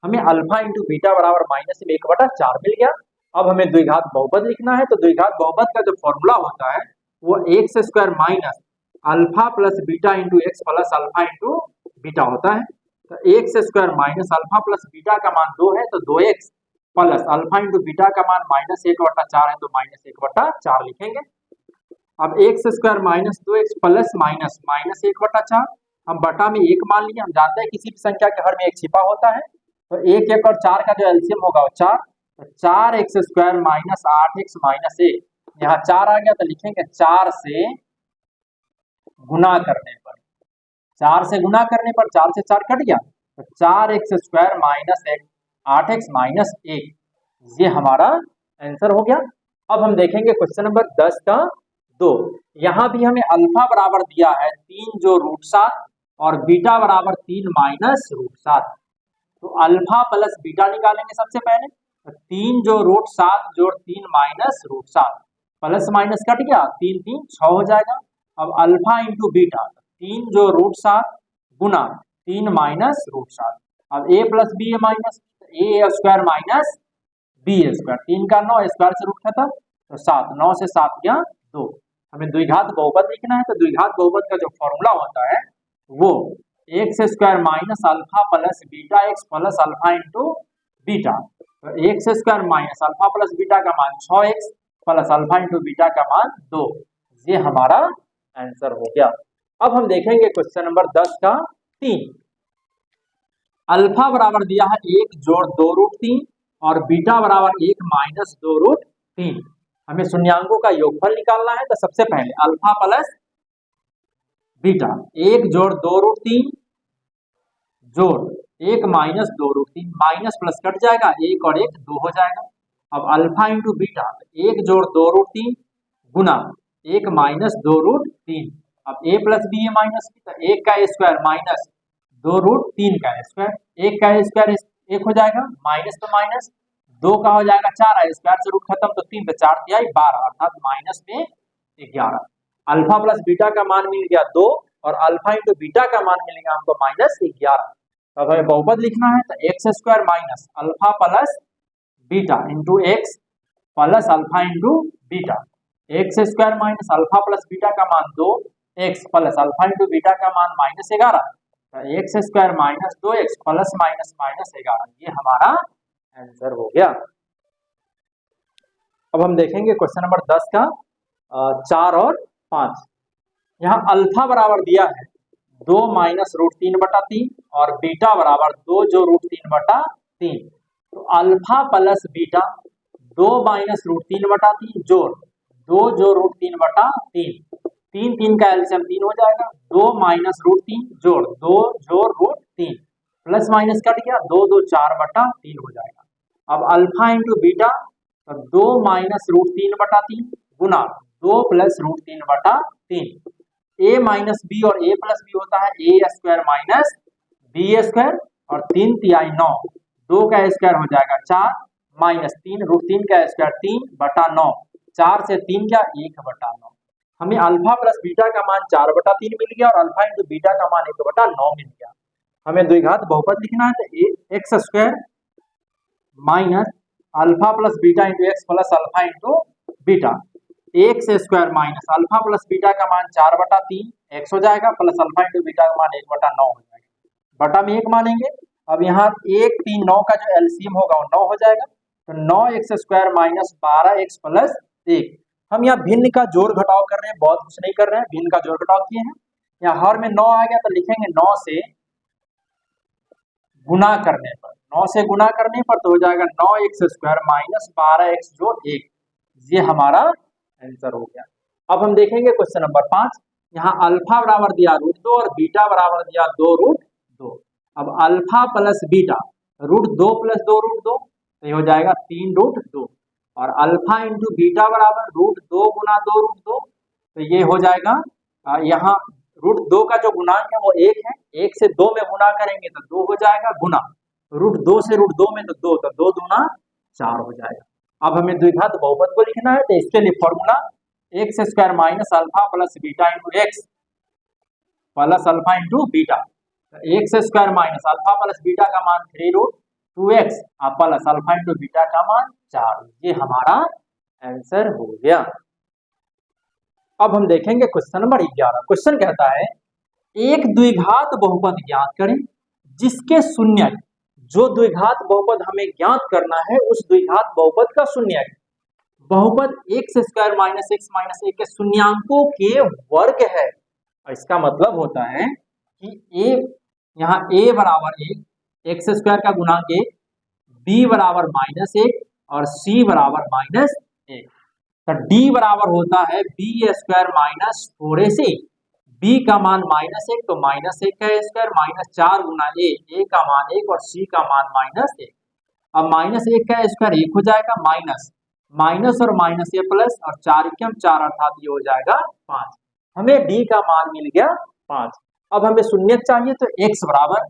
Speaker 1: हमें अल्फा इंटू बीटा बराबर -1/4 मिल गया। अब हमें द्विघात बहुपद लिखना है तो द्विघात बहुपद का जो फॉर्मूला होता है वो X square minus alpha plus beta into x plus alpha into beta होता है। तो X square minus alpha plus beta का मान 2 है तो 2x plus alpha into beta का मान -1/4 है तो -1/4 लिखेंगे। अब X square minus 2x plus minus -1/4 हम बटा में 1 मान लिए। हम जानते हैं किसी भी संख्या के हर में 1 छिपा होता है तो 1 1 और 4 का जो एलसीएम होगा वो 4। तो 4x square minus 8x minus 1 यहाँ 4 आ गया तो लिखेंगे 4 से गुना करने पर 4 से गुना करने पर 4 से 4 कट गया तो 4x square minus 8x minus 1 ये हमारा आंसर हो गया। अब हम देखेंगे क्वेश्चन नंबर 10 का 2। यहाँ भी हमें अल्फा बराबर दिया है 3 जो रूट 7 और बीटा बराबर 3 माइनस रूट 7। तो अल्फा प्लस बीटा निकालेंगे सबसे पहले तो 3 जो रूट 7 जोड़ 3 minus root 7 plus minus cut गया 3 3 6 हो जाएगा। अब अल्फा इंटू बीटा 3 जो रूट 7 गुना 3 माइनस रूट 7। अब a plus B A minus A square minus B square 3 का 9 स्क्वायर से रूट खत्म तो 7 9 से 7 गया 2। हमें द्विघात बहुपद लिखना है तो द्विघात बहुपद का जो फॉर्मूला होता है वो X square minus alpha plus beta X plus alpha into beta. तो X square minus alpha plus beta का मान 6x plus alpha into beta का मान 2 ये हमारा आंसर हो गया। अब हम देखेंगे क्वेश्चन नंबर 10 का 3। अल्फा बराबर दिया है 1 जोड़ 2 रूट 3 और बीटा बराबर 1 माइनस 2 रूट 3। हमें शून्यांकों का योगफल निकालना है तो सबसे पहले अल्फा प्लस बीटा 1 जोड़ 2 रूट 3 जोड़ 1 minus 2 root 3 minus plus cut जाएगा 1 और 1 2 हो जाएगा। अब अल्फा इंटू बीटा 1 जोड़ 2 रूट 3 गुना 1 माइनस 2 रूट 3। अब a plus B A minus B तो 1 का स्क्वायर माइनस 2 रूट 3 का स्क्वायर 1 का स्क्वायर 1 हो जाएगा माइनस तो माइनस 2 का हो जाएगा 4 स्क्वायर से रूट खत्म तो 3 पे 4 दिया 12 अर्थात माइनस में 11। अल्फा प्लस बीटा का मान मिल गया 2 और अल्फा इंटू बीटा का मान मिलेगा हमको -11। अब हमें बहुपद लिखना है तो X square minus alpha plus beta into x plus alpha into beta. X square minus alpha plus beta का मान 2 x plus alpha into beta का मान -11 तो X square minus 2x plus minus -11 ये हमारा आंसर हो गया। अब हम देखेंगे क्वेश्चन नंबर 10 का 4 और 5। यहाँ अल्फा बराबर दिया है 2 माइनस रूट 3/3 और बीटा बराबर 2 जो रूट 3/3। तो alpha plus beta 2 minus root 3/3 जोड़ 2 जो रूट 3/3 3 3 का एलसीएम 3 हो जाएगा 2 माइनस रूट 3 जोड़ 2 जोड़ रूट 3 प्लस माइनस कट गया 2 2 4/3 हो जाएगा। अब अल्फा इंटू बीटा तो 2 माइनस रूट 3/3 गुना 2 plus root 3/3 a minus B और a प्लस बी होता है a square minus B square और 3 तिहाई 9 2 का स्क्वायर हो जाएगा 4 माइनस 3 रूट 3 का स्क्वायर 3/9 4 से 3 क्या 1/9। हमें अल्फा प्लस बीटा का मान 4/3 मिल गया और अल्फा इंटू बीटा का मान 1/9 मिल गया। हमें द्विघात बहुपद लिखना है तो X square minus alpha plus beta into x plus alpha into beta. X square minus alpha plus beta का मान 4/3 एक्स हो जाएगा प्लस अल्फा इंटू बीटा का मान 1/9 हो जाएगा। बटा में 1 मानेंगे। अब यहाँ 1 3 9 का जो एलसीएम होगा वो 9 हो जाएगा तो 9x square minus 12x plus 1। हम यहाँ भिन्न का जोड़ घटाव कर रहे हैं बहुत कुछ नहीं कर रहे हैं भिन्न का जोड़ घटाव किए हैं। यहाँ हर में 9 आ गया तो लिखेंगे 9 से गुना करने पर 9 से गुना करने पर तो हो जाएगा 9x स्क्वायर माइनस 12x जोड़ 1 ये हमारा आंसर हो गया। अब हम देखेंगे क्वेश्चन नंबर 5। यहाँ अल्फा बराबर दिया रूट 2 और बीटा बराबर दिया 2 रूट 2। अब alpha plus beta root 2 plus 2 root 2 तो ये हो जाएगा 3 रूट 2 और अल्फा इंटू बीटा बराबर रूट 2 गुना 2 रूट 2 तो ये हो जाएगा यहाँ √2 का जो गुणांक है वो 1 है, 1 से 2 में गुना करेंगे तो 2 हो जाएगा, गुना √2 से √2 में तो 2, तो 2 दूना 4 हो जाएगा। अब हमें द्विघात बहुपद को लिखना है, तो इसके लिए formula x² minus alpha plus beta into x plus alpha into beta. x² minus alpha plus beta का मान 3√2x plus alpha into beta का मान 4, ये हमारा आंसर हो गया। अब हम देखेंगे क्वेश्चन नंबर 11। क्वेश्चन कहता है एक द्विघात बहुपद ज्ञात करें जिसके शून्यक, जो द्विघात बहुपद हमें ज्ञात करना है उस द्विघात बहुपद का शून्यक बहुपद x² minus x minus a के शून्यांकों के वर्ग है। इसका मतलब होता है कि a, यहाँ a बराबर 1, x² का गुणांक 1, b बराबर -1 और c बराबर -1, तो d बराबर होता है b² माइनस थोड़े से b का मान -1, तो -1 का स्क्वायर माइनस 4 गुना a का मान 1 और c का मान -1। अब -1 का स्क्वायर 1 हो जाएगा, माइनस और माइनस a प्लस और 4 एकम 4 अर्थात ये हो जाएगा 5। हमें d का मान मिल गया 5। अब हमें शून्यक चाहिए, तो x बराबर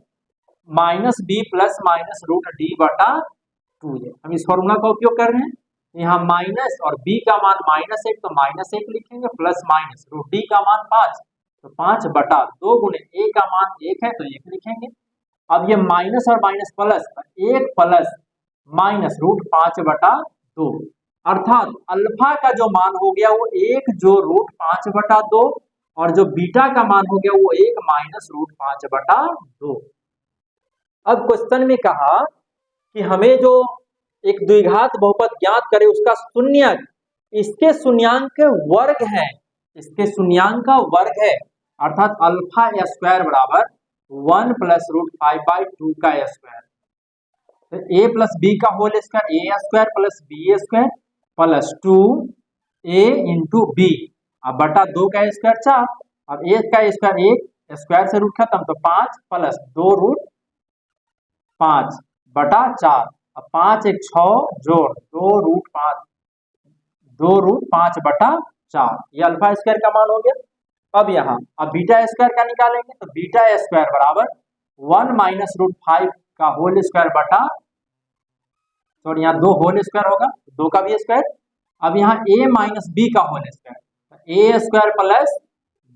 Speaker 1: -b प्लस माइनस √d बटा 2 है। हम इस फॉर्मूला का उपयोग कर रहे हैं, यहाँ माइनस और b का मान -1 तो -1 लिखेंगे प्लस माइनस √d का मान 5 तो 5 बटा 2 गुणे a का मान 1 है तो 1 लिखेंगे। अब ये माइनस और माइनस प्लस, 1 प्लस माइनस √5 बटा 2 अर्थात अल्फा का जो मान हो गया वो 1 जो √5 बटा 2 और जो बीटा का मान हो गया वो 1 माइनस √5 बटा 2। अब क्वेश्चन में कहा कि हमें जो एक द्विघात बहुपद ज्ञात करे उसका शून्यक इसके शून्यांक वर्ग है, इसके शून्यांक का वर्ग है अर्थात अल्फा स्क्वायर बराबर 1 प्लस √5/2 का स्क्वायर, तो a प्लस b का whole square a square plus b square plus 2a into b अब बटा 2 का स्क्वायर 4। अब a का स्क्वायर 1, स्क्वायर से रूट खत्म तो 5 प्लस 2√5 बटा 4। अब 5 1 6 जोड़ 2√5 बटा 4, ये अल्फा स्क्वायर का मान हो गया। अब यहाँ अब बीटा स्क्वायर का निकालेंगे, तो बीटा स्क्वायर बराबर 1 माइनस √5 का होल स्क्वायर बटा, तो यहाँ 2 होल स्क्वायर होगा 2 का भी स्क्वायर। अब यहाँ a माइनस b का whole square, a square plus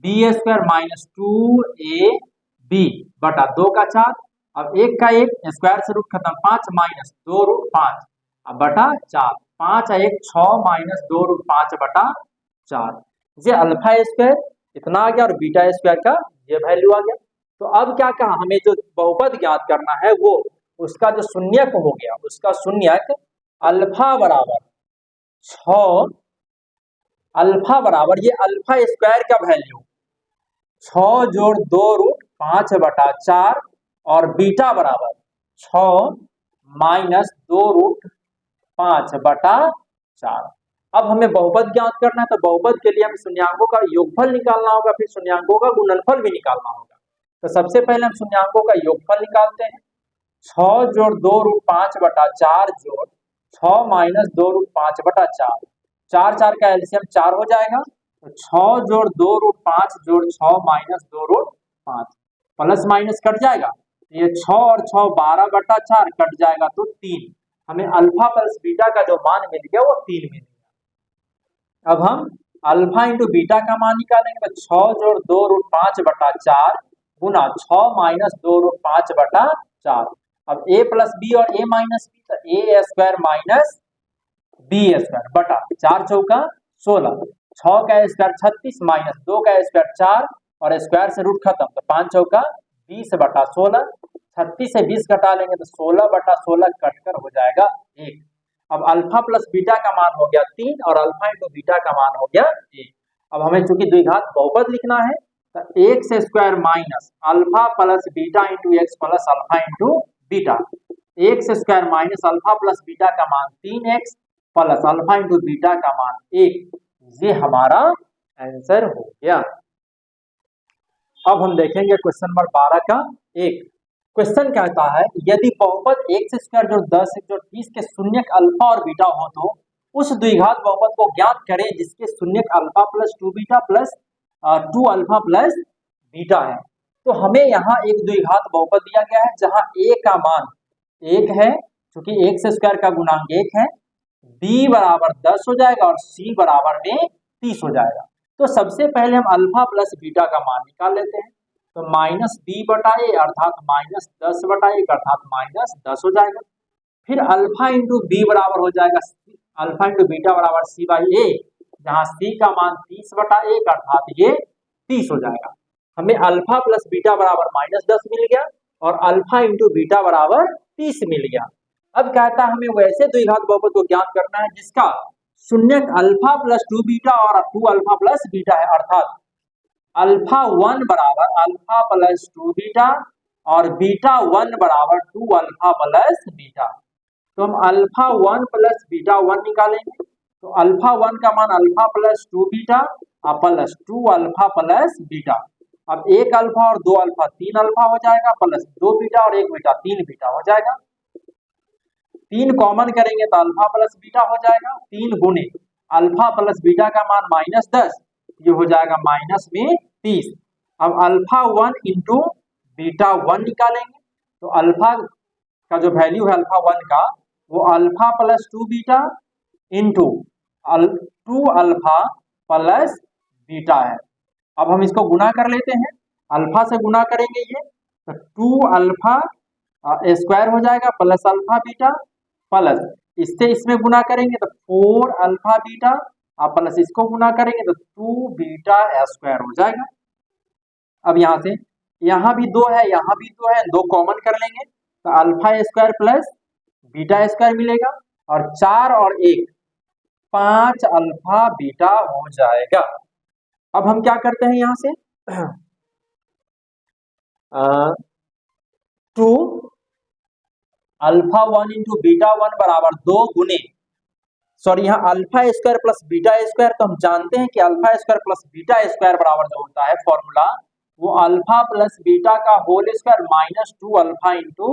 Speaker 1: b square minus 2ab बटा 2 का 4। अब 1 का 1 स्क्वायर से रूट खत्म 5 माइनस 2√5 अब बटा 4, 5 1 6 माइनस 2√5 बटा 4, ये अल्फा स्क्वायर इतना आ गया और बीटा स्क्वायर का ये वैल्यू आ गया। तो अब क्या कहा, हमें जो बहुपद ज्ञात करना है वो उसका जो शून्यक हो गया, उसका शून्यक अल्फा बराबर 6, अल्फा बराबर ये अल्फा स्क्वायर का वैल्यू 6 जोड़ 2√5 बटा 4 और बीटा बराबर 6 माइनस 2√5 बटा 4। अब हमें बहुपद ज्ञात करना है, तो बहुपद के लिए हमें शून्यांकों का योगफल निकालना होगा, फिर शून्यांकों का गुणनफल भी निकालना होगा। तो सबसे पहले हम शून्यांकों का योगफल निकालते हैं, 6 जोड़ 2√5 बटा 4 जोड़ 6 माइनस 2√5 बटा 4, 4 4 का एलसीएम 4 हो जाएगा, तो 6 जोड़ 2√5 जोड़ 6 माइनस 2√5 प्लस माइनस कट जाएगा, ये 6 और 6 12 बटा 4 कट जाएगा तो 3। हमें अल्फा प्लस बीटा का जो मान मिल गया वो 3 मिल गया। अब हम अल्फा इंटू बीटा का मान निकालेंगे, तो 6 जोड़ 2√5 बटा 4 गुना 6 माइनस 2√5 बटा 4। अब a प्लस बी और a माइनस बी, तो a square minus b square बटा 4 चौका 16, 6 का स्क्वायर 36 माइनस 2 का स्क्वायर 4 और स्क्वायर से रूट खत्म, तो 5 चौका 20 बटा 16, 36 से 20 घटा लेंगे तो 16 बटा 16 कटकर हो जाएगा 1। अब अल्फा प्लस बीटा का मान हो गया 3 और अल्फा इंटू बीटा का मान हो गया 1। अब हमें चूंकि द्विघात बहुपद लिखना है, तो X square minus alpha plus beta into x plus alpha into beta, x square minus alpha plus beta का मान 3x plus alpha into beta का मान 1, ये हमारा आंसर हो गया। अब हम देखेंगे क्वेश्चन नंबर 12 का एक क्वेश्चन कहता है यदि बहुपद x² जो 10 जो 30 के शून्यक अल्फा और बीटा हो तो उस द्विघात बहुपद को ज्ञात करें जिसके शून्यक alpha plus 2 beta plus 2 alpha plus beta है। तो हमें यहाँ एक द्विघात बहुपद दिया गया है जहां a का मान 1 है, क्योंकि x स्क्वायर का गुणांक 1 है, b बराबर 10 हो जाएगा और c बराबर में 30 हो जाएगा। तो सबसे पहले हम अल्फा प्लस बीटा का मान निकाल लेते हैं। तो माइनस बी बटा ए अर्थात माइनस 10 बटा 1 अर्थात माइनस 10 हो जाएगा। फिर अल्फा इंटू बी बराबर हो जाएगा अल्फा इंटू बीटा बराबर सी बाई ए, जहां सी का मान 30 बटा 1 अर्थात ये 30 हो जाएगा। हमें अल्फा प्लस बीटा बराबर माइनस 10 मिल गया और अल्फा इंटू बीटा बराबर 30 मिल गया। अब कहता है हमें वैसे द्विघात बहुपद को ज्ञात करना है जिसका शून्यक अल्फा प्लस 2 बीटा और 2 अल्फा प्लस बीटा है, अर्थात अल्फा 1 बराबर अल्फा प्लस 2 बीटा और बीटा 1 बराबर 2 अल्फा प्लस बीटा। तो हम अल्फा 1 प्लस बीटा 1 निकालेंगे। तो अल्फा 1 का मान alpha plus 2 beta plus 2 alpha plus beta. अब 1 अल्फा और 2 अल्फा 3 अल्फा हो जाएगा प्लस 2 बीटा और 1 बीटा 3 बीटा हो जाएगा। 3 कॉमन करेंगे तो अल्फा प्लस बीटा हो जाएगा। 3 गुने अल्फा प्लस बीटा का मान माइनस 10, ये हो जाएगा माइनस में 30। अब अल्फा 1 इंटू बीटा 1 निकालेंगे। तो अल्फा का जो वैल्यू है अल्फा 1 का वो alpha plus 2 beta into 2 alpha plus beta है। अब हम इसको गुना कर लेते हैं, अल्फा से गुना करेंगे ये तो 2 अल्फा स्क्वायर हो जाएगा प्लस अल्फा बीटा प्लस इससे इसमें गुना करेंगे तो 4 अल्फा बीटा प्लस इसको गुना करेंगे तो 2 बीटा स्क्वायर हो जाएगा। अब यहाँ से यहाँ भी 2 है, यहाँ भी 2 है, 2 कॉमन कर लेंगे तो alpha square plus beta square मिलेगा और 4 और 1 5 अल्फा बीटा हो जाएगा। अब हम क्या करते हैं यहाँ से 2 अल्फा 1 इंटू बीटा 1 बराबर 2 गुने सॉरी यहाँ alpha square plus beta square, तो हम जानते हैं कि alpha square plus beta square बराबर जो होता है फॉर्मूला वो अल्फा प्लस बीटा का whole square minus 2 alpha into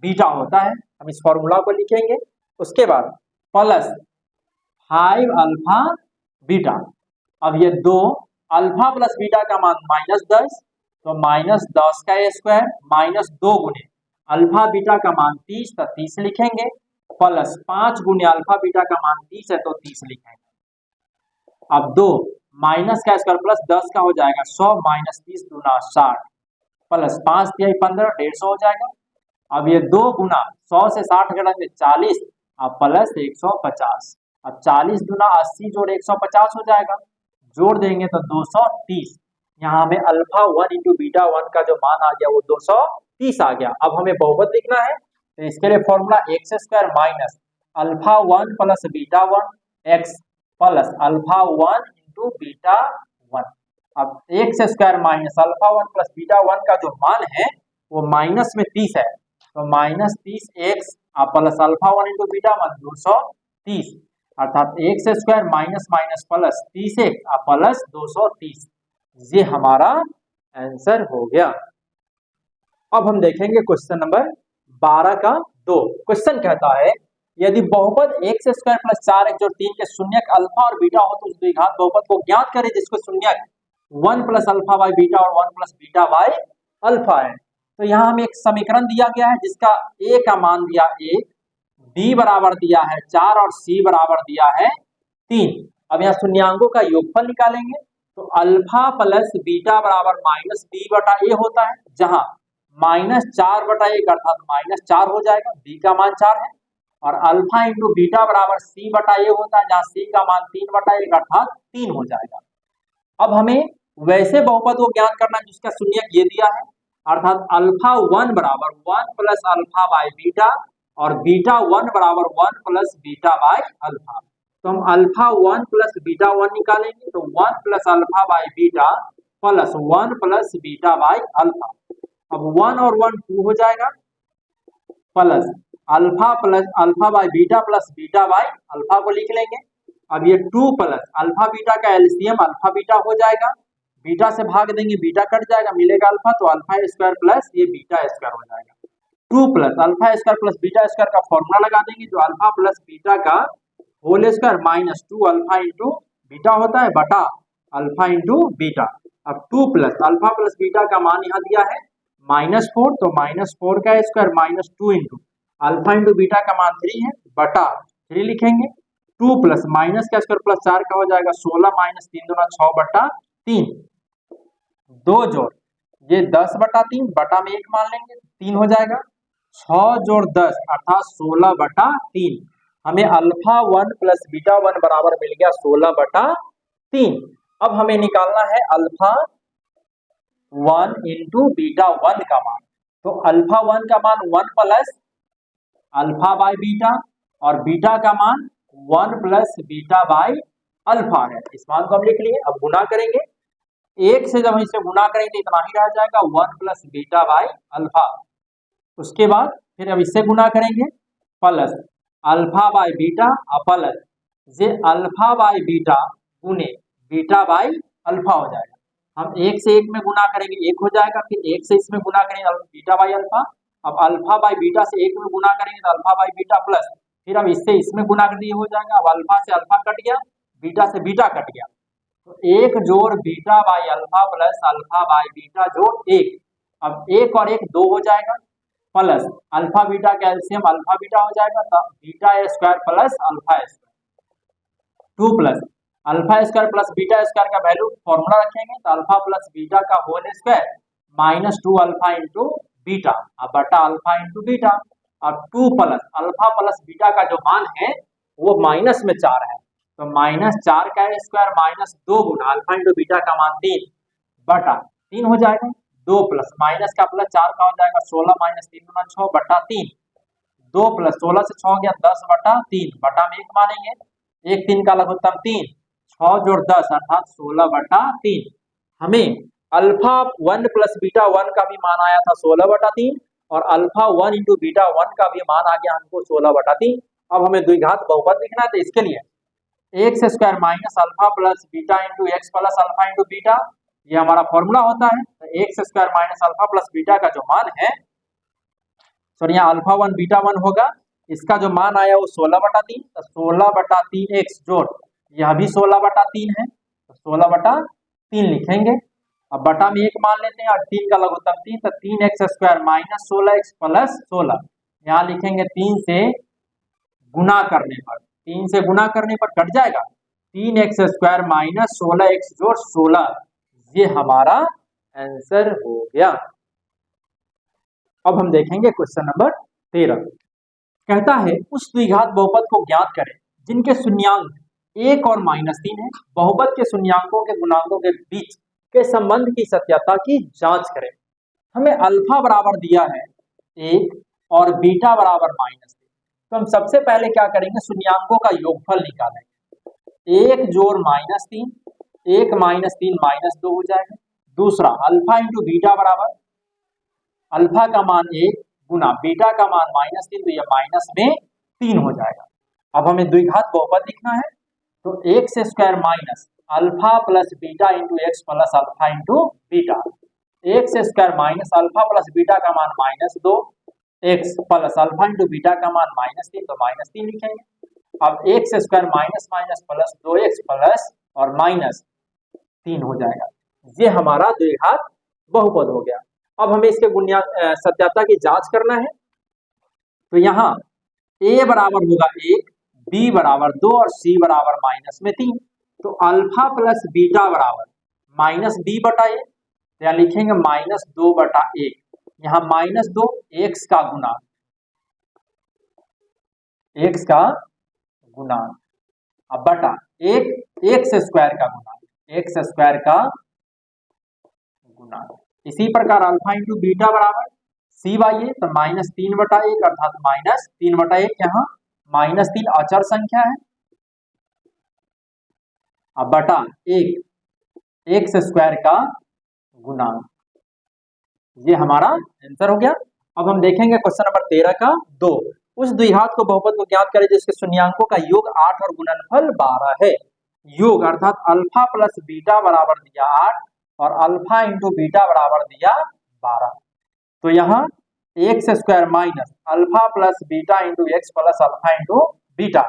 Speaker 1: beta होता है। हम इस फॉर्मूला को लिखेंगे। उसके बाद प्लस 5 अल्फा बीटा। अब ये 2 अल्फा प्लस बीटा का मान माइनस 10 तो माइनस 10 का स्क्वायर माइनस 2 गुने अल्फा बीटा का मान 30 तो 30 लिखेंगे प्लस 5 गुने अल्फा बीटा का मान 30 है तो 30 लिखेंगे। अब 2 माइनस का स्क्वायर प्लस 10 का हो जाएगा 100 माइनस 30 दूना 60 प्लस 5 तिहाई 15 150 हो जाएगा। अब ये 2 गुना 100 से 60 घटाएंगे 40 प्लस 150। अब 40 गुना 80 जोड़ 150 हो जाएगा, जोड़ देंगे तो 230। यहाँ हमें अल्फा 1 इंटू बीटा 1 का जो मान आ गया वो 230 आ गया। अब हमें बहुपद लिखना है तो इसके लिए formula x square minus alpha 1 plus beta 1 x plus alpha 1 into beta 1। अब X square minus alpha 1 plus beta 1 का जो मान है वो माइनस में 30 है तो minus 30 x plus alpha 1 into beta 1 230 अर्थात x square minus minus plus 30 x plus 230। ये हमारा आंसर हो गया। अब हम देखेंगे क्वेश्चन नंबर 12 का 2। क्वेश्चन कहता है यदि बहुपद एक्स स्क्वायर प्लस 4x जोड़ 3 के शून्यक अल्फा और बीटा हो तो उस द्विघात बहुपद को ज्ञात करें जिसको शून्यक 1 प्लस अल्फा बाई बीटा और 1 प्लस बीटा बाई अल्फा है। तो यहाँ हमें एक समीकरण दिया गया है जिसका a का मान दिया 1, b बराबर दिया है 4 और c बराबर दिया है 3। अब यहाँ शून्यांकों का योगफल निकालेंगे तो अल्फा प्लस बीटा बराबर माइनस b बटा a होता है, जहां माइनस 4 बटा 1 अर्थात माइनस 4 हो जाएगा, b का मान 4 है, और अल्फा इंटू बीटा बराबर c बटा a होता है जहां c का मान 3 बटा 1 अर्थात 3 हो जाएगा। अब हमें वैसे बहुपद को ज्ञात करना है जिसका शून्यक ये दिया है अर्थात अल्फा 1 बराबर 1 प्लस अल्फा बाई बीटा और बीटा 1 बराबर 1 प्लस बीटा बाई अल्फा। तो हम अल्फा 1 प्लस बीटा 1 निकालेंगे तो 1 plus alpha by beta plus 1 plus beta by alpha. अब 1 और 1 2 हो जाएगा plus alpha by beta plus beta by alpha को लिख लेंगे। अब ये 2 प्लस अल्फा बीटा का एलसीएम अल्फा बीटा हो जाएगा, बीटा से भाग देंगे बीटा कट जाएगा मिलेगा अल्फा, तो अल्फा स्क्वायर प्लस ये बीटा स्क्वायर हो जाएगा। 2 plus alpha square plus beta square का फॉर्मूला लगा देंगे जो अल्फा प्लस बीटा का whole square minus 2 alpha into beta होता है बटा अल्फा इंटू बीटा। अब 2 प्लस अल्फा प्लस बीटा का मान यहाँ दिया है -4, तो -4 का square minus 2 into alpha into beta का मान 3 है बटा 3 लिखेंगे। 2 प्लस माइनस का स्क्वायर प्लस 4 का हो जाएगा 16 माइनस 3 दूना 6 बटा 3। 2 जोड़ ये 10 बटा 3 बटा में 1 मान लेंगे 3 हो जाएगा। 6 जोड़ 10 अर्थात 16 बटा 3। हमें अल्फा 1 प्लस बीटा 1 बराबर मिल गया 16 बटा 3। अब हमें निकालना है अल्फा 1 इंटू बीटा 1 का मान। तो अल्फा 1 का मान 1 प्लस अल्फा बाय बीटा और बीटा का मान 1 प्लस बीटा बाय अल्फा है। इस मान को हम लिख लिए। अब गुना करेंगे, 1 से जब हम इसे गुना करेंगे तो इतना ही रह जाएगा 1 प्लस बीटा बाय अल्फा। उसके बाद फिर अब इससे गुना करेंगे plus alpha by beta plus ये अल्फा बाय बीटा गुने बीटा बाय अल्फा हो जाएगा। हम 1 से 1 में गुना करेंगे 1 हो जाएगा, फिर 1 से इसमें गुना करेंगे बीटा बाय अल्फा। अब अल्फा बाय बीटा से 1 में गुना करेंगे तो अल्फा बाय बीटा प्लस फिर अब इससे इसमें गुना कर दिए हो जाएगा। अब अल्फा से अल्फा कट गया, बीटा से बीटा कट गया, तो 1 जोड़ beta by alpha plus alpha by beta जोड़ 1। अब 1 और 1 2 हो जाएगा प्लस अल्फा बीटा का एलसीएम अल्फा बीटा हो जाएगा तो beta square plus alpha square 2 plus alpha square plus beta square का वैल्यू फॉर्मूला रखेंगे तो अल्फा प्लस बीटा का whole square -2 alpha into beta अब बटा अल्फा इंटू बीटा। अब 2 प्लस अल्फा प्लस बीटा का जो मान है वो माइनस में 4 है तो -4 का स्क्वायर -2 गुना अल्फा इंटू बीटा का मान 3 बटा 3 हो जाएगा। 2 प्लस माइनस का प्लस 4 का हो जाएगा 16 माइनस 3 गुना 6 बटा 3। 2 प्लस 16 से 6 हो गया 10 बटा 3 बटा में 1 मानेंगे 1 3 का लघुत्तम 3 6 जोड़ 10 अर्थात 16 बटा 3। हमें अल्फा 1 प्लस बीटा 1 का भी मान आया था 16 बटा 3 और अल्फा 1 इंटू बीटा 1 का भी मान आ गया हमको 16 बटा 3। अब हमें द्विघात बहुपद लिखना है तो इसके लिए x square minus alpha plus beta into x plus alpha into beta ये हमारा फॉर्मूला होता है। तो X square minus alpha plus beta का जो मान है सॉरी यहाँ अल्फा 1 बीटा 1 होगा, इसका जो मान आया वो 16 बटा 3 तो 16 बटा 3 एक्स जोड़ यह भी 16 बटा 3 है तो 16 बटा 3 लिखेंगे। अब बटा में 1 मान लेते हैं और 3 का लघुत्तम 3 तो 3 x square minus 16 x plus 16 यहाँ लिखेंगे 3 से गुना करने पर 3 से गुना करने पर कट जाएगा 3 एक्स स्क्वायर माइनस 16 एक्स जोड़ 16 ये हमारा आंसर हो गया। अब हम देखेंगे क्वेश्चन नंबर 13 कहता है उस द्विघात बहुपद को ज्ञात करें जिनके शून्यांक 1 और -3 है। बहुपद के शून्यांकों के गुणांकों के बीच के संबंध की सत्यता की जांच करें। हमें अल्फा बराबर दिया है 1 और बीटा बराबर -3 तो हम सबसे पहले क्या करेंगे शून्यांकों का योगफल निकालेंगे 1 जोड़ -3 1 -3 -2 हो जाएगा। दूसरा अल्फा इंटू बीटा बराबर अल्फा का मान 1 गुना बीटा का मान -3 तो यह माइनस में 3 हो जाएगा। अब हमें द्विघात बहुपद लिखना है तो X square minus alpha plus beta into x plus alpha into beta x square minus alpha plus beta का मान -2 x plus alpha into beta का मान -3 तो -3 लिखेंगे। अब X square minus minus plus 2x plus और -3 हो जाएगा। ये हमारा द्विघात बहुपद हो गया। अब हमें इसके सत्यता की जांच करना है तो यहाँ a बराबर होगा 1 b बराबर 2 और c बराबर -3 तो अल्फा प्लस बीटा बराबर -b बटा a या लिखेंगे -2 बटा 1 यहाँ -2 x का गुना अब बटा 1 एक्स स्क्वायर का गुना इसी प्रकार अल्फा इंटू बीटा बराबर c बाई ए तो -3 बटा 1 अर्थात -3 बटा 1 यहाँ -3 अचर संख्या है अब बटा 1 एक्स स्क्वायर का गुणांक ये हमारा आंसर हो गया। अब हम देखेंगे क्वेश्चन नंबर 13 का 2 उस द्विघात को बहुपद को ज्ञात करें जिसके शून्यांकों का योग 8 और गुणनफल 12 है। योग अर्थात अल्फा प्लस बीटा बराबर दिया 8 और अल्फा इंटू बीटा बराबर दिया 12 तो यहाँ x square minus alpha plus beta into x plus alpha into beta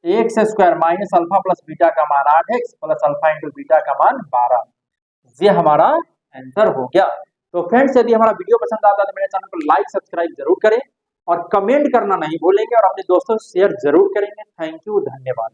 Speaker 1: x square minus alpha plus beta का मान 8x plus alpha into beta का मान 12। ये हमारा आंसर हो गया। तो फ्रेंड्स, यदि हमारा वीडियो पसंद आता है तो मेरे चैनल को लाइक सब्सक्राइब जरूर करें और कमेंट करना नहीं भूलेंगे और अपने दोस्तों से शेयर जरूर करेंगे। थैंक यू, धन्यवाद।